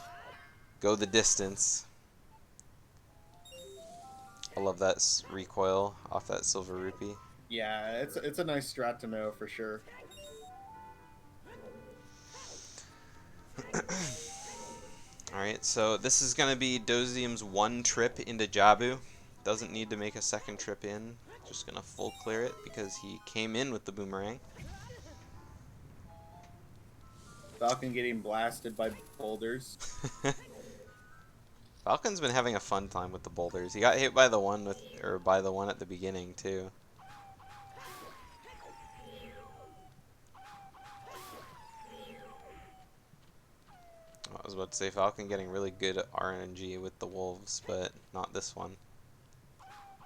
the distance. I love that recoil off that silver rupee. Yeah, it's a nice strat to know for sure. Alright, so this is going to be Dozium's one trip into Jabu. Doesn't need to make a second trip in. Just going to full clear it because he came in with the boomerang. Falcon getting blasted by boulders. Falcon's been having a fun time with the boulders. He got hit by the one at the beginning too. I was about to say Falcon getting really good at RNG with the wolves, but not this one.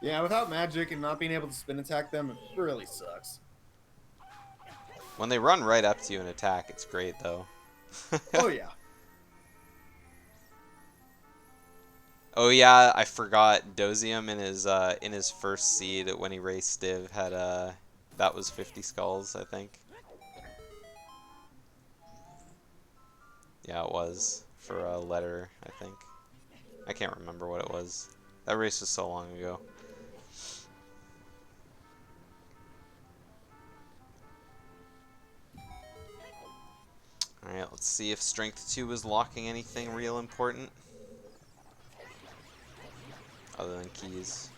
Yeah, without magic and not being able to spin attack them, it really sucks. When they run right up to you and attack, it's great though. Oh yeah. Oh yeah, I forgot. Dozium in his first seed when he raced Div had that was 50 skulls, I think. Yeah, it was for a letter, I think. I can't remember what it was. That race was so long ago. Alright, let's see if Strength 2 is locking anything real important. Other than keys.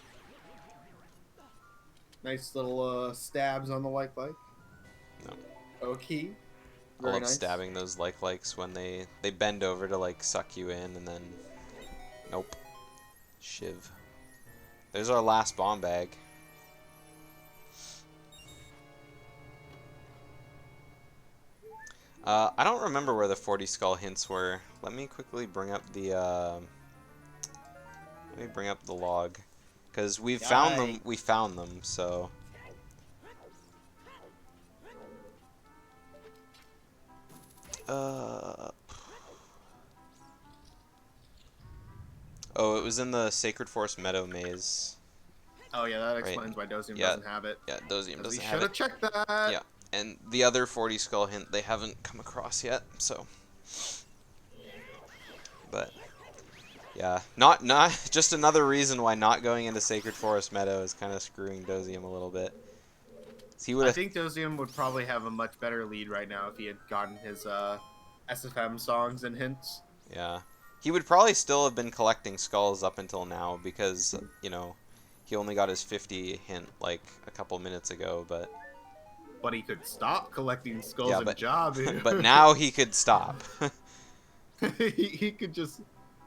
Nice little stabs on the white bike. No. Okay. I love stabbing those likes when they bend over to like suck you in and then nope. Shiv. There's our last bomb bag. I don't remember where the 40 skull hints were. Let me quickly bring up the log, because we found them. We found them. So. Oh, it was in the Sacred Forest Meadow Maze. Oh yeah, that explains why Dozium doesn't have it. Yeah, Dozium doesn't have it. Should have checked that. Yeah, and the other 40 skull hint they haven't come across yet. So. But. Yeah, not just another reason why not going into Sacred Forest Meadow is kind of screwing Dozium a little bit. I think Dozium would probably have a much better lead right now if he had gotten his SFM songs and hints. Yeah. He would probably still have been collecting skulls up until now because, you know, he only got his 50 hint like a couple minutes ago, but... But he could stop collecting skulls in Jabu. But now he could stop. he could just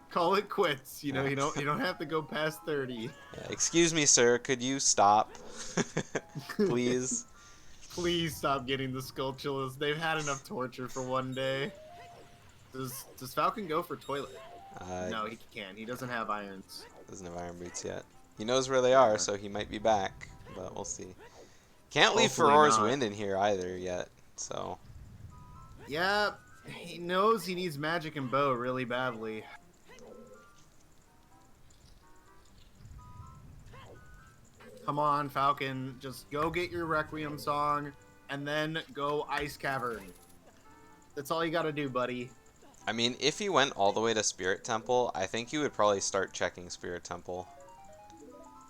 call it quits, you know, you don't have to go past 30. Yeah, excuse me, sir, could you stop? Please? Please stop getting the Skulltulas. They've had enough torture for one day. Does Falcon go for toilet? No, he can't. He doesn't have irons. Doesn't have iron boots yet. He knows where they are, so he might be back, but we'll see. Can't leave Furor's Wind in here either yet, so... Yeah, he knows he needs magic and bow really badly. Come on, Falcon. Just go get your Requiem song, and then go Ice Cavern. That's all you gotta do, buddy. I mean, if he went all the way to Spirit Temple, I think he would probably start checking Spirit Temple.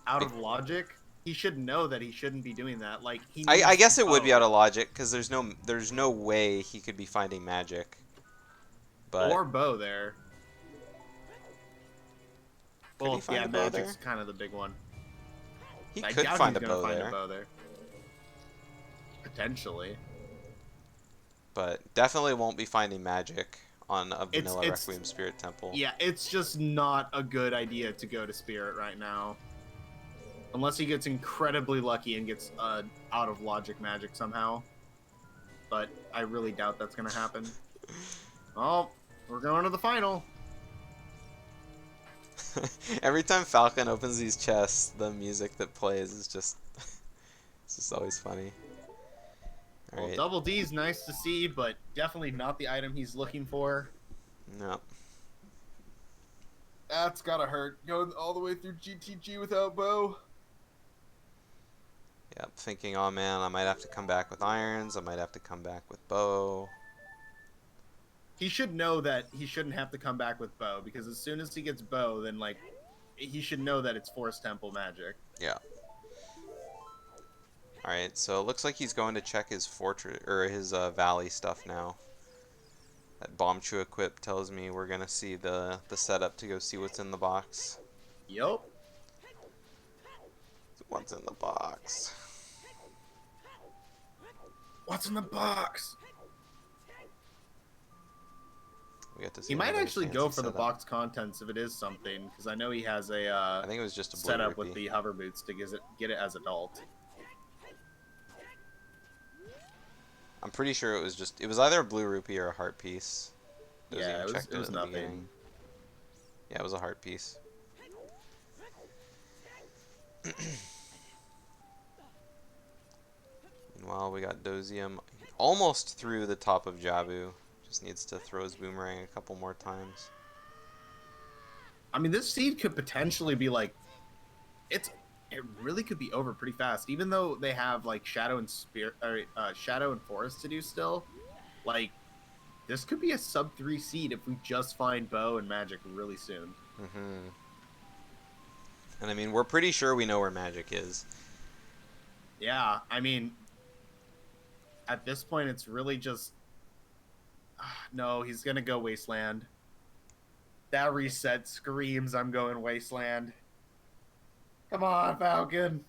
Out of logic, he should know that he shouldn't be doing that. Like, he I needs guess it would be out bow. of logic, because there's no way he could be finding magic. But Or bow there. could he Well, find yeah, a bow magic's there? kind of the big one. He I could doubt find he's a gonna bow find there. a bow there. Potentially. But definitely won't be finding magic on a vanilla It's Requiem Spirit Temple. yeah, it's just not a good idea to go to Spirit right now. Unless he gets incredibly lucky and gets out of logic magic somehow. But I really doubt that's going to happen. Oh, we're going to the final. Every time Falcon opens these chests, the music that plays is just it's just always funny. All Well, right. double D's nice to see, but definitely not the item he's looking for. No. That's gotta hurt. Going all the way through GTG without bow. Yep. Thinking, oh man, I might have to come back with irons. I might have to come back with bow. He should know that he shouldn't have to come back with bow, because as soon as he gets bow, then, like, he should know that it's Forest Temple magic. Yeah. All right. So it looks like he's going to check his fortress or his valley stuff now. That bomb chew equip tells me we're gonna see the setup to go see what's in the box. Yup. What's in the box? What's in the box? We get to see. He might another actually fancy go for the setup. box contents if it is something, because I know he has a I think it was just a blue setup rupee. with the hover boots to get it as adult. I'm pretty sure it was either a blue rupee or a heart piece. Yeah, Doziam checked it was in the nothing. beginning. Yeah, it was a heart piece. Meanwhile, we got Doziam almost through the top of Jabu. Just needs to throw his boomerang a couple more times. I mean, this seed could potentially be like, it really could be over pretty fast, even though they have like Shadow and Shadow and Forest to do still. Like, this could be a sub 3 seed if we just find bow and magic really soon. Mm-hmm. And I mean, we're pretty sure we know where magic is. Yeah, I mean, at this point, it's really just no. He's gonna go Wasteland. That reset screams, "I'm going Wasteland." Come on, Falcon.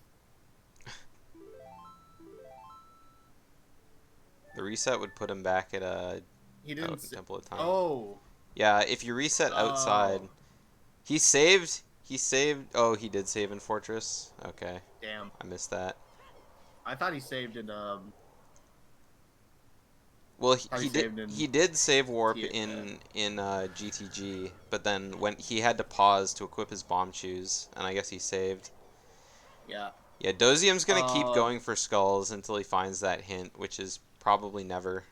The reset would put him back at a He didn't. Temple of Time. Oh. Yeah, if you reset outside, Oh. he saved. He saved. Oh, he did save in Fortress. Okay, Damn. I missed that. I thought he saved in Well, Or he he saved in did. He did save warp TFA. in GTG, but then when he had to pause to equip his bomb shoes, and I guess he saved. Yeah. Yeah, Dozium's gonna keep Uh, going for skulls until he finds that hint, which is probably never.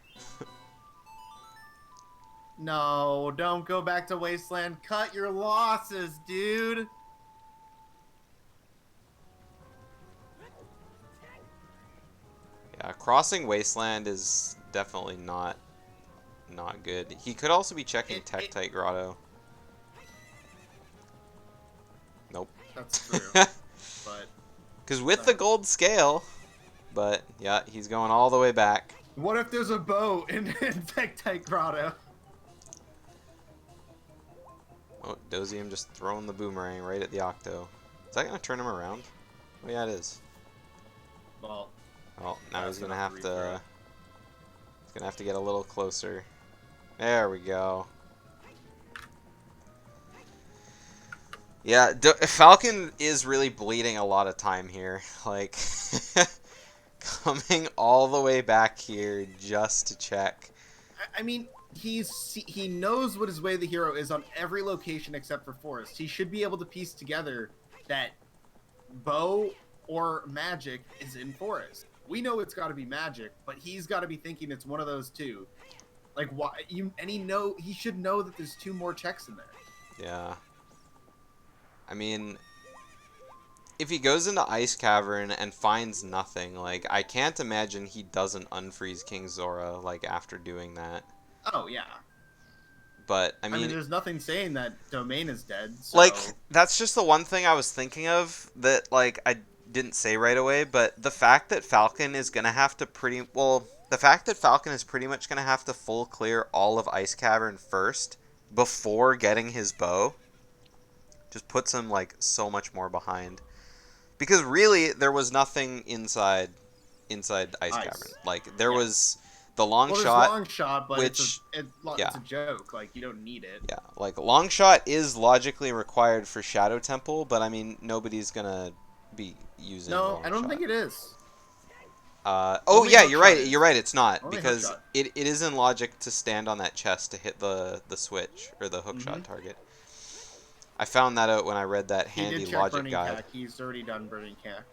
No, don't go back to Wasteland. Cut your losses, dude. Yeah, crossing Wasteland is definitely not good. He could also be checking Tektite Grotto. Nope. That's true. But Because with the gold scale, but yeah, he's going all the way back. what if there's a bow in Tektite Grotto? Oh, Dozium just throwing the boomerang right at the Octo. Is that gonna turn him around? Oh yeah, it is. Well, Well, now That's he's gonna enough have to to. He's gonna have to get a little closer. There we go. Yeah, Falcon is really bleeding a lot of time here. Like, coming all the way back here just to check. I mean, he knows what his way of the hero is on every location except for Forest. He should be able to piece together that bow or magic is in Forest. We know it's got to be magic, but he's got to be thinking it's one of those two. Like, why? He should know that there's 2 more checks in there. Yeah. I mean, if he goes into Ice Cavern and finds nothing, like, I can't imagine he doesn't unfreeze King Zora, like, after doing that. Oh yeah. But, I I mean, mean, there's nothing saying that Domain is dead. like, So that's just the one thing I was thinking of that, like, I didn't say right away, but the fact that Falcon is gonna have to the fact that Falcon is pretty much gonna have to full clear all of Ice Cavern first before getting his bow just puts him, like, so much more behind. Because really, there was nothing inside Ice Cavern. ice. Like, there Yeah. was the long Well, there's shot, long shot, but which, yeah, it's a joke. Like you don't need it. yeah, like, long shot is logically required for Shadow Temple, but I mean, nobody's gonna be using No, I long don't shot. think it is. Oh Only yeah, hook shot is. you're right, it's not, Only hook because shot. it is in logic to stand on that chest to hit the switch, or the hook shot Mhm. target. I found that out when I read that He handy did check logic burning guide. cack. He's already done burning cack.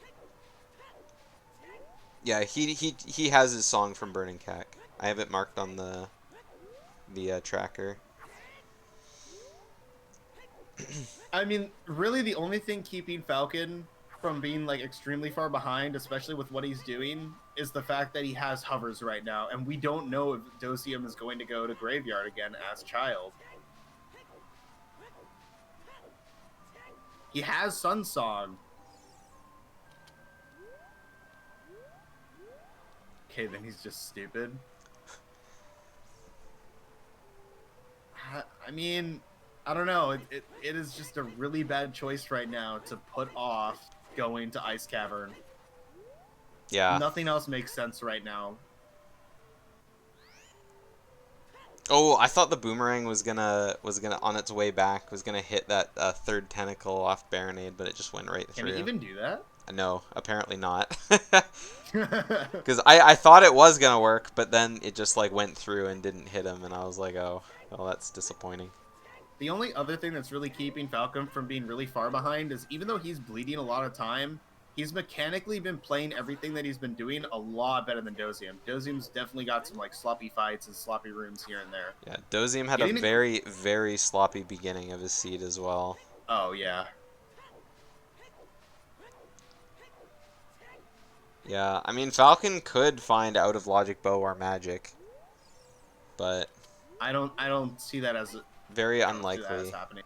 Yeah, he has his song from Burning Cack. I have it marked on the tracker. I mean, really, the only thing keeping Falcon from being like extremely far behind, especially with what he's doing, is the fact that he has hovers right now, and we don't know if Doziam is going to go to Graveyard again as Child. He has Sun Song. Okay, then he's just stupid. I mean, I don't know. It is just a really bad choice right now to put off going to Ice Cavern. Yeah. Nothing else makes sense right now. Oh, I thought the boomerang was gonna on its way back was gonna hit that third tentacle off Baronade, but it just went right Can through. he even do that? No, apparently not. Because I thought it was gonna work, but then it just like went through and didn't hit him, and I was like, oh, well, that's disappointing. The only other thing that's really keeping Falcon from being really far behind is even though he's bleeding a lot of time, he's mechanically been playing everything that he's been doing a lot better than Doziam. Doziam's definitely got some like sloppy fights and sloppy rooms here and there. Yeah, Doziam had a very, very sloppy beginning of his seed as well. Oh, yeah. Yeah, I mean, Falcon could find out of logic bow or magic, but I don't see that as very I don't see that as unlikely. happening.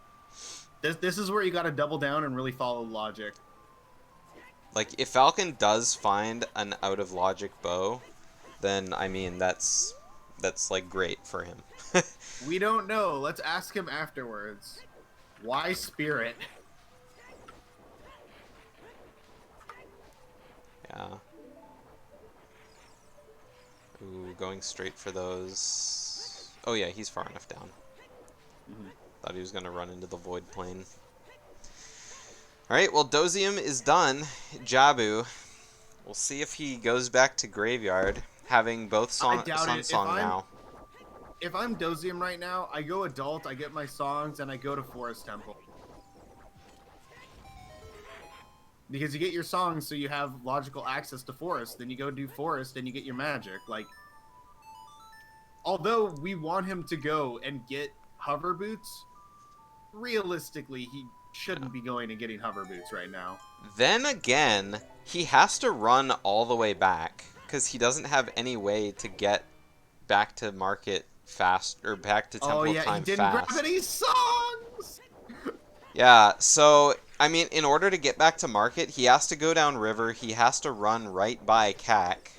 This is where you got to double down and really follow logic. Like, if Falcon does find an out of logic bow, then I mean that's like great for him. We don't know. Let's ask him afterwards. Why Spirit? Yeah. Ooh, going straight for those. Oh yeah, he's far enough down. Thought he was gonna run into the void plane. Alright, well, Doziam is done. Jabu. We'll see if he goes back to Graveyard, having both Sun Song now. If I'm Doziam right now, I go adult, I get my songs, and I go to Forest Temple. Because you get your songs, so you have logical access to Forest. Then you go do Forest, and you get your magic. Like, although we want him to go and get hover boots, realistically, he shouldn't be going and getting hover boots right now. Then again, he has to run all the way back because he doesn't have any way to get back to market fast or back to Temple of Time he didn't fast. grab any songs. Yeah, so I mean, in order to get back to market, he has to go down river. He has to run right by Cac.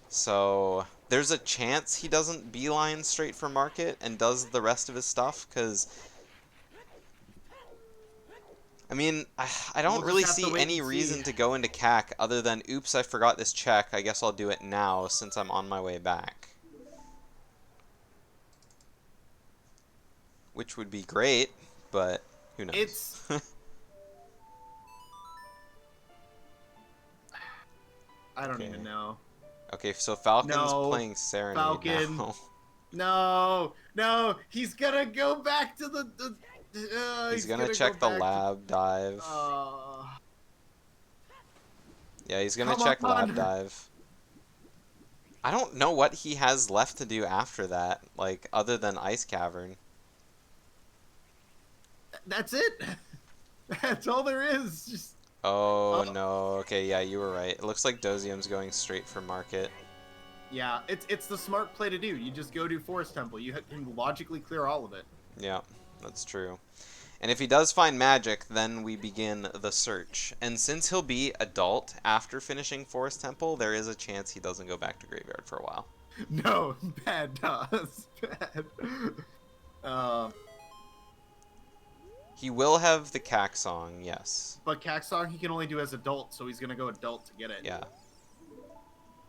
So there's a chance he doesn't beeline straight for market and does the rest of his stuff, because I mean, I don't really see any reason to go into CAC other than, oops, I forgot this check. I guess I'll do it now since I'm on my way back. Which would be great, but who knows? I don't even know. Okay, so Falcon's playing Serenade now. No, he's gonna go back to he's gonna check the lab dive. Yeah, he's gonna check lab dive. I don't know what he has left to do after that, like, other than Ice Cavern. That's it? That's all there is. Just Oh no. Okay, yeah, you were right. It looks like Dozium's going straight for market. yeah, it's the smart play to do. You just go do Forest Temple. You can logically clear all of it. Yeah, that's true. And if he does find magic, then we begin the search. And since he'll be adult after finishing Forest Temple, there is a chance he doesn't go back to Graveyard for a while. No, bad does. Bad. Uh, He will have the Cack Song, yes. but Kaksong he can only do as adult, so he's gonna go adult to get it. Yeah.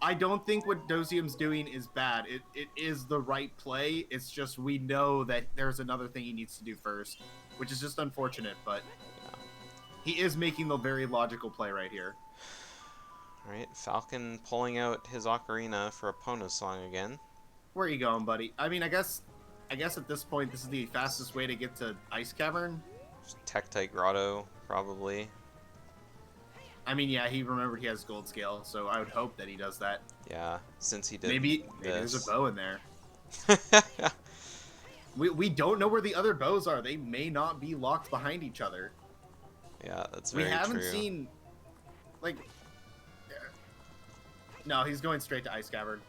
I don't think what Dozium's doing is bad. It is the right play. It's just we know that there's another thing he needs to do first, which is just unfortunate, but Yeah. he is making the very logical play right here. Alright, Falcon pulling out his Ocarina for a Pono Song again. Where are you going, buddy? I mean, I guess at this point this is the fastest way to get to Ice Cavern. Tektite Grotto, probably. I mean, yeah, he remembered he has Gold Scale, so I would hope that he does that. Yeah, since he did Maybe this. there's a bow in there. We don't know where the other bows are. They may not be locked behind each other. Yeah, that's very true. We haven't seen, like... No, he's going straight to Ice Cavern.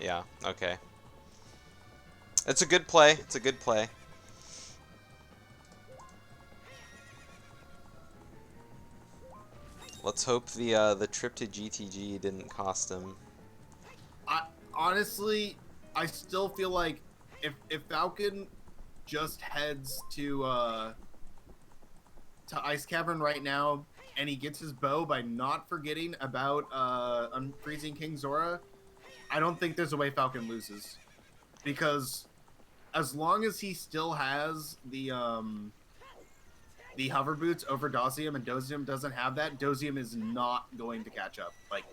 Yeah, okay. It's a good play. It's a good play. Let's hope the trip to GTG didn't cost him. Honestly, I still feel like if Falcon just heads to Ice Cavern right now and he gets his bow by not forgetting about unfreezing King Zora, I don't think there's a way Falcon loses, because as long as he still has the hover boots over Doziam, and Doziam doesn't have that, Doziam is not going to catch up. Like,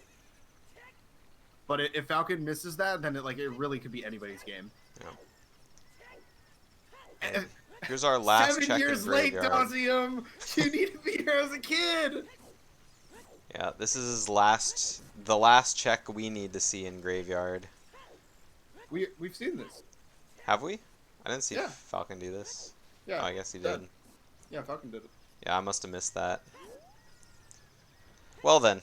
but if Falcon misses that, then it really could be anybody's game. Yeah. Here's our last 7 check years in late, Graveyard. Doziam. You need to be here as a kid. Yeah, this is the last check we need to see in Graveyard. We've seen this. Have we? I didn't see Yeah. Falcon do this. Yeah. Oh, I guess he did. Yeah, Falcon did it. Yeah, I must have missed that. Well then.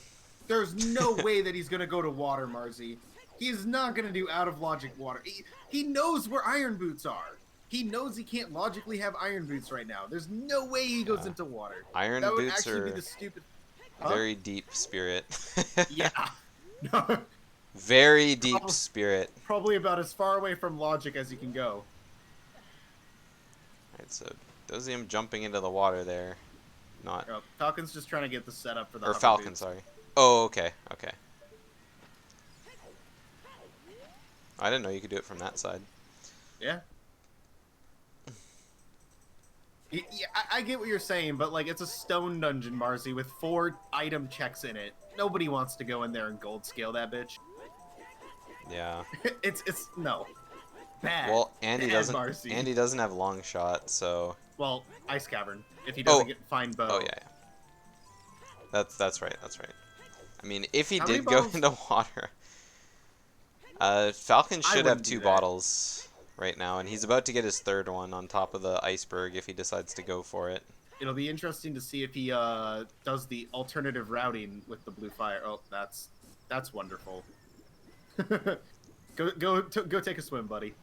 There's no way that he's gonna go to water, Marzi. He's not gonna do out of logic water. He knows where Iron Boots are. He knows he can't logically have Iron Boots right now. There's no way he goes into water. Iron that would Boots actually are be the stupid. very deep spirit. Yeah. No, Very deep spirit. probably about as far away from logic as you can go. Alright, so Dozium jumping into the water there. Not. Oh, Falcon's just trying to get the setup for the Or hover Falcon, boots. sorry. Oh, okay, okay. I didn't know you could do it from that side. Yeah. Yeah, I get what you're saying, but like it's a stone dungeon, Marzi, with 4 item checks in it. Nobody wants to go in there and gold scale that bitch. Yeah. it's no. Bad. Well, Andy Bad, doesn't. Marcy. Andy doesn't have long shot, so. Well, Ice Cavern. If he doesn't find bow. Oh yeah. That's right. That's right. I mean, if he How did many go bottles? into water, Falcon should have wouldn't 2 do that. bottles right now, and he's about to get his 3rd one on top of the iceberg if he decides to go for it. It'll be interesting to see if he does the alternative routing with the blue fire. Oh, that's wonderful. go take a swim, buddy.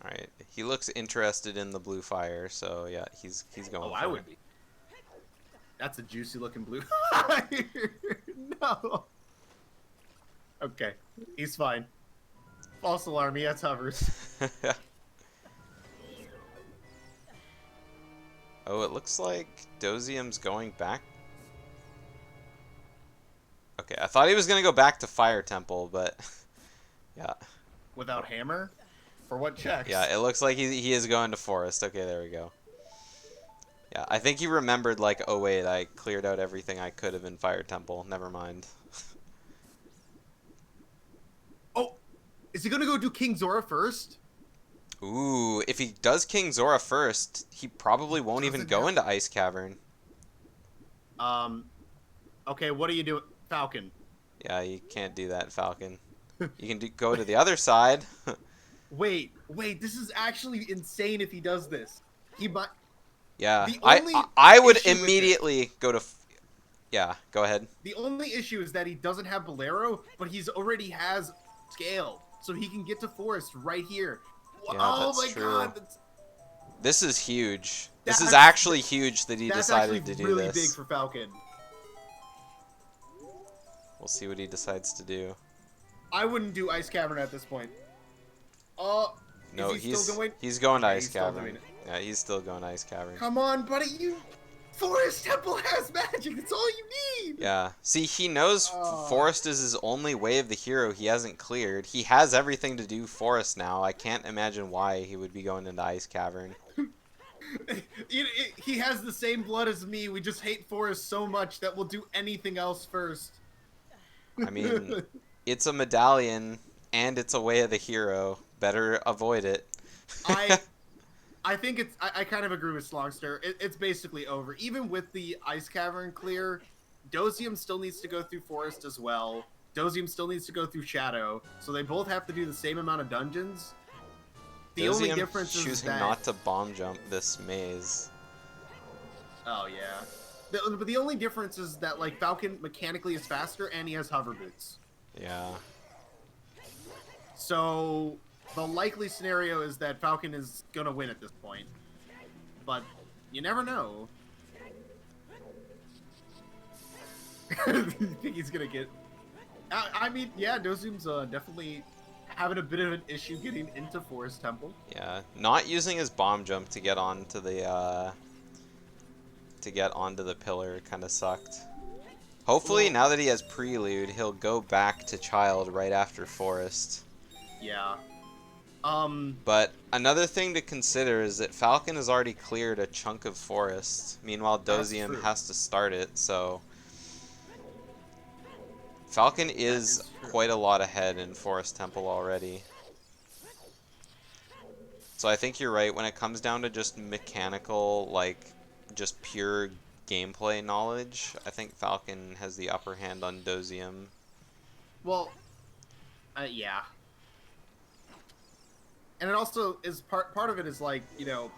All right. He looks interested in the blue fire, so yeah, he's going. Oh, for I it. would be. That's a juicy looking blue. No. Okay, he's fine. False alarm. He has hovers. Oh, it looks like Dozium's going back. Okay, I thought he was gonna go back to Fire Temple, but yeah. Without hammer? For what checks? Yeah, it looks like he is going to Forest. Okay, there we go. Yeah, I think he remembered, like, oh wait, I cleared out everything I could have in Fire Temple. Never mind. Oh, is he gonna go do King Zora first? Ooh, if he does King Zora first, he probably won't even go into Ice Cavern. Okay, what are you doing? Falcon. Yeah, you can't do that, Falcon. You can go to the other side. Wait, this is actually insane if he does this. He might... Yeah, The I only I, I would issue with it- immediately go to. Yeah, go ahead. The only issue is that he doesn't have Bolero, but he's already has scale, so he can get to Forest right here. Yeah, Oh that's my true. god, This is huge. This is that's actually huge that he that's actually decided to do really this. big for Falcon. We'll see what he decides to do. I wouldn't do Ice Cavern at this point. Oh, No, is he still going? he's going to Okay, Ice he's still Cavern. doing it. Yeah, he's still going to Ice Cavern. Come on, buddy, you. Forest Temple has magic. That's all you need. Yeah. See, he knows Oh. Forest is his only way of the hero he hasn't cleared. He has everything to do Forest now. I can't imagine why he would be going into Ice Cavern. He has the same blood as me. We just hate Forest so much that we'll do anything else first. I mean, it's a medallion and it's a way of the hero. Better avoid it. I think it's. I kind of agree with Slongster. It's basically over. Even with the Ice Cavern clear, Doziam still needs to go through Forest as well. Doziam still needs to go through Shadow. So they both have to do the same amount of dungeons. The only Doziam difference is choosing that... not to bomb jump this maze. Oh, yeah. But the only difference is that, like, Falcon mechanically is faster and he has hover boots. Yeah. So the likely scenario is that Falcon is going to win at this point. But you never know. You think he's going to get... I mean, yeah, Dozium's definitely having a bit of an issue getting into Forest Temple. Yeah. Not using his bomb jump to get onto the pillar kind of sucked. Hopefully, Well, now that he has Prelude, he'll go back to Child right after Forest. Yeah. But another thing to consider is that Falcon has already cleared a chunk of Forest. Meanwhile, That's Doziam true. has to start it, so... Falcon is quite a lot ahead in Forest Temple already. So I think you're right, when it comes down to just mechanical, like, just pure gameplay knowledge, I think Falcon has the upper hand on Doziam. Well, yeah. And it also is part of it is like, you know,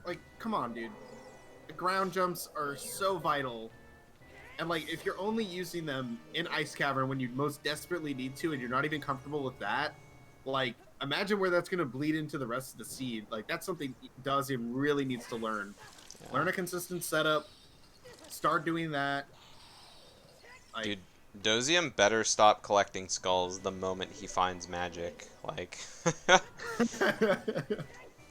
like, come on, dude. The ground jumps are so vital. And, like, if you're only using them in Ice Cavern when you most desperately need to and you're not even comfortable with that, like, imagine where that's going to bleed into the rest of the seed. Like, that's something Doziam really needs to learn. Yeah. Learn a consistent setup. Start doing that. Like, Dude, Doziam better stop collecting skulls the moment he finds magic. Like,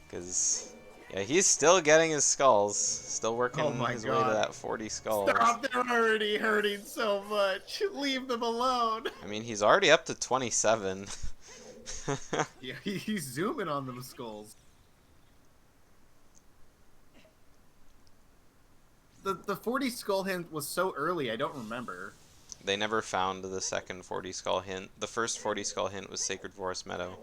because, yeah, he's still getting his skulls. Still working Oh my his way God. to that 40 skulls. Stop, they're already hurting so much. Leave them alone. I mean, he's already up to 27. Yeah, he's zooming on them skulls. The 40 skull hint was so early, I don't remember. They never found the second 40 skull hint. The first 40 skull hint was Sacred Forest Meadow.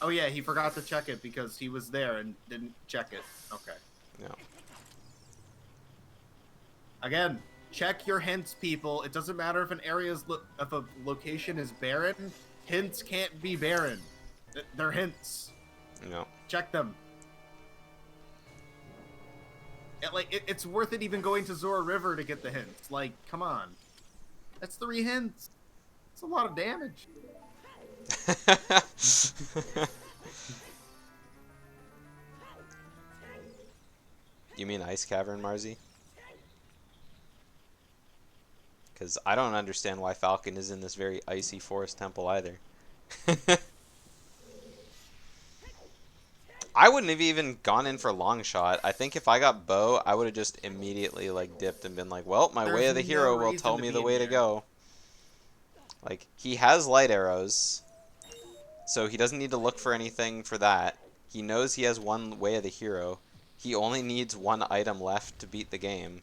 Oh yeah, he forgot to check it because he was there and didn't check it. Okay. No. Again, check your hints, people. It doesn't matter if an area's if a location is barren. Hints can't be barren. They're hints. No. Check them. It's worth it even going to Zora River to get the hints. Like, come on. That's 3 hints. It's a lot of damage. You mean Ice Cavern, Marzi? Because I don't understand why Falcon is in this very icy forest temple either. I wouldn't have even gone in for long shot. I think if I got bow, I would have just immediately like dipped and been like, well, my way of the There's hero no will reason tell to me be the in way to there. go. Like, he has light arrows, so he doesn't need to look for anything for that. He knows he has one way of the hero. He only needs one item left to beat the game.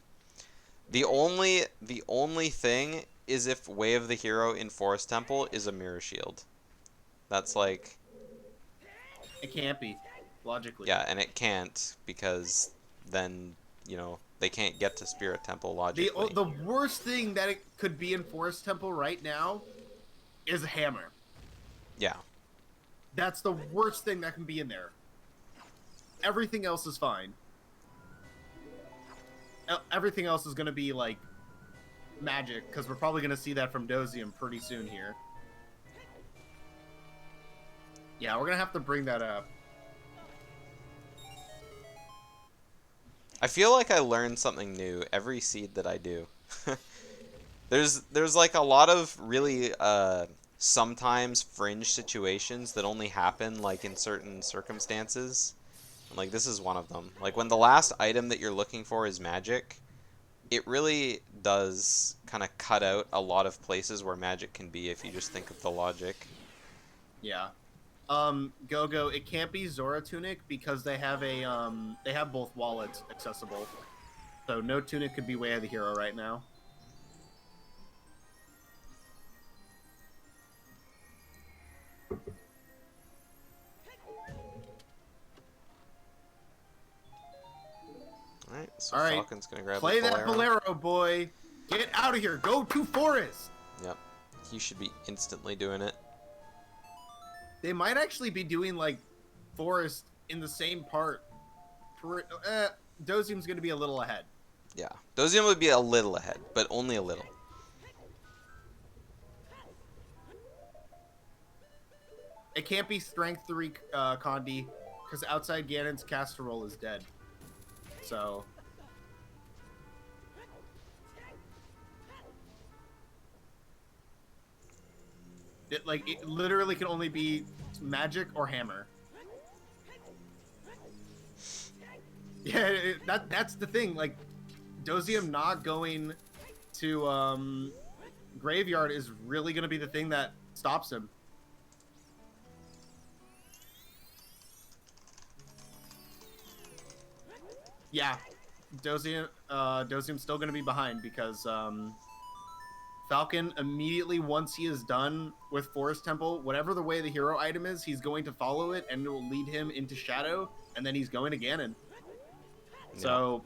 The only thing is if way of the hero in Forest Temple is a mirror shield. That's like... It can't be, logically. Yeah, and it can't, because then, you know, they can't get to Spirit Temple logically. The worst thing that it could be in Forest Temple right now is a hammer. Yeah. That's the worst thing that can be in there. everything else is fine. Everything else is going to be like magic, because we're probably going to see that from Doziam pretty soon here. Yeah, we're going to have to bring that up. I feel like I learn something new every seed that I do. There's like a lot of really sometimes fringe situations that only happen like in certain circumstances. Like this is one of them. Like when the last item that you're looking for is magic, it really does kind of cut out a lot of places where magic can be if you just think of the logic. Yeah. Go-Go, it can't be Zora Tunic because they have they have both wallets accessible. So no Tunic could be Way of the Hero right now. Alright, so All right, Falcon's gonna grab play the that Bolero, boy. Get out of here. Go to Forest. Yep. He should be instantly doing it. They might actually be doing like Forest in the same part. Dozium's going to be a little ahead. Yeah. Doziam would be a little ahead, but only a little. It can't be Strength 3 Condi, because outside Ganon's Casserole is dead. So... it literally can only be magic or hammer. Yeah, that's the thing. Like, Doziam not going to Graveyard is really going to be the thing that stops him. Yeah, Dozium's still going to be behind because Falcon immediately, once he is done with Forest Temple, whatever the way the hero item is, he's going to follow it and it will lead him into Shadow, and then he's going to Ganon. Yeah. So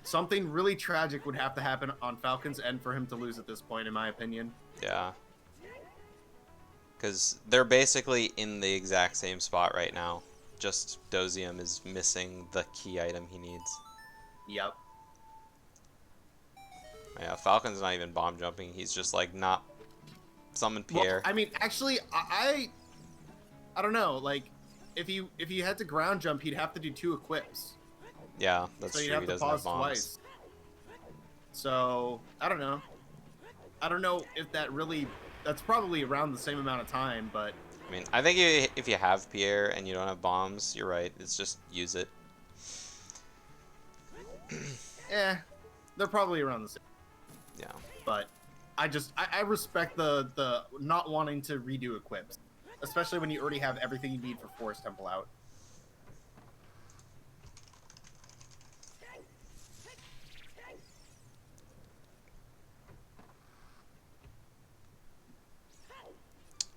something really tragic would have to happen on Falcon's end for him to lose at this point, in my opinion. Yeah. Because they're basically in the exact same spot right now. Just Doziam is missing the key item he needs. Yep. Yeah, Falcon's not even bomb jumping. He's just like not summon Pierre. Well, I mean, actually, I don't know. Like, if you had to ground jump, he'd have to do 2 equips. Yeah, that's so true. You'd have he to doesn't pause have bombs. Twice. So I don't know. I don't know if that really. That's probably around the same amount of time, but. I mean, I think if you have Pierre and you don't have bombs, you're right. It's just use it. They're probably around the same. Yeah. But I respect the not wanting to redo equips, especially when you already have everything you need for Forest Temple out.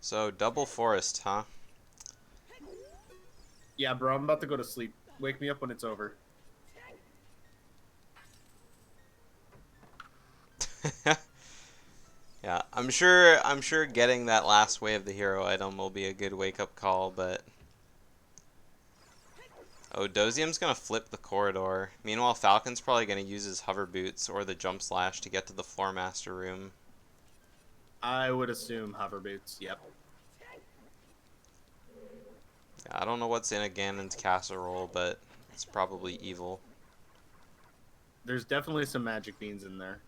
So double Forest, huh? Yeah, bro, I'm about to go to sleep. Wake me up when it's over. Yeah, I'm sure getting that last Way of the Hero item will be a good wake-up call, but... Oh, Dozium's gonna flip the corridor. Meanwhile, Falcon's probably gonna use his hover boots or the jump slash to get to the Floor Master room. I would assume hover boots, yep. Yeah, I don't know what's in a Ganon's casserole, but it's probably evil. There's definitely some magic beans in there.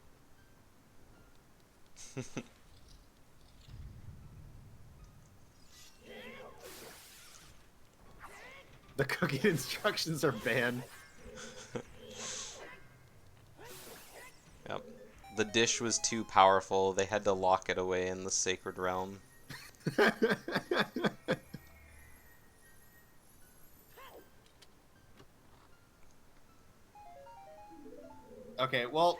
The cooking instructions are banned. Yep. The dish was too powerful. They had to lock it away in the sacred realm. Okay, well,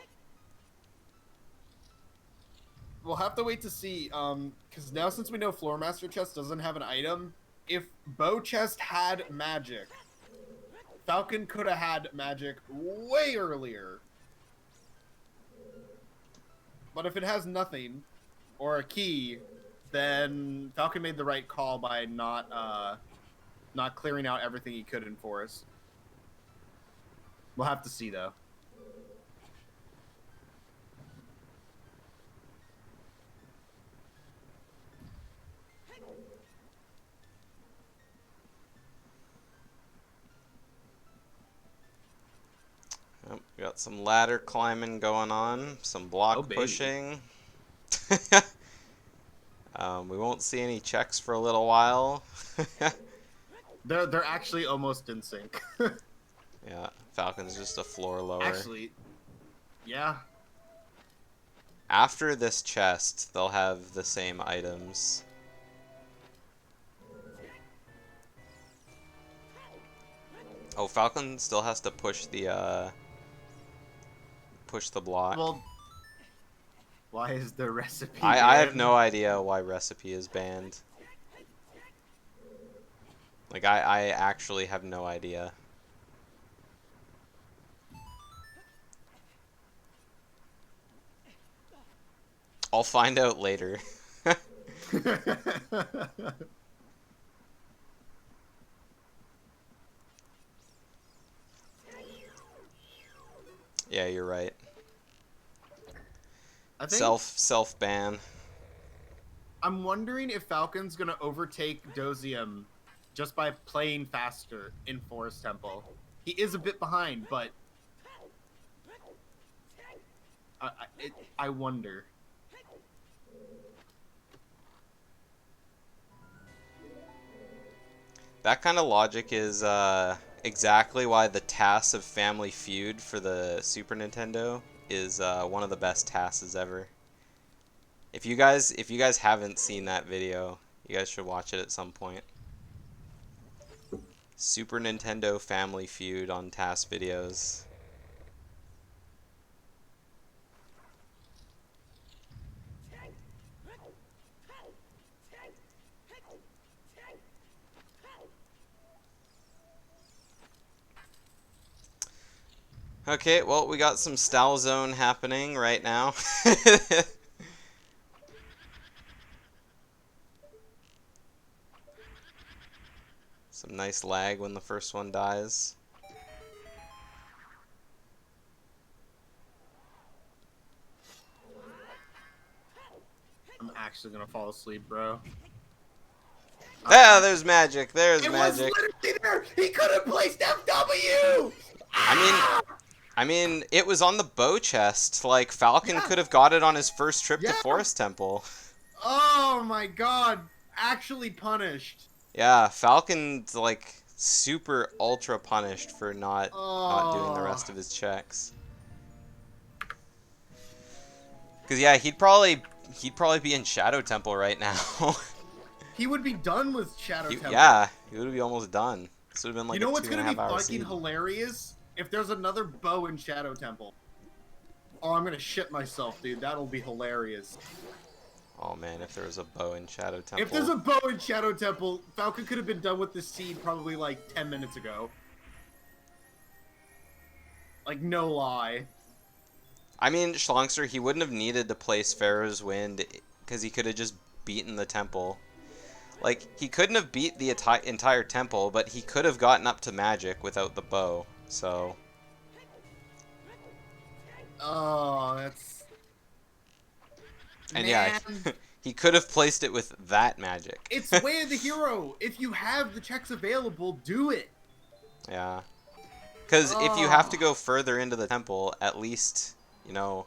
we'll have to wait to see, because now since we know Floor Master Chest doesn't have an item, if Bow Chest had magic, Falcon could have had magic way earlier. But if it has nothing, or a key, then Falcon made the right call by not not clearing out everything he could in forest. We'll have to see, though. Oh, we got some ladder climbing going on, some block pushing. We won't see any checks for a little while. They're actually almost in sync. Yeah, Falcon's just a floor lower. Actually, yeah. After this chest, they'll have the same items. Oh, Falcon still has to push the block. Well, why is the recipe I have banned? no idea why recipe is banned. Like, I actually have no idea. I'll find out later. Yeah, you're right. I think Self ban. I'm wondering if Falcon's gonna overtake Doziam just by playing faster in Forest Temple. He is a bit behind, but I wonder. That kind of logic is exactly why the TAS of Family Feud for the Super Nintendo is one of the best TASs ever. If you guys haven't seen that video, you guys should watch it at some point. Super Nintendo Family Feud on TAS videos. Okay, well, we got some style zone happening right now. Some nice lag when the first one dies. I'm actually gonna fall asleep, bro. Yeah, there's magic. There's magic. It was literally there. He could have placed FW. I mean, it was on the bow chest. Like, Falcon could have got it on his first trip to Forest Temple. Oh my god. Actually punished. Yeah, Falcon's, like, super ultra punished for not doing the rest of his checks. Because, yeah, he'd probably be in Shadow Temple right now. He would be done with Shadow Temple. Yeah, he would be almost done. This would have been like you know a what's gonna be 2.5 hour fucking seed. hilarious? If there's another bow in Shadow Temple. Oh, I'm gonna shit myself, dude. That'll be hilarious. Oh man, if there was a bow in Shadow Temple. If there's a bow in Shadow Temple, Falcon could have been done with the seed probably like 10 minutes ago. Like, no lie. I mean, Schlongster, he wouldn't have needed to place Pharaoh's Wind because he could have just beaten the temple. Like, he couldn't have beat the entire temple, but he could have gotten up to magic without the bow, so... Oh, that's... And Man. yeah, he could have placed it with that magic. It's Way of the Hero. If you have the checks available, do it. Yeah. Because if you have to go further into the temple, at least, you know,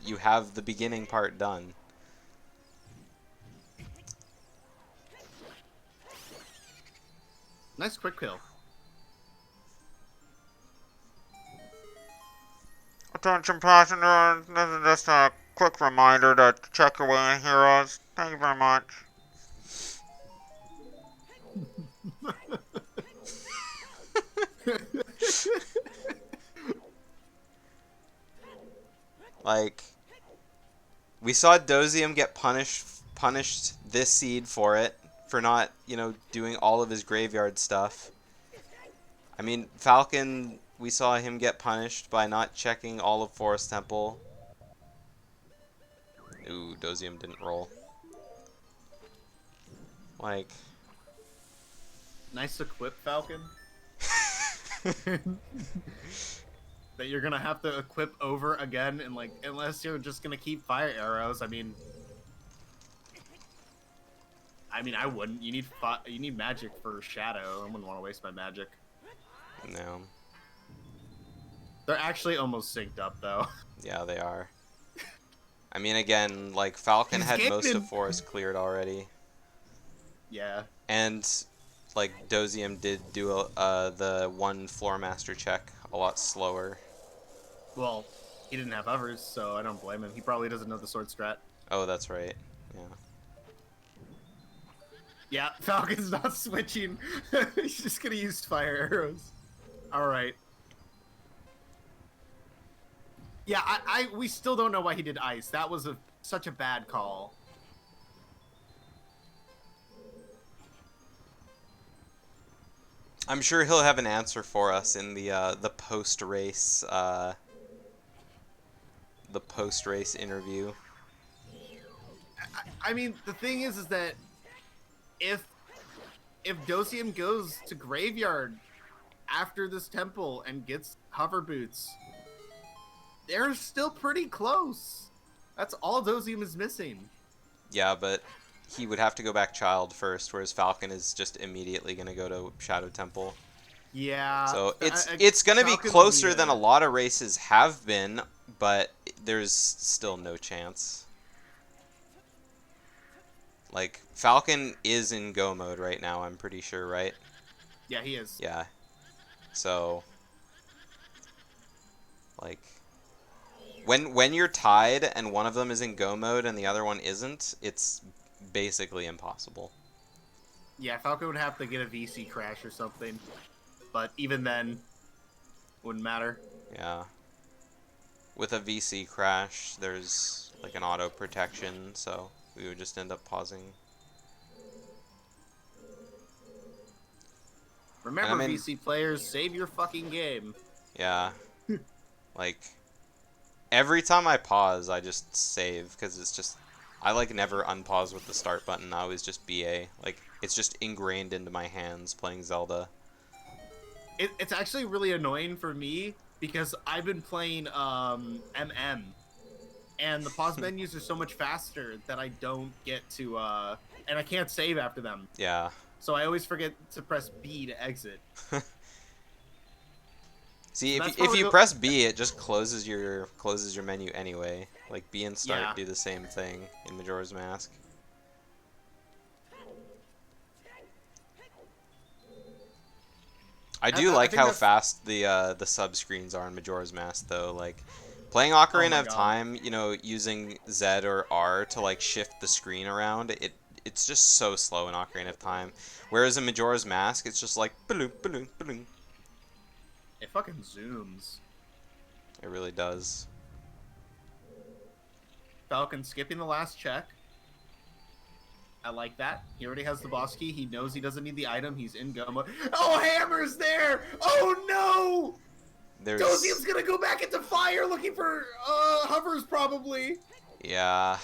you have the beginning part done. Nice quick kill. Attention passengers, this is just a quick reminder to check your way in heroes. Thank you very much. Like, we saw Doziam get punished this seed for it, for not, you know, doing all of his graveyard stuff. I mean, Falcon, we saw him get punished by not checking all of Forest Temple. Ooh, Doziam didn't roll. Like, Nice equip, Falcon. That you're gonna have to equip over again, and like, unless you're just gonna keep fire arrows. I mean, I wouldn't. You need magic for shadow. I wouldn't want to waste my magic. No. They're actually almost synced up though. Yeah, they are. I mean, again, like Falcon He's had getting most in. of forest cleared already, Yeah. and like Doziam did do the one floor master check a lot slower. Well, he didn't have others, so I don't blame him. He probably doesn't know the sword strat. Oh, that's right. Yeah. Yeah, Falcon's not switching. He's just gonna use fire arrows. All right. Yeah, we still don't know why he did ice. That was such a bad call. I'm sure he'll have an answer for us in the post race interview. I mean, the thing is that if Doziam goes to graveyard after this temple and gets hover boots, they're still pretty close. That's all Doziam is missing. Yeah, but he would have to go back Child first, whereas Falcon is just immediately going to go to Shadow Temple. Yeah. So it's going to be closer than a lot of races have been, but there's still no chance. Like, Falcon is in go mode right now, I'm pretty sure, right? Yeah, he is. Yeah. So, like, when you're tied and one of them is in go mode and the other one isn't, it's basically impossible. Yeah, Falcon would have to get a VC crash or something. But even then, wouldn't matter. Yeah. With a VC crash, there's like an auto protection, so we would just end up pausing. Remember, VC players, save your fucking game. Yeah. Like, every time I pause, I just save, because it's just, I like never unpause with the start button. I always just BA. Like, it's just ingrained into my hands playing Zelda. It's actually really annoying for me because I've been playing MM, and the pause menus are so much faster that I don't get to and I can't save after them. Yeah. So I always forget to press B to exit. See, So if you press B, it just closes your menu anyway. Like B and start do the same thing in Majora's Mask. I do like how fast the sub screens are in Majora's Mask though. Like playing Ocarina of Time, you know, using Z or R to like shift the screen around, it's just so slow in Ocarina of Time. Whereas in Majora's Mask, it's just like balloon, balloon, balloon. It fucking zooms. It really does. Falcon skipping the last check. I like that. He already has the boss key. He knows he doesn't need the item. He's in go mode. Oh, Hammer's there! Oh no! Doziam's gonna go back into fire looking for hovers probably. Yeah.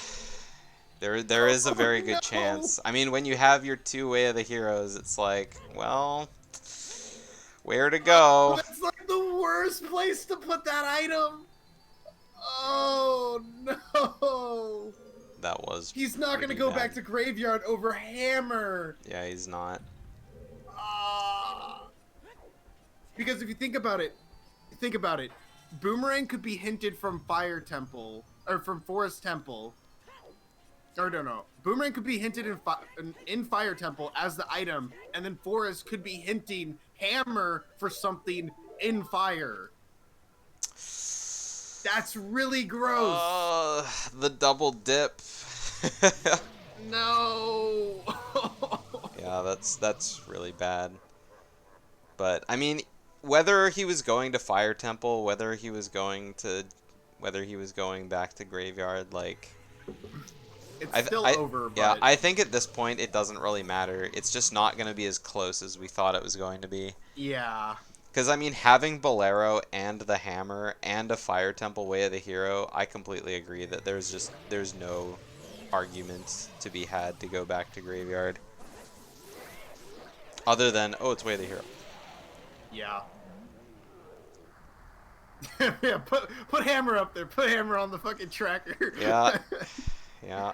There is a very good chance. I mean, when you have your two Way of the Heroes, it's like, well, where to go? That's like the worst place to put that item. Oh no! That was. He's not gonna go back to graveyard over Hammer. Yeah, he's not. Because if you think about it, Boomerang could be hinted from Fire Temple or from Forest Temple. Or no. Boomerang could be hinted in Fire Temple as the item, and then Forest could be hinting Hammer for something in Fire. That's really gross. The double dip. No. Yeah, that's really bad. But I mean, whether he was going to Fire Temple, whether he was going back to Graveyard, like it's still over. But... Yeah, I think at this point it doesn't really matter. It's just not going to be as close as we thought it was going to be. Yeah. Because, I mean, having Bolero and the Hammer and a Fire Temple Way of the Hero, I completely agree that there's no argument to be had to go back to Graveyard. Other than, oh, it's Way of the Hero. Yeah. Yeah, put Hammer up there. Put Hammer on the fucking tracker. Yeah. Yeah.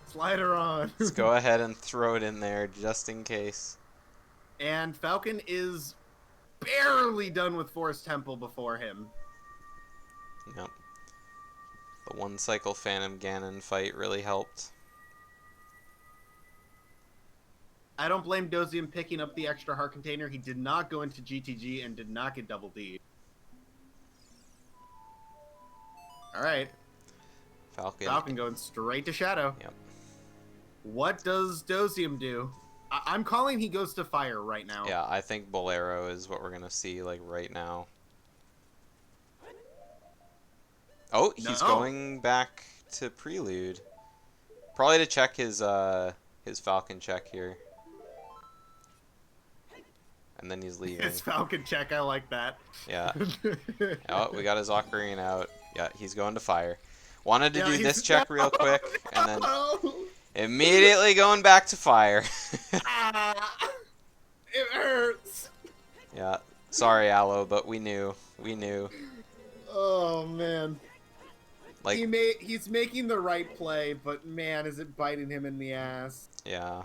Slide her on. Let's go ahead and throw it in there just in case. And Falcon is barely done with Forest Temple before him. Yep. The one cycle Phantom Ganon fight really helped. I don't blame Doziam picking up the extra heart container. He did not go into GTG and did not get double D. Alright. Falcon going straight to Shadow. Yep. What does Doziam do? I'm calling he goes to Fire right now. Yeah, I think Bolero is what we're going to see, like, right now. Oh, he's going back to Prelude. Probably to check his Falcon check here. And then he's leaving. His Falcon check, I like that. Yeah. Oh, we got his Ocarina out. Yeah, he's going to Fire. Wanted to do this check real quick, and then immediately going back to Fire. It hurts. Yeah. Sorry, Aloe, but we knew. We knew. Oh, man. Like, he's making the right play, but man, is it biting him in the ass. yeah.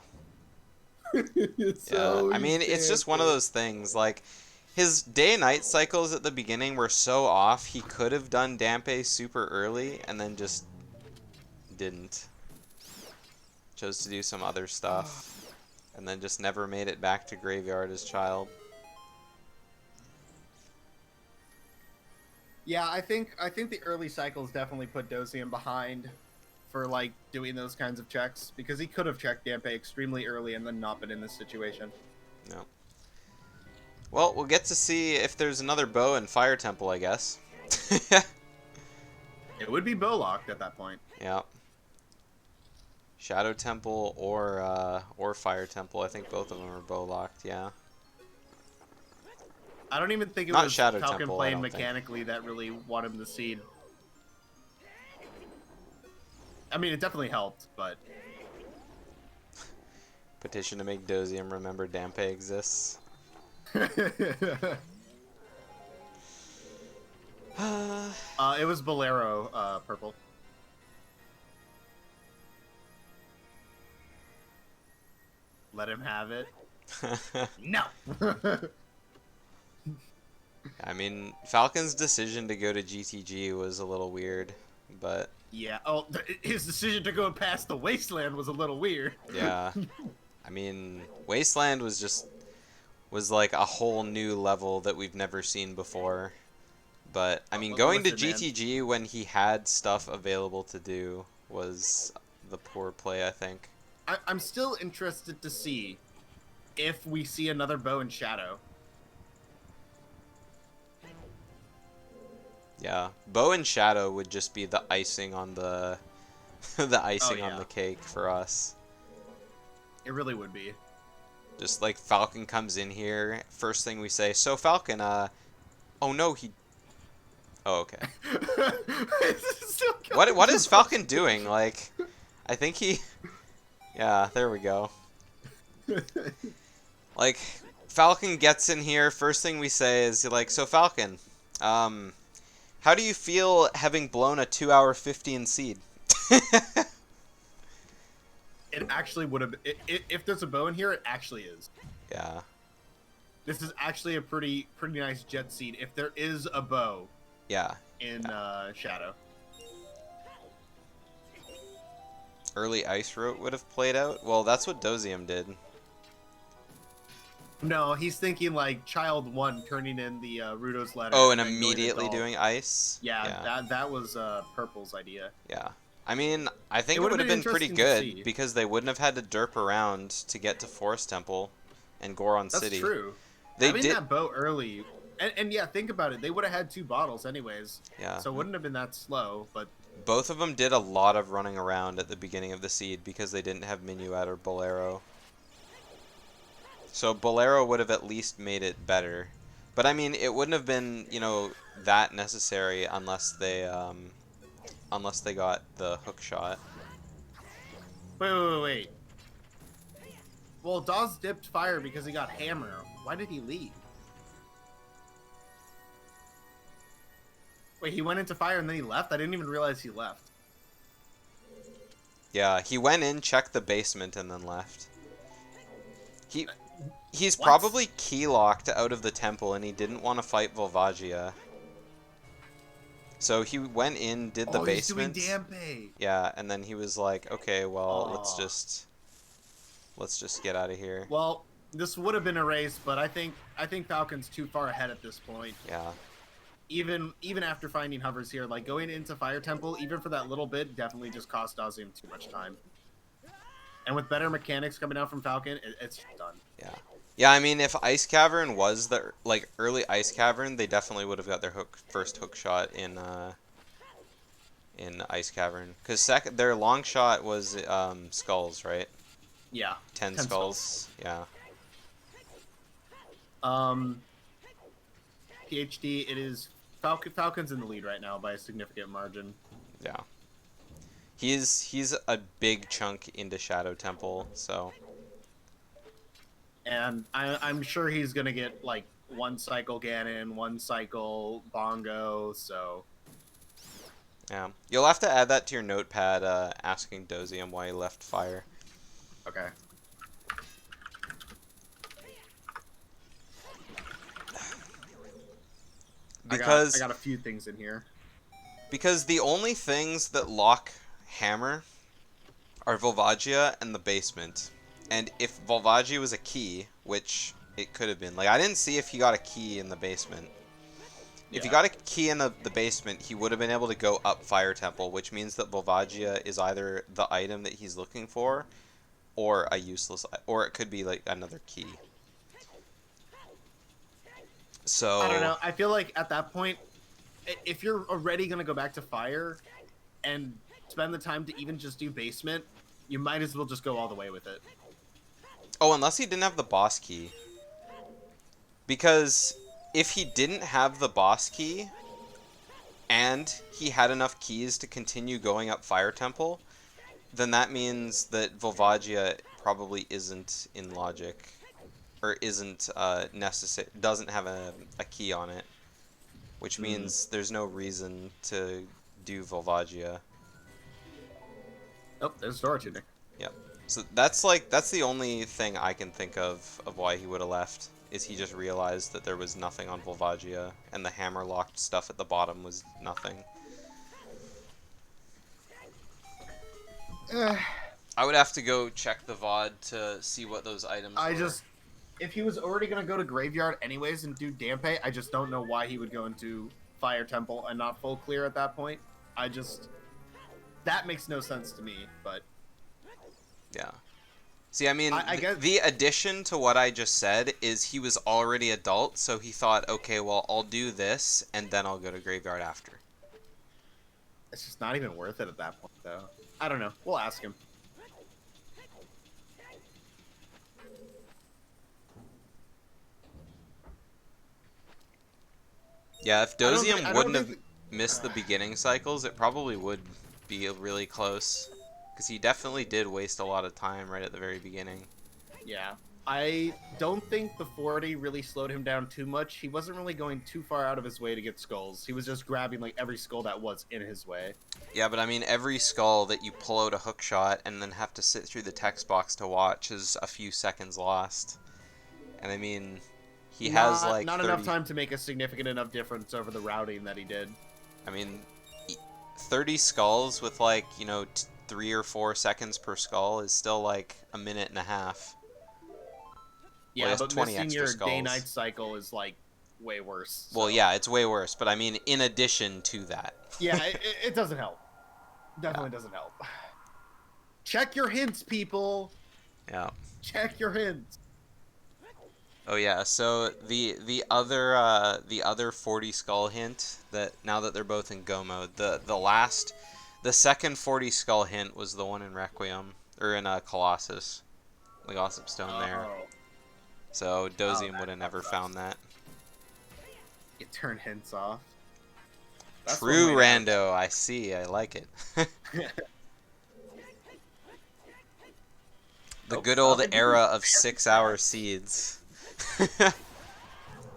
So I mean, it's just one of those things. Like, his day-night cycles at the beginning were so off, he could have done Dampe super early, and then just didn't. Chose to do some other stuff, and then just never made it back to Graveyard as Child. Yeah, I think the early cycles definitely put Doziam behind for like doing those kinds of checks, because he could have checked Dampe extremely early and then not been in this situation. No. Well, we'll get to see if there's another bow in Fire Temple, I guess. It would be bow locked at that point. Yeah. Shadow Temple or Fire Temple. I think both of them are bow locked. Yeah. I don't even think it Not was Shadow Falcon Temple, I playing don't think. mechanically that really won him the seed. I mean, it definitely helped, but Petition to make Doziam remember Dampe exists. it was Bolero purple. Let him have it. No. I mean, Falcon's decision to go to GTG was a little weird, but Yeah. Oh, his decision to go past the Wasteland was a little weird. yeah. I mean, Wasteland was like a whole new level that we've never seen before. But I mean, going to Listen, man. GTG when he had stuff available to do was the poor play, I think. I'm still interested to see if we see another bow and shadow. Yeah, bow and shadow would just be the icing on the the icing on yeah. the cake for us. It really would be. Just like Falcon comes in here, first thing we say, "So Falcon, oh no, he Oh, okay. What is Falcon doing? Like, I think he yeah, there we go. Like, Falcon gets in here, first thing we say is like, "So Falcon, how do you feel having blown a 2-hour 15 seed?" It actually would have. If there's a bow in here, it actually is. Yeah. This is actually a pretty nice jet seed. If there is a bow. Yeah. In Shadow. Early Ice Route would have played out. Well, that's what Doziam did. No, he's thinking like Child 1 turning in the Rudo's letter. Oh, and then going to immediately Dolph. doing Ice? Yeah, that was Purple's idea. Yeah. I mean, I think it would've would have been pretty interesting to see. good because they wouldn't have had to derp around to get to Forest Temple and Goron That's City. true. They Having did. that bow early, and yeah, think about it. They would have had 2 bottles anyways. Yeah. So it wouldn't have been that slow, but Both of them did a lot of running around at the beginning of the seed because they didn't have Minuet or Bolero. So Bolero would have at least made it better. But I mean, it wouldn't have been, you know, that necessary unless they got the hook shot. wait. Well, Dawes dipped fire because he got hammer. Why did he leave? Wait, he went into fire and then he left? I didn't even realize he left. Yeah, he went in, checked the basement, and then left. He's What? probably key locked out of the temple, and he didn't want to fight Volvagia. So he went in, did the basement. He's doing Dampe. Yeah, and then he was like, okay, well, let's Oh. just get out of here. Well, this would have been a race, but I think Falcon's too far ahead at this point. Yeah. Even after finding hovers here, like going into Fire Temple, even for that little bit, definitely just cost Doziam too much time. And with better mechanics coming out from Falcon, it's done. Yeah. Yeah, I mean, if Ice Cavern was the early Ice Cavern, they definitely would have got their first hook shot in Ice Cavern, because their long shot was skulls, right? Yeah. 10 skulls. Yeah. PhD, it is Falcon's in the lead right now by a significant margin. Yeah. He's a big chunk into Shadow Temple, so. And I'm sure he's gonna get like one cycle Ganon, one cycle Bongo, so. Yeah. You'll have to add that to your notepad, asking Doziam why he left fire. Okay. Because I got a few things in here. Because the only things that lock Hammer are Volvagia and the basement. And if Volvagia was a key, which it could have been, like, I didn't see if he got a key in the basement. If he got a key in the basement, he would have been able to go up Fire Temple, which means that Volvagia is either the item that he's looking for, or a useless, or it could be like another key. So I don't know. I feel like at that point, if you're already gonna go back to fire, and spend the time to even just do basement, you might as well just go all the way with it. Oh, unless he didn't have the boss key. Because if he didn't have the boss key, and he had enough keys to continue going up Fire Temple, then that means that Volvagia probably isn't in logic. Or isn't necessary, doesn't have a key on it. Which means there's no reason to do Volvagia. Oh, there's Dora Tunic. Yep. So that's the only thing I can think of why he would have left, is he just realized that there was nothing on Volvagia, and the hammer locked stuff at the bottom was nothing. I would have to go check the VOD to see what those items were. If he was already gonna go to Graveyard anyways and do Dampe, I just don't know why he would go into Fire Temple and not full clear at that point. That makes no sense to me, but. Yeah. See, I mean, I guess the addition to what I just said is he was already adult, so he thought, okay, well, I'll do this, and then I'll go to Graveyard after. It's just not even worth it at that point, though. I don't know. We'll ask him. Yeah, if Doziam wouldn't have missed the beginning cycles, it probably would be really close. Because he definitely did waste a lot of time right at the very beginning. Yeah. I don't think the 40 really slowed him down too much. He wasn't really going too far out of his way to get skulls. He was just grabbing like every skull that was in his way. Yeah, but I mean, every skull that you pull out a hook shot and then have to sit through the text box to watch is a few seconds lost. And I mean, he has like not 30... enough time to make a significant enough difference over the routing that he did. I mean, 30 skulls with like, 3 or 4 seconds per skull is still like a minute and a half. Yeah, but 20 missing extra your skulls. day-night cycle is like way worse. So. Well, yeah, it's way worse, but I mean, in addition to that. Yeah, it doesn't help. Definitely doesn't help. Check your hints, people. Yeah. Check your hints. Oh yeah, so the other 40 skull hint, that now that they're both in go mode, the second 40 skull hint was the one in Requiem, or in Colossus, the Gossip Stone there. So Doziam would have never found that. You turn hints off. That's True, Rando. I see. I like it. The Oh, good old Falcon era didn't of fancy 6-hour straps. seeds.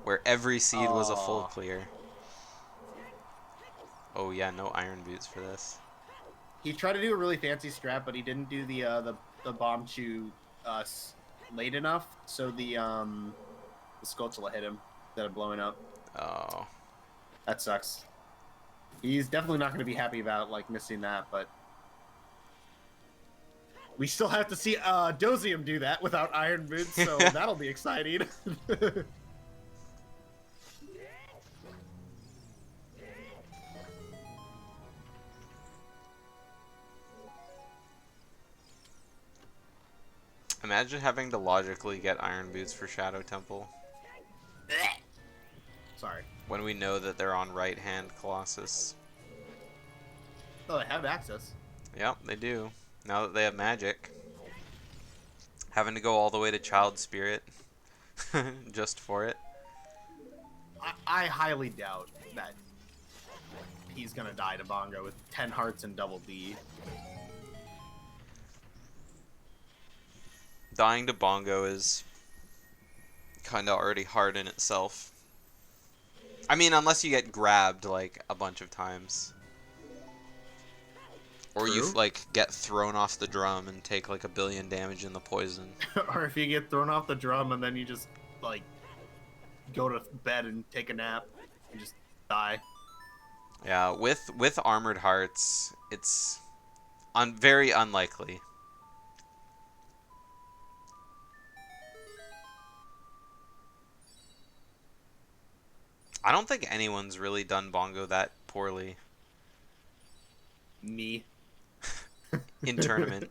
Where every seed was a full Oh. clear. Oh yeah, no iron boots for this. He tried to do a really fancy strap, but he didn't do the bomb chew late enough, so the Skulltula hit him instead of blowing up. Oh. That sucks. He's definitely not going to be happy about like missing that, but we still have to see Doziam do that without iron boots, so that'll be exciting. Imagine having to logically get iron boots for Shadow Temple. Sorry. When we know that they're on right hand Colossus. Oh, they have access. Yep, they do. Now that they have magic. Having to go all the way to Child Spirit. Just for it. I highly doubt that he's going to die to Bongo with 10 hearts and double D. Dying to Bongo is kind of already hard in itself. I mean, unless you get grabbed like a bunch of times. Or you True. like get thrown off the drum and take like 1 billion damage in the poison. Or if you get thrown off the drum and then you just like go to bed and take a nap and just die. Yeah, with armored hearts, it's very unlikely. I don't think anyone's really done Bongo that poorly Me. in tournament.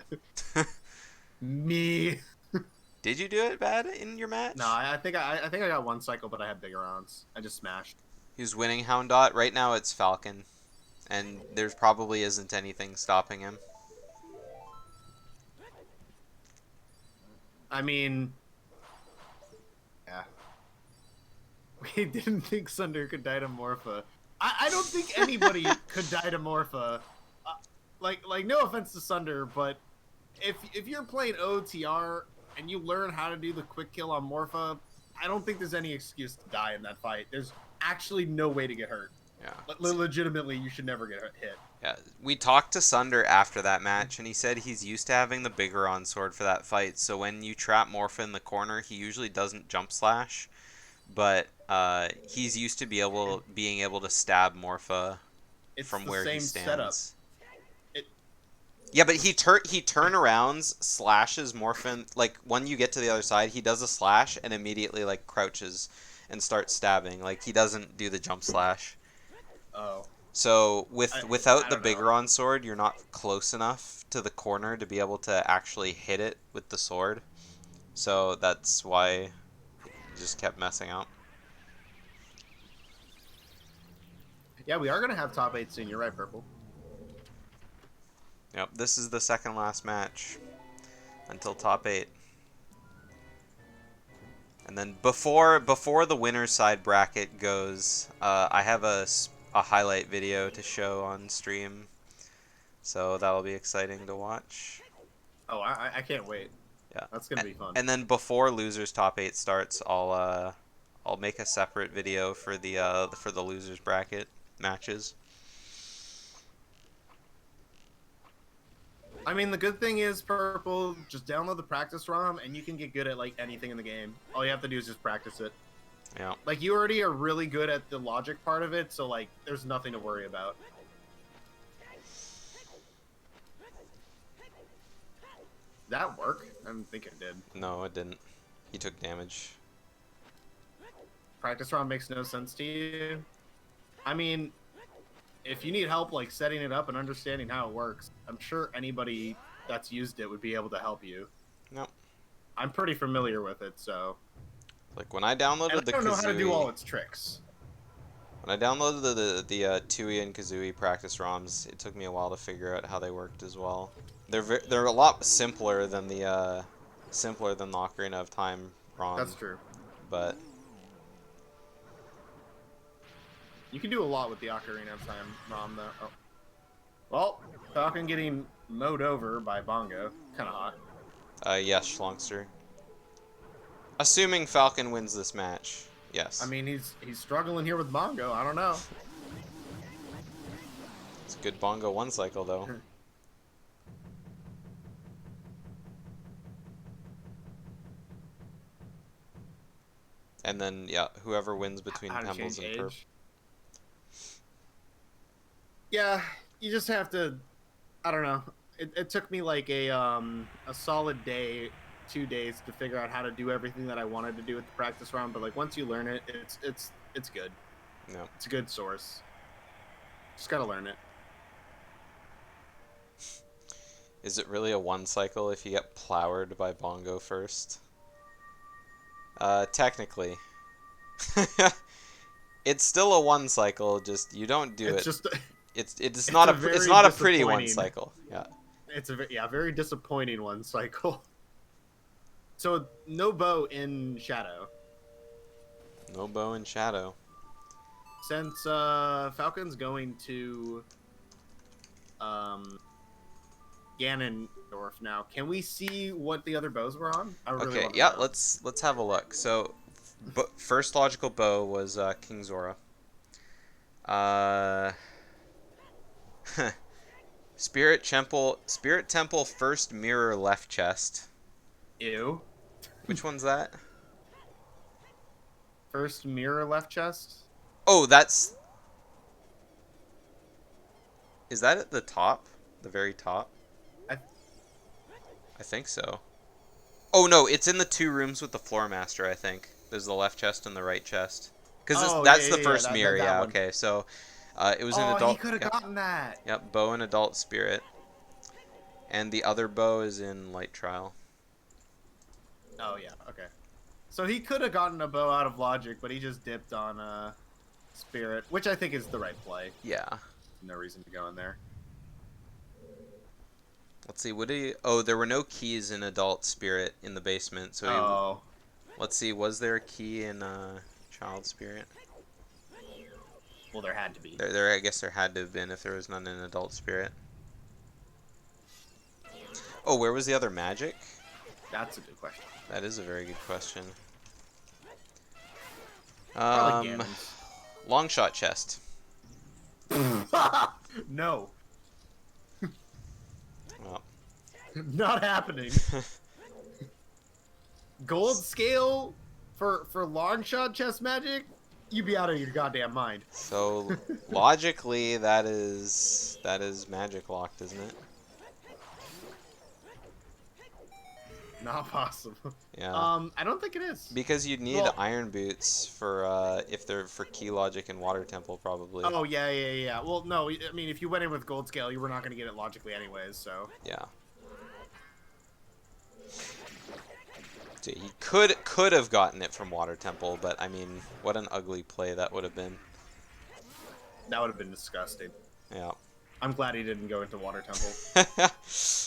Me. Did you do it bad in your match? No, I think I got one cycle, but I had bigger ons. I just smashed. He's winning Houndot. Right now it's Falcon. And there's probably isn't anything stopping him. I mean, yeah. We didn't think Sunder could die to Morpha. I don't think anybody could die to Morpha. Like no offense to Sunder, but if you're playing OTR and you learn how to do the quick kill on Morpha, I don't think there's any excuse to die in that fight. There's actually no way to get hurt. Yeah. Legitimately, you should never get hit. Yeah, we talked to Sunder after that match, and he said he's used to having the bigger on sword for that fight. So when you trap Morpha in the corner, he usually doesn't jump slash, but he's used to being able to stab Morpha from where he stands. Setup. Yeah, but he turnarounds, slashes Morphin, like when you get to the other side, he does a slash and immediately like crouches and starts stabbing. Like he doesn't do the jump slash. Oh. So without the don't bigger know. on sword, you're not close enough to the corner to be able to actually hit it with the sword. So that's why it just kept messing up. Yeah, we are gonna have top 8 soon. You're right, Purple. Yep, this is the second last match until top 8. And then before the winner's side bracket goes, I have a highlight video to show on stream, so that'll be exciting to watch. Oh, I can't wait. Yeah, That's gonna be fun. And then before losers top 8 starts, I'll make a separate video for the losers bracket matches. I mean, the good thing is, Purple, just download the practice ROM, and you can get good at, like, anything in the game. All you have to do is just practice it. Yeah. Like, you already are really good at the logic part of it, so, like, there's nothing to worry about. Did that work? I don't think it did. No, it didn't. He took damage. Practice ROM makes no sense to you? I mean, if you need help, like, setting it up and understanding how it works, I'm sure anybody that's used it would be able to help you. Nope. I'm pretty familiar with it, so... Like when I downloaded And I don't know how to do all its tricks. When I downloaded the Tui and Kazooie practice ROMs, it took me a while to figure out how they worked as well. They're a lot simpler than the Ocarina of Time ROM. That's true. But You can do a lot with the Ocarina of Time ROM, though. Oh. Well, Falcon getting mowed over by Bongo. Kind of hot. Yes, Schlongster. Assuming Falcon wins this match. Yes. I mean, he's struggling here with Bongo. I don't know. It's a good Bongo one cycle, though. And then, yeah, whoever wins between How to Pembles change and Perp. age. Yeah, you just have to. I don't know. It took me like a solid day, 2 days to figure out how to do everything that I wanted to do with the practice round. But like once you learn it, it's good. No. It's a good source. Just gotta learn it. Is it really a one cycle if you get plowered by Bongo first? Technically. It's still a one cycle, just you don't do It's it. just It's not very a pretty one disappointing. cycle. Yeah. It's a very disappointing one cycle. So no bow in Shadow. No bow in Shadow. Since Falcon's going to Ganondorf now, can we see what the other bows were on? I really Okay, want to yeah, know. let's have a look. So, first logical bow was King Zora. Spirit Temple first mirror left chest. Ew. Which one's that? First mirror left chest. Oh, that's... Is that at the top? The very top? I think so. Oh, no, it's in the 2 rooms with the Floor Master, I think. There's the left chest and the right chest. Because that's the first mirror, that yeah, one. okay. So, it was an Oh, adult... he could have gotten that. Yep, bow and adult spirit. And the other bow is in light trial. Oh yeah, okay. So he could have gotten a bow out of logic, but he just dipped on spirit, which I think is the right play. Yeah. No reason to go in there. Let's see, what do you... Oh, there were no keys in adult spirit in the basement, so Oh. let's see, was there a key in child spirit? Well, there had to be. I guess there had to have been if there was none in adult spirit. Oh, where was the other magic? That's a good question. That is a very good question. Probably Ganon's. Long shot chest. No. Well. Not happening. Gold scale for long shot chest magic? You'd be out of your goddamn mind. So logically, that is magic locked, isn't it? Not possible. Yeah. I don't think it is. Because you'd need Well- iron boots for if they're for key logic and water temple probably. Oh yeah. Well, no, I mean if you went in with gold scale, you were not going to get it logically anyways. So. Yeah. So he could have gotten it from water temple, but I mean, what an ugly play that would have been. That would have been disgusting. Yeah. I'm glad he didn't go into water temple.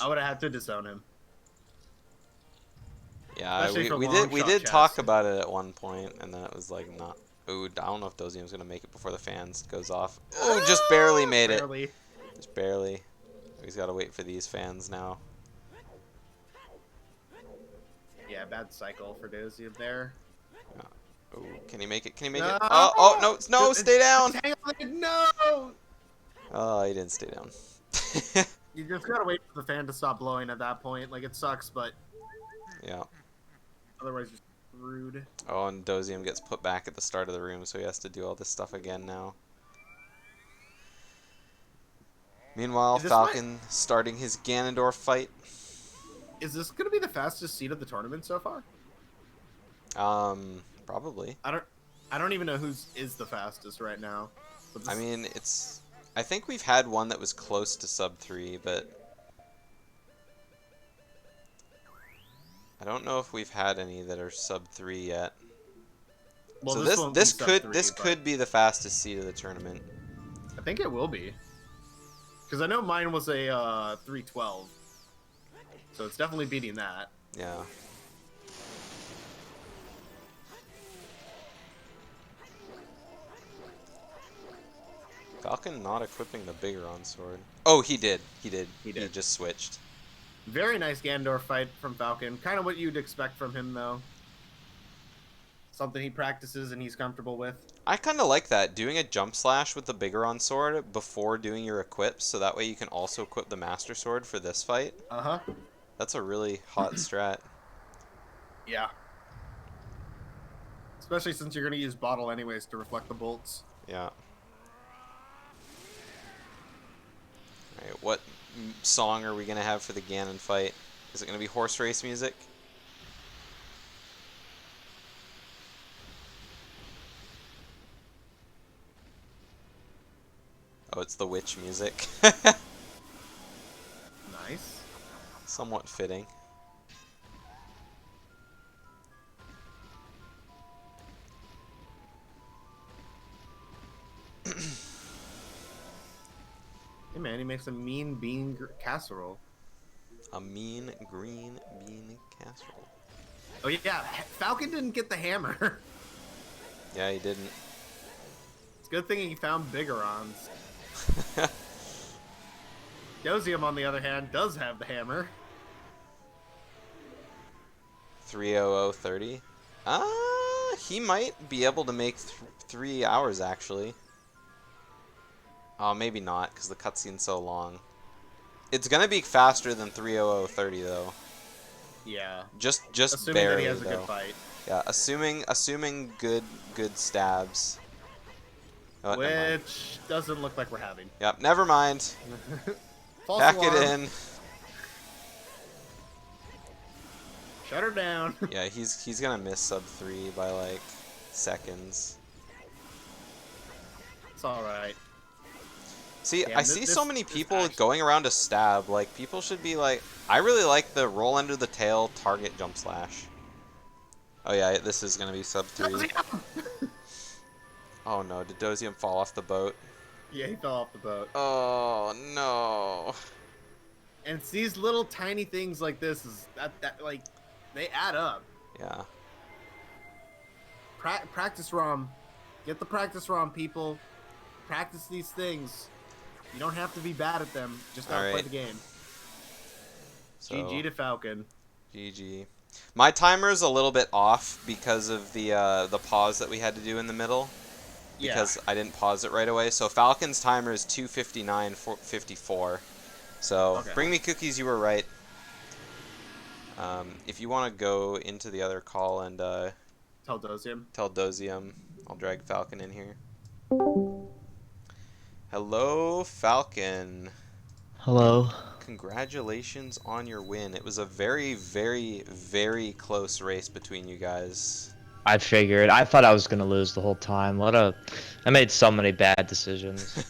I would have had to disown him. Yeah, Especially for we long did shot talk chess. about it at one point, and then it was like not. Ooh, I don't know if Doziam's gonna make it before the fans goes off. Oh, just barely made it. Barely. Just barely. He's got to wait for these fans now. Yeah, bad cycle for Doziam there. Oh, can he make it? Can he make No! it? Oh, no, no, stay down. Hang on, no! Oh, he didn't stay down. You just gotta wait for the fan to stop blowing at that point. Like, it sucks, but Yeah. otherwise you're screwed. Oh, and Doziam gets put back at the start of the room, so he has to do all this stuff again now. Meanwhile, Is this Falcon starting his Ganondorf fight. Is this gonna be the fastest seed of the tournament so far? Probably. I don't even know who's is the fastest right now. But this, I mean, I think we've had one that was close to sub 3, but I don't know if we've had any that are sub 3 yet. well, So won't be this sub could 3, this but could be the fastest seed of the tournament. I think it will be. Because I know mine was a 312. So it's definitely beating that. Yeah. Falcon not equipping the Bigoron sword. Oh, he did. He did. just switched. Very nice Gandor fight from Falcon. Kind of what you'd expect from him, though. Something he practices and he's comfortable with. I kind of like that, doing a jump slash with the Bigoron sword before doing your equips, so that way you can also equip the Master Sword for this fight. Uh-huh. That's a really hot strat. Yeah. Especially since you're going to use Bottle anyways to reflect the bolts. Yeah. Alright, what song are we going to have for the Ganon fight? Is it going to be horse race music? Oh, it's the witch music. Nice. Somewhat fitting. Hey man, he makes a mean bean casserole. A mean green bean casserole. Oh yeah, Falcon didn't get the hammer. Yeah, he didn't. It's a good thing he found Bigorons. Doziam, on the other hand, does have the hammer. 30030. He might be able to make 3 hours actually. Oh, maybe not, because the cutscene's so long. It's gonna be faster than 30030 though. Yeah. Just Assuming barely that he has a though. good fight. Yeah, assuming good stabs. Oh, never mind. Which doesn't look like we're having. Yep, never mind. False Pack alarm. it in. Shut her down. Yeah, he's gonna miss sub 3 by like seconds. It's alright. See, Yeah, I see so many people going around to stab. Like, people should be like... I really like the roll under the tail target jump slash. Oh yeah, this is gonna be sub 3. Oh no, did Doziam fall off the boat? Yeah, he fell off the boat. Oh no. And it's these little tiny things like this is that like they add up. Yeah. Practice ROM. Get the practice ROM, people. Practice these things. You don't have to be bad at them. Just gotta play the game. So, GG to Falcon. GG. My timer's a little bit off because of the pause that we had to do in the middle. Because I didn't pause it right away. So Falcon's timer is 2:59:54. So bring me cookies. You were right. If you want to go into the other call and Tell Doziam. Tell Doziam, I'll drag Falcon in here. Hello, Falcon. Hello. Congratulations on your win. It was a very, very, very close race between you guys. I figured. I thought I was gonna lose the whole time. I made so many bad decisions.